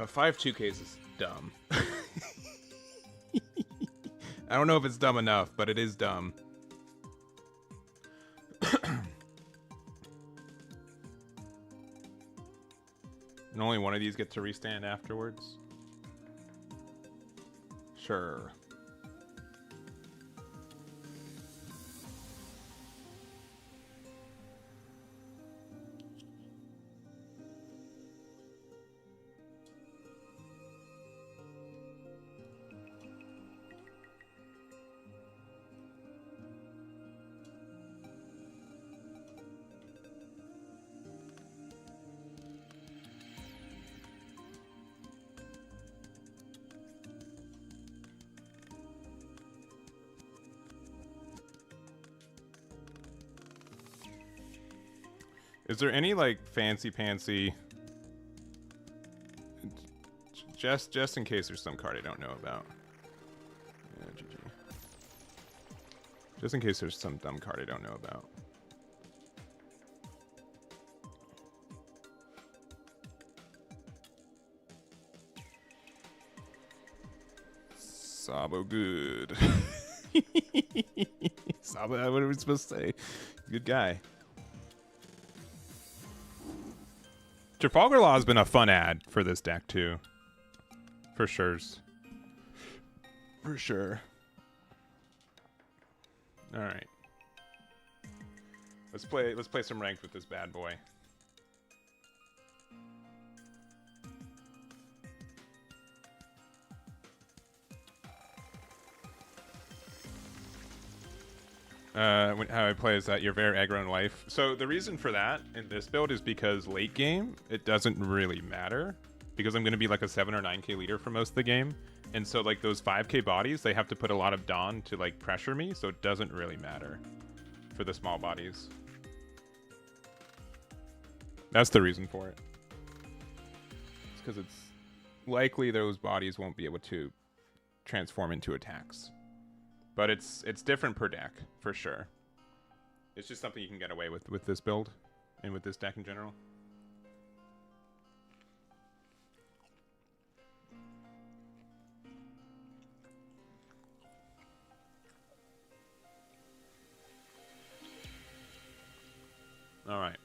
Five 2Ks is dumb. I don't know if it's dumb enough, but it is dumb. And only one of these get to restand afterwards? Sure. Is there any like fancy pantsy? Just in case there's some card I don't know about. Yeah, GG. Just in case there's some dumb card I don't know about. Sabo good. Sabo, what are we supposed to say? Good guy. Trafalgar Law has been a fun ad for this deck too. For sure. For sure. Alright. Let's play some ranked with this bad boy. How I play is that you're very aggro in life. So the reason for that in this build is because late game, it doesn't really matter. Because I'm going to be like a 7 or 9k leader for most of the game. And so like those 5k bodies, they have to put a lot of Dawn to like pressure me. So it doesn't really matter for the small bodies. That's the reason for it. It's because it's likely those bodies won't be able to transform into attacks. But it's different per deck, for sure. It's just something you can get away with this build and with this deck in general. Alright.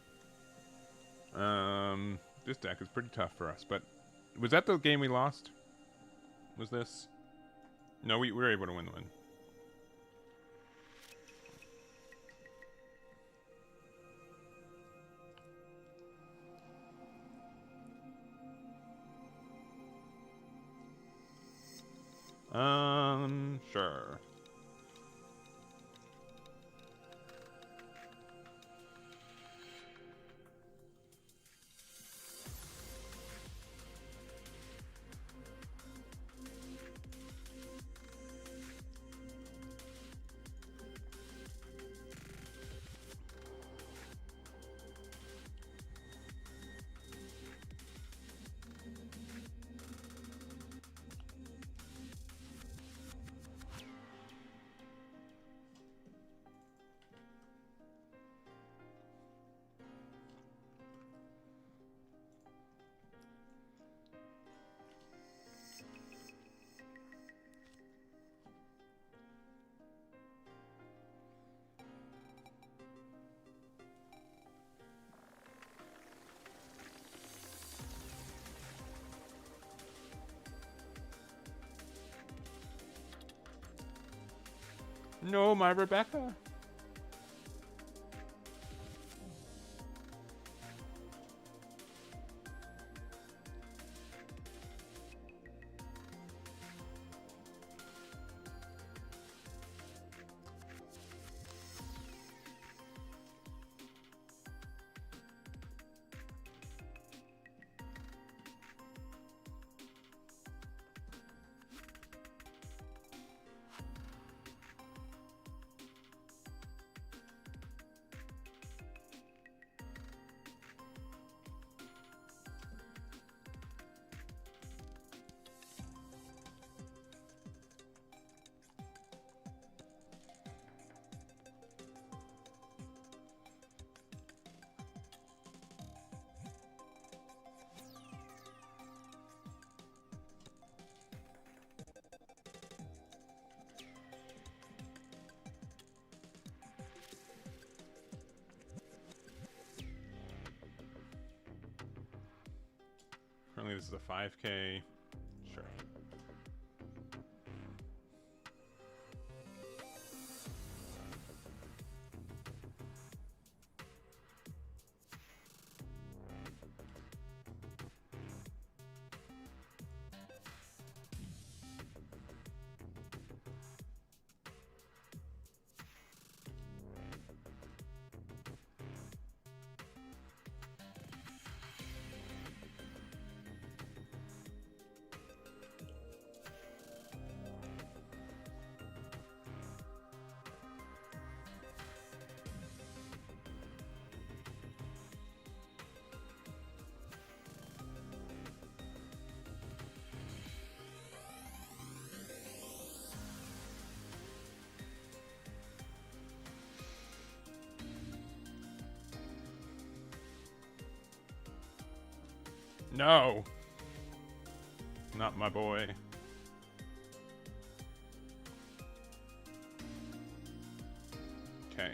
This deck is pretty tough for us, but was that the game we lost? Was this? No, we were able to win the win. Sure. No, my Rebecca. this is a 5K. Sure. No! Not my boy. Okay.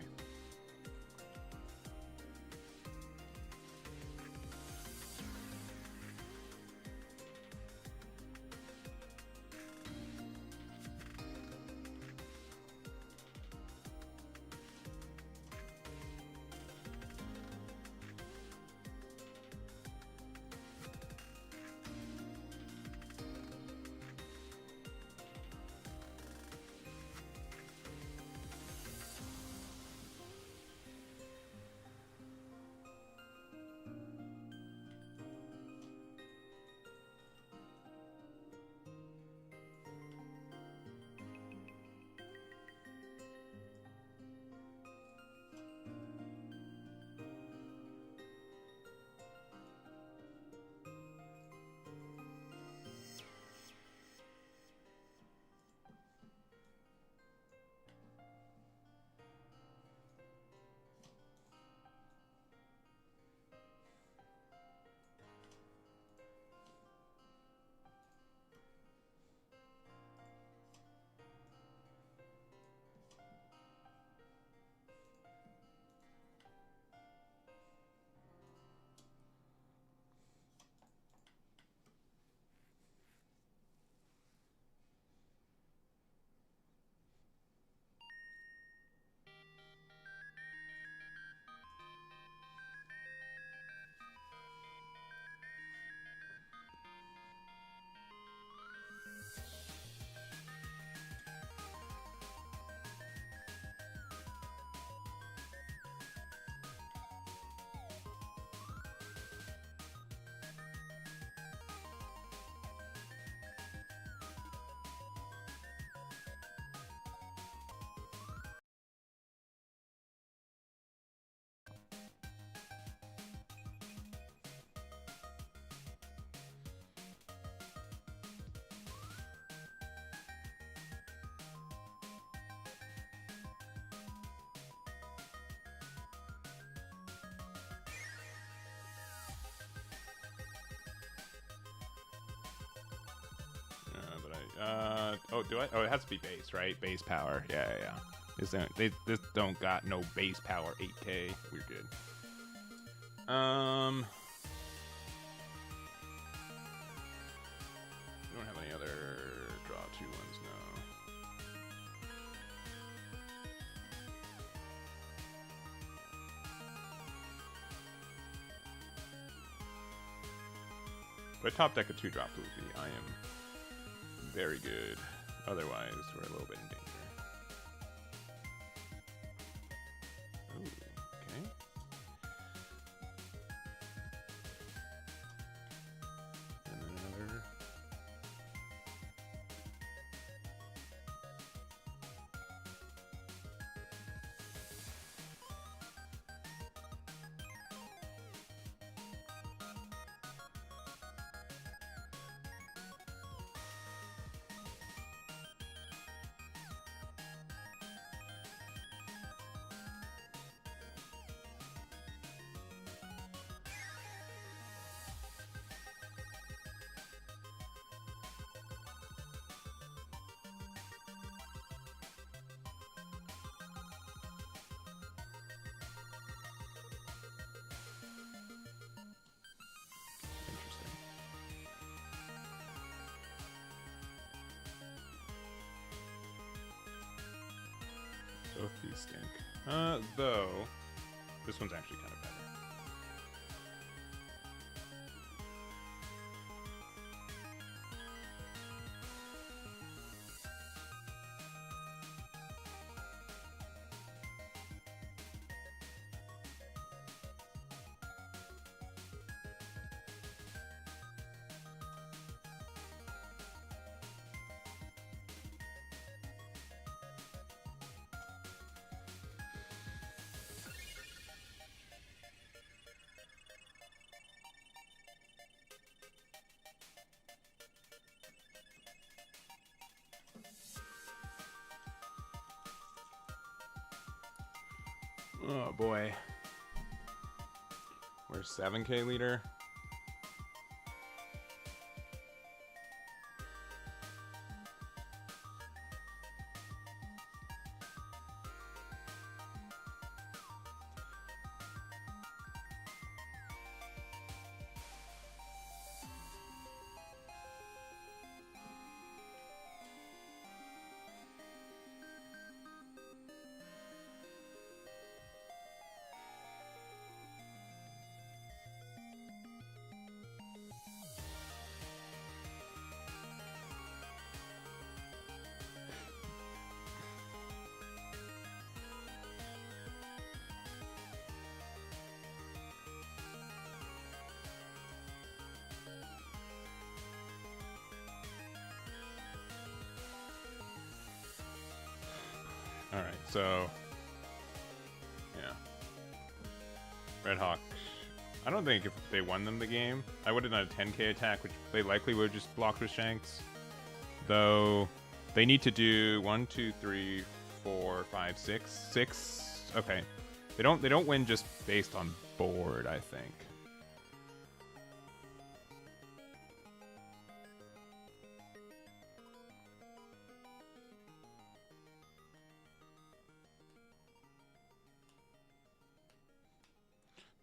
Oh, do I? Oh, it has to be base, right? Base power. Yeah, yeah, yeah. This don't got no base power 8K. We're good. We don't have any other draw 2 ones, no. But top deck a 2-drop Luffy, I am very good. Otherwise, we're a little bit in danger. Ooh, okay. And then another. Both these stink. Though, this one's actually kind of better. Oh boy. Where's 7K leader? Alright, so yeah. Red Hawk. I don't think if they won them the game, I would have done a 10k attack, which they likely would have just blocked with Shanks. Though they need to do 1, 2, 3, 4, 5, 6. 6. Okay. They don't win just based on board, I think.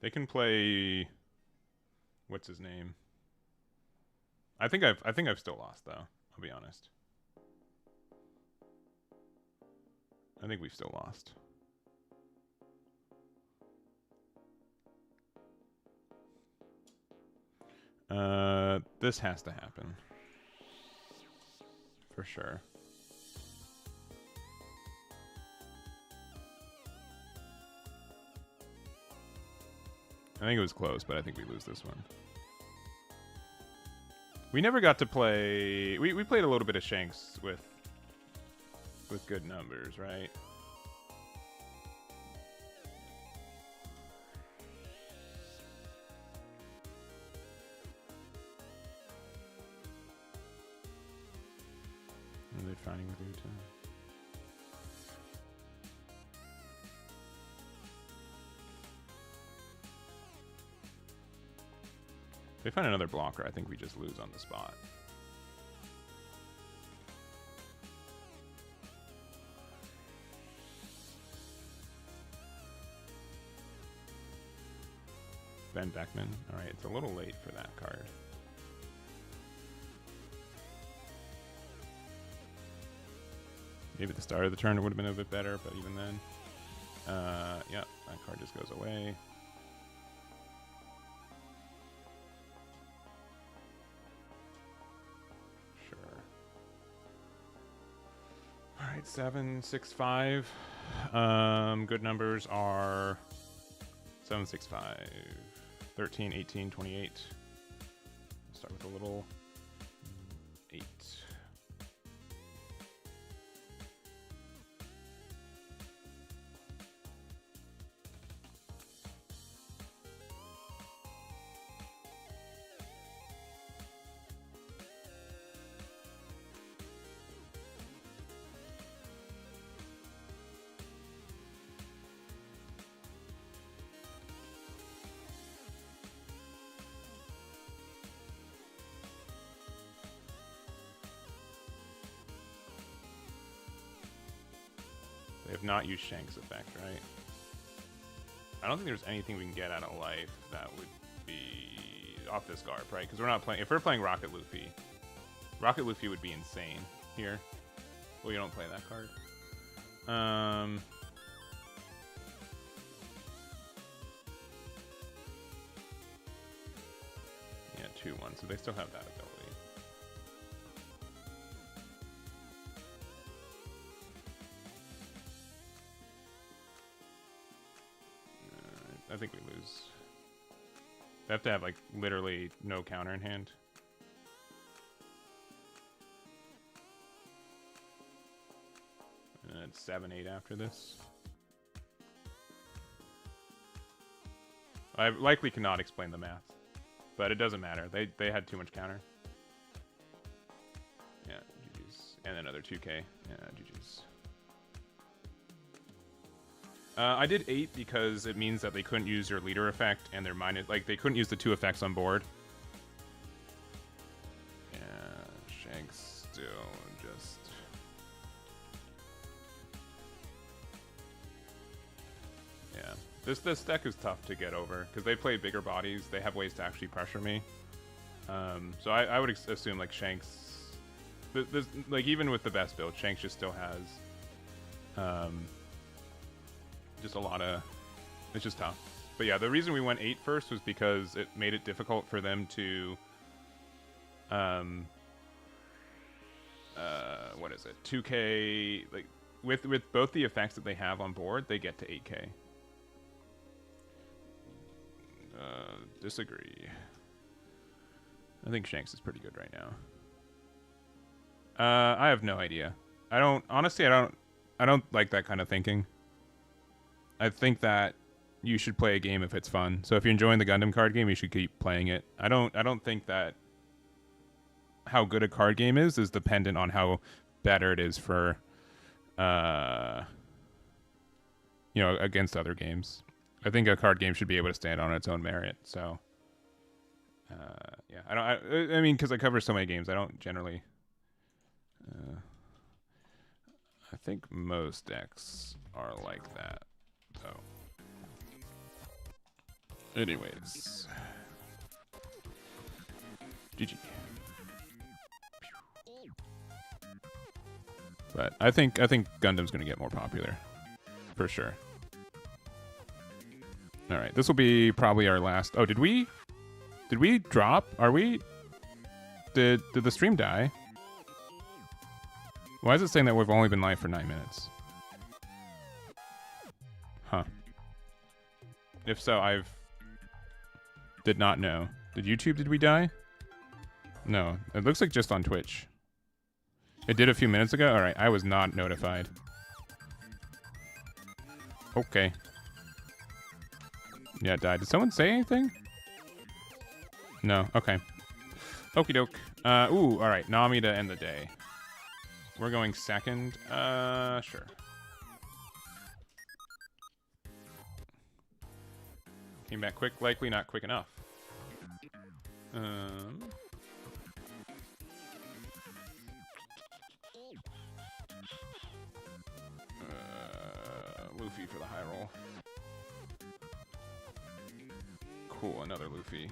They can play. What's his name? I think I've still lost though. I'll be honest. I think we've still lost. This has to happen for sure. I think it was close, but I think we lose this one. We never got to play. We played a little bit of Shanks with good numbers, right? Are they fighting with you too? If they find another blocker, I think we just lose on the spot. Ben Beckman. All right, it's a little late for that card. Maybe at the start of the turn it would have been a bit better, but even then, yeah, that card just goes away. Sure. All right, 7, 6, 5. Good numbers are 7, 6, 5, 13, 18, 28. Start with a little 8. They have not used Shank's effect, right? I don't think there's anything we can get out of life that would be off this Garp, right? Because we're not playing. If we're playing Rocket Luffy would be insane here. Well, you don't play that card. 2-1, so they still have that ability. I think we lose. They have to have, like, literally no counter in hand. And it's 7-8 after this. I likely cannot explain the math, but it doesn't matter. They had too much counter. Yeah, GG's. And another 2k. Yeah, GG's. I did 8 because it means that they couldn't use your leader effect and their minus, like, they couldn't use the 2 effects on board. Yeah, Shanks still just... Yeah, this deck is tough to get over because they play bigger bodies. They have ways to actually pressure me. So I would assume, like, Shanks, like, even with the best build, Shanks just still has just a lot of, it's just tough. But yeah, the reason we went 8 first was because it made it difficult for them to what is it, 2k, like, with both the effects that they have on board, they get to 8k. Disagree. I think Shanks is pretty good right now. I have no idea. I don't like that kind of thinking. I think that you should play a game if it's fun. So if you're enjoying the Gundam card game, you should keep playing it. I don't think that how good a card game is dependent on how better it is for you know, against other games. I think a card game should be able to stand on its own merit. So yeah, I mean, because I cover so many games, I don't generally I think most decks are like that. So, anyways, GG. But I think Gundam's gonna get more popular, for sure. All right, this will be probably our last. Oh, did we drop? Are we? Did the stream die? Why is it saying that we've only been live for 9 minutes? Huh. If so, did not know. Did we die? No. It looks like just on Twitch. It did a few minutes ago? Alright, I was not notified. Okay. Yeah, it died. Did someone say anything? No. Okay. Okie doke. Ooh, alright. Nami to end the day. We're going second. Sure. Came back quick, likely not quick enough. Luffy for the high roll. Cool, another Luffy.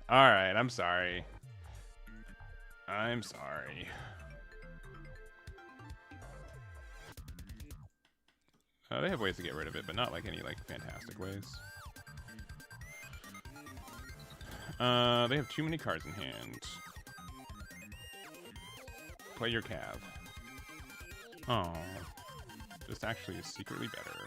Alright, I'm sorry. I'm sorry. They have ways to get rid of it, but not like any like fantastic ways. They have too many cards in hand. Play your Cav. Oh, this actually is secretly better.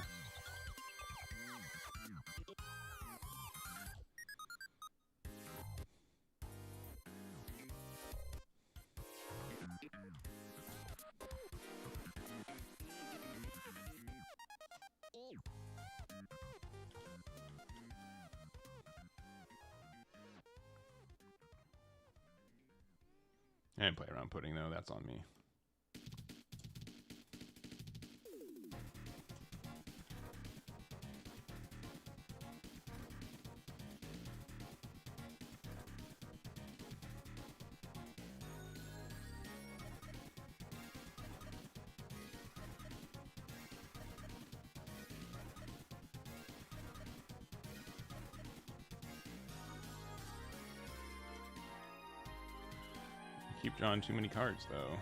I didn't play around pudding though, that's on me. Keep drawing too many cards, though.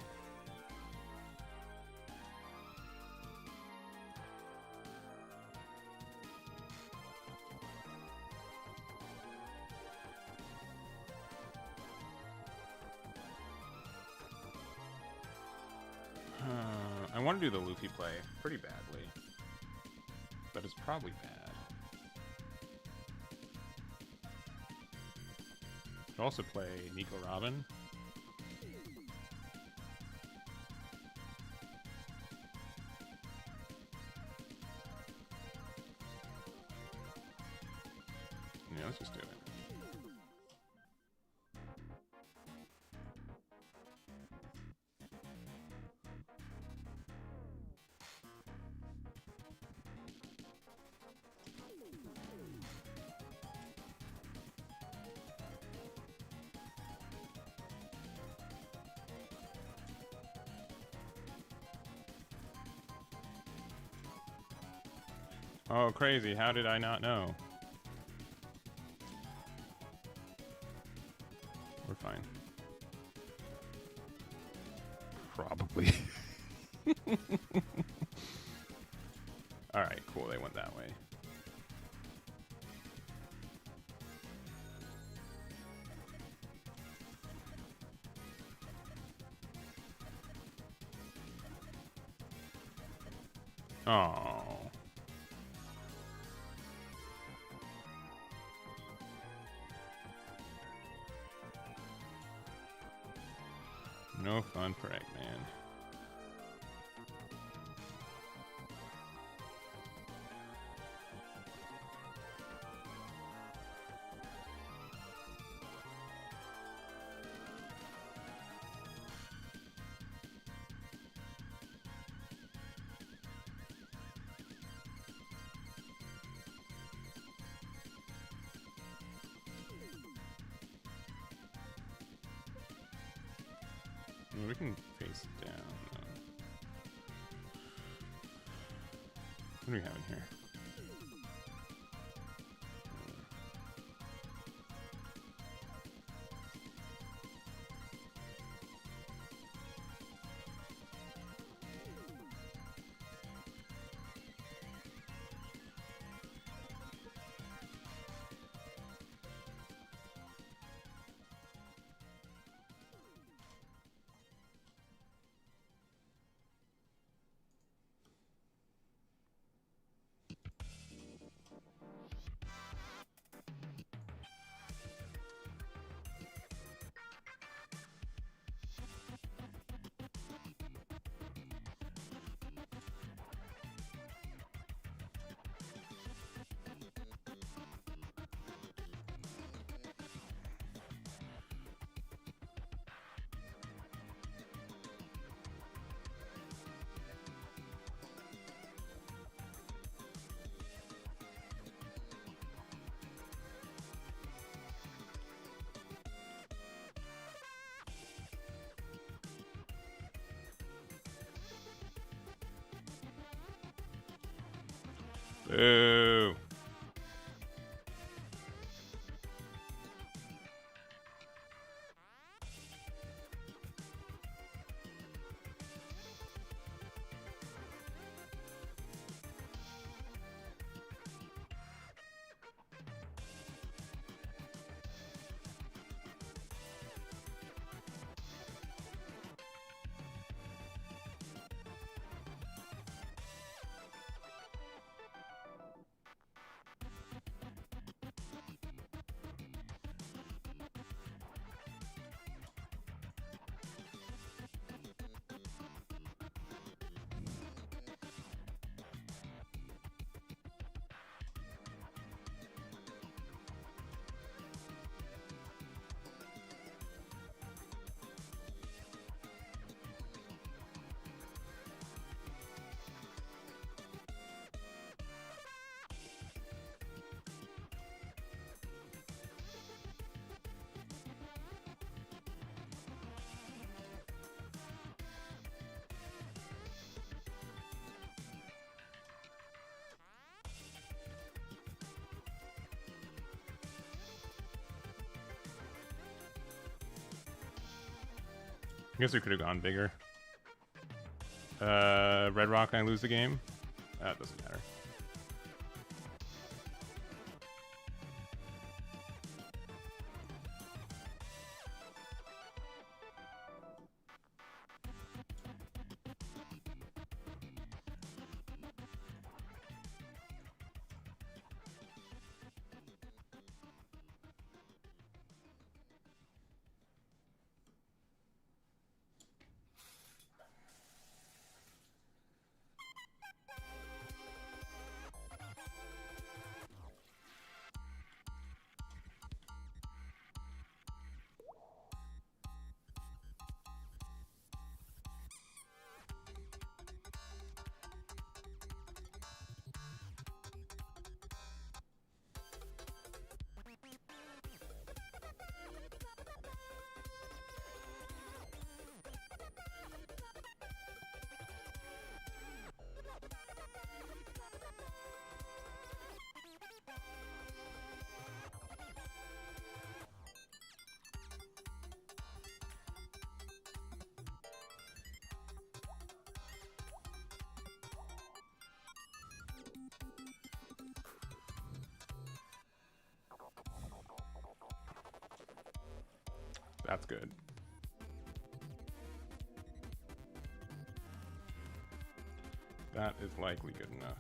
I want to do the Luffy play pretty badly, but it's probably bad. Could also play Nico Robin. Yeah, let's just do it. Oh, crazy. How did I not know? We're fine. Probably. Alright, cool. They went that way. Oh. No fun for Eggman. We can face down, though. What do we have in here? Boo. I guess we could have gone bigger. Red Rock, I lose the game. That doesn't matter. That's good. That is likely good enough.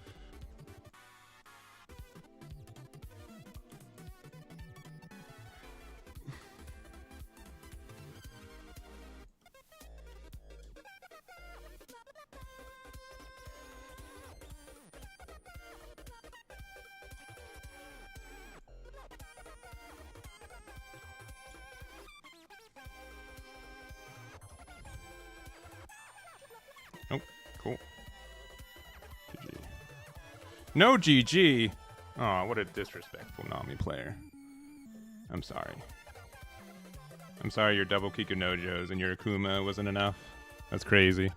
Oh, cool. GG. No GG. Oh, what a disrespectful Nami player. I'm sorry. I'm sorry your double Kikunojos and your Akuma wasn't enough. That's crazy.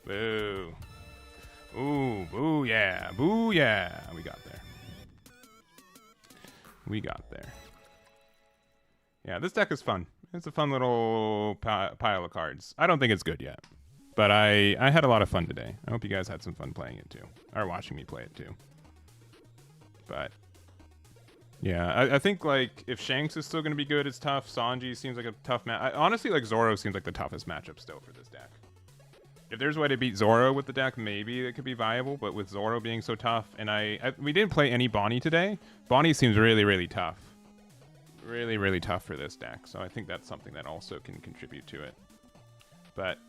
Boo. Ooh, boo yeah. Boo yeah. We got there. We got there. Yeah, this deck is fun. It's a fun little pile of cards. I don't think it's good yet. But I had a lot of fun today. I hope you guys had some fun playing it too. Or watching me play it too. But yeah, I think like if Shanks is still going to be good, it's tough. Sanji seems like a tough match. Honestly, like Zoro seems like the toughest matchup still for this deck. If there's a way to beat Zoro with the deck, maybe it could be viable. But with Zoro being so tough, and we didn't play any Bonnie today. Bonnie seems really, really tough. Really, really tough for this deck. So I think that's something that also can contribute to it. But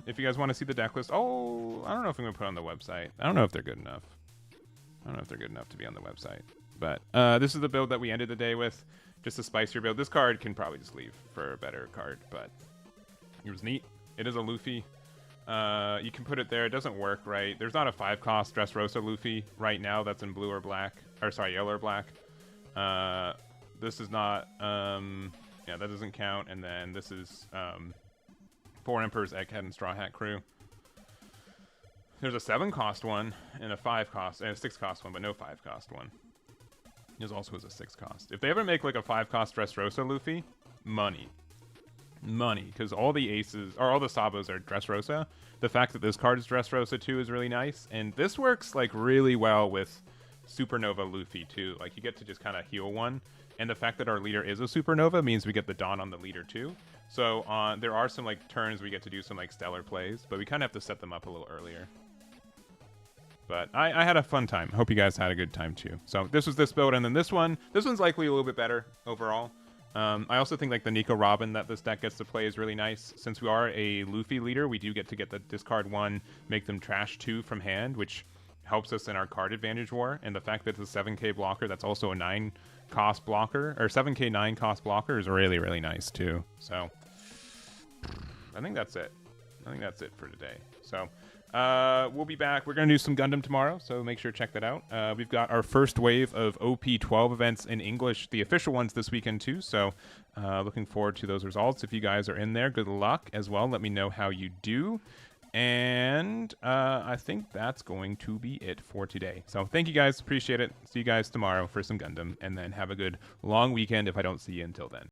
if you guys want to see the deck list, I don't know if I'm going to put it on the website. I don't know if they're good enough. I don't know if they're good enough to be on the website. But this is the build that we ended the day with. Just a spicier build. This card can probably just leave for a better card, but it was neat. It is a Luffy. You can put it there. It doesn't work right. There's not a 5-cost Dress Rosa Luffy right now that's in blue or black. Or sorry, yellow or black. This is not... yeah, that doesn't count. And then this is... 4 Emperors, Egghead, and Straw Hat Crew. There's a 7-cost one and a 5-cost and a 6-cost one, but no 5-cost one. There's also a 6-cost. If they ever make like a 5-cost Dress Rosa Luffy, money, because all the aces or all the Sabos are Dress Rosa. The fact that this card is Dress Rosa too is really nice, and this works like really well with Supernova Luffy too. Like you get to just kind of heal one, and the fact that our leader is a Supernova means we get the Dawn on the leader too. So there are some like turns we get to do some like stellar plays, but we kind of have to set them up a little earlier. But I had a fun time. Hope you guys had a good time too. So this was this build, and then this one's likely a little bit better overall. I also think like the Nico Robin that this deck gets to play is really nice. Since we are a Luffy leader, we do get to get the discard 1, make them trash 2 from hand, which helps us in our card advantage war. And the fact that it's a 7k blocker that's also a 9-cost blocker, or 7k 9-cost blocker is really, really nice too. So I think that's it. I think that's it for today. So we'll be back. We're going to do some Gundam tomorrow, so make sure to check that out. We've got our first wave of OP12 events in English, the official ones this weekend too, so looking forward to those results. If you guys are in there, good luck as well. Let me know how you do. And I think that's going to be it for today. So thank you guys. Appreciate it. See you guys tomorrow for some Gundam, and then have a good long weekend if I don't see you until then.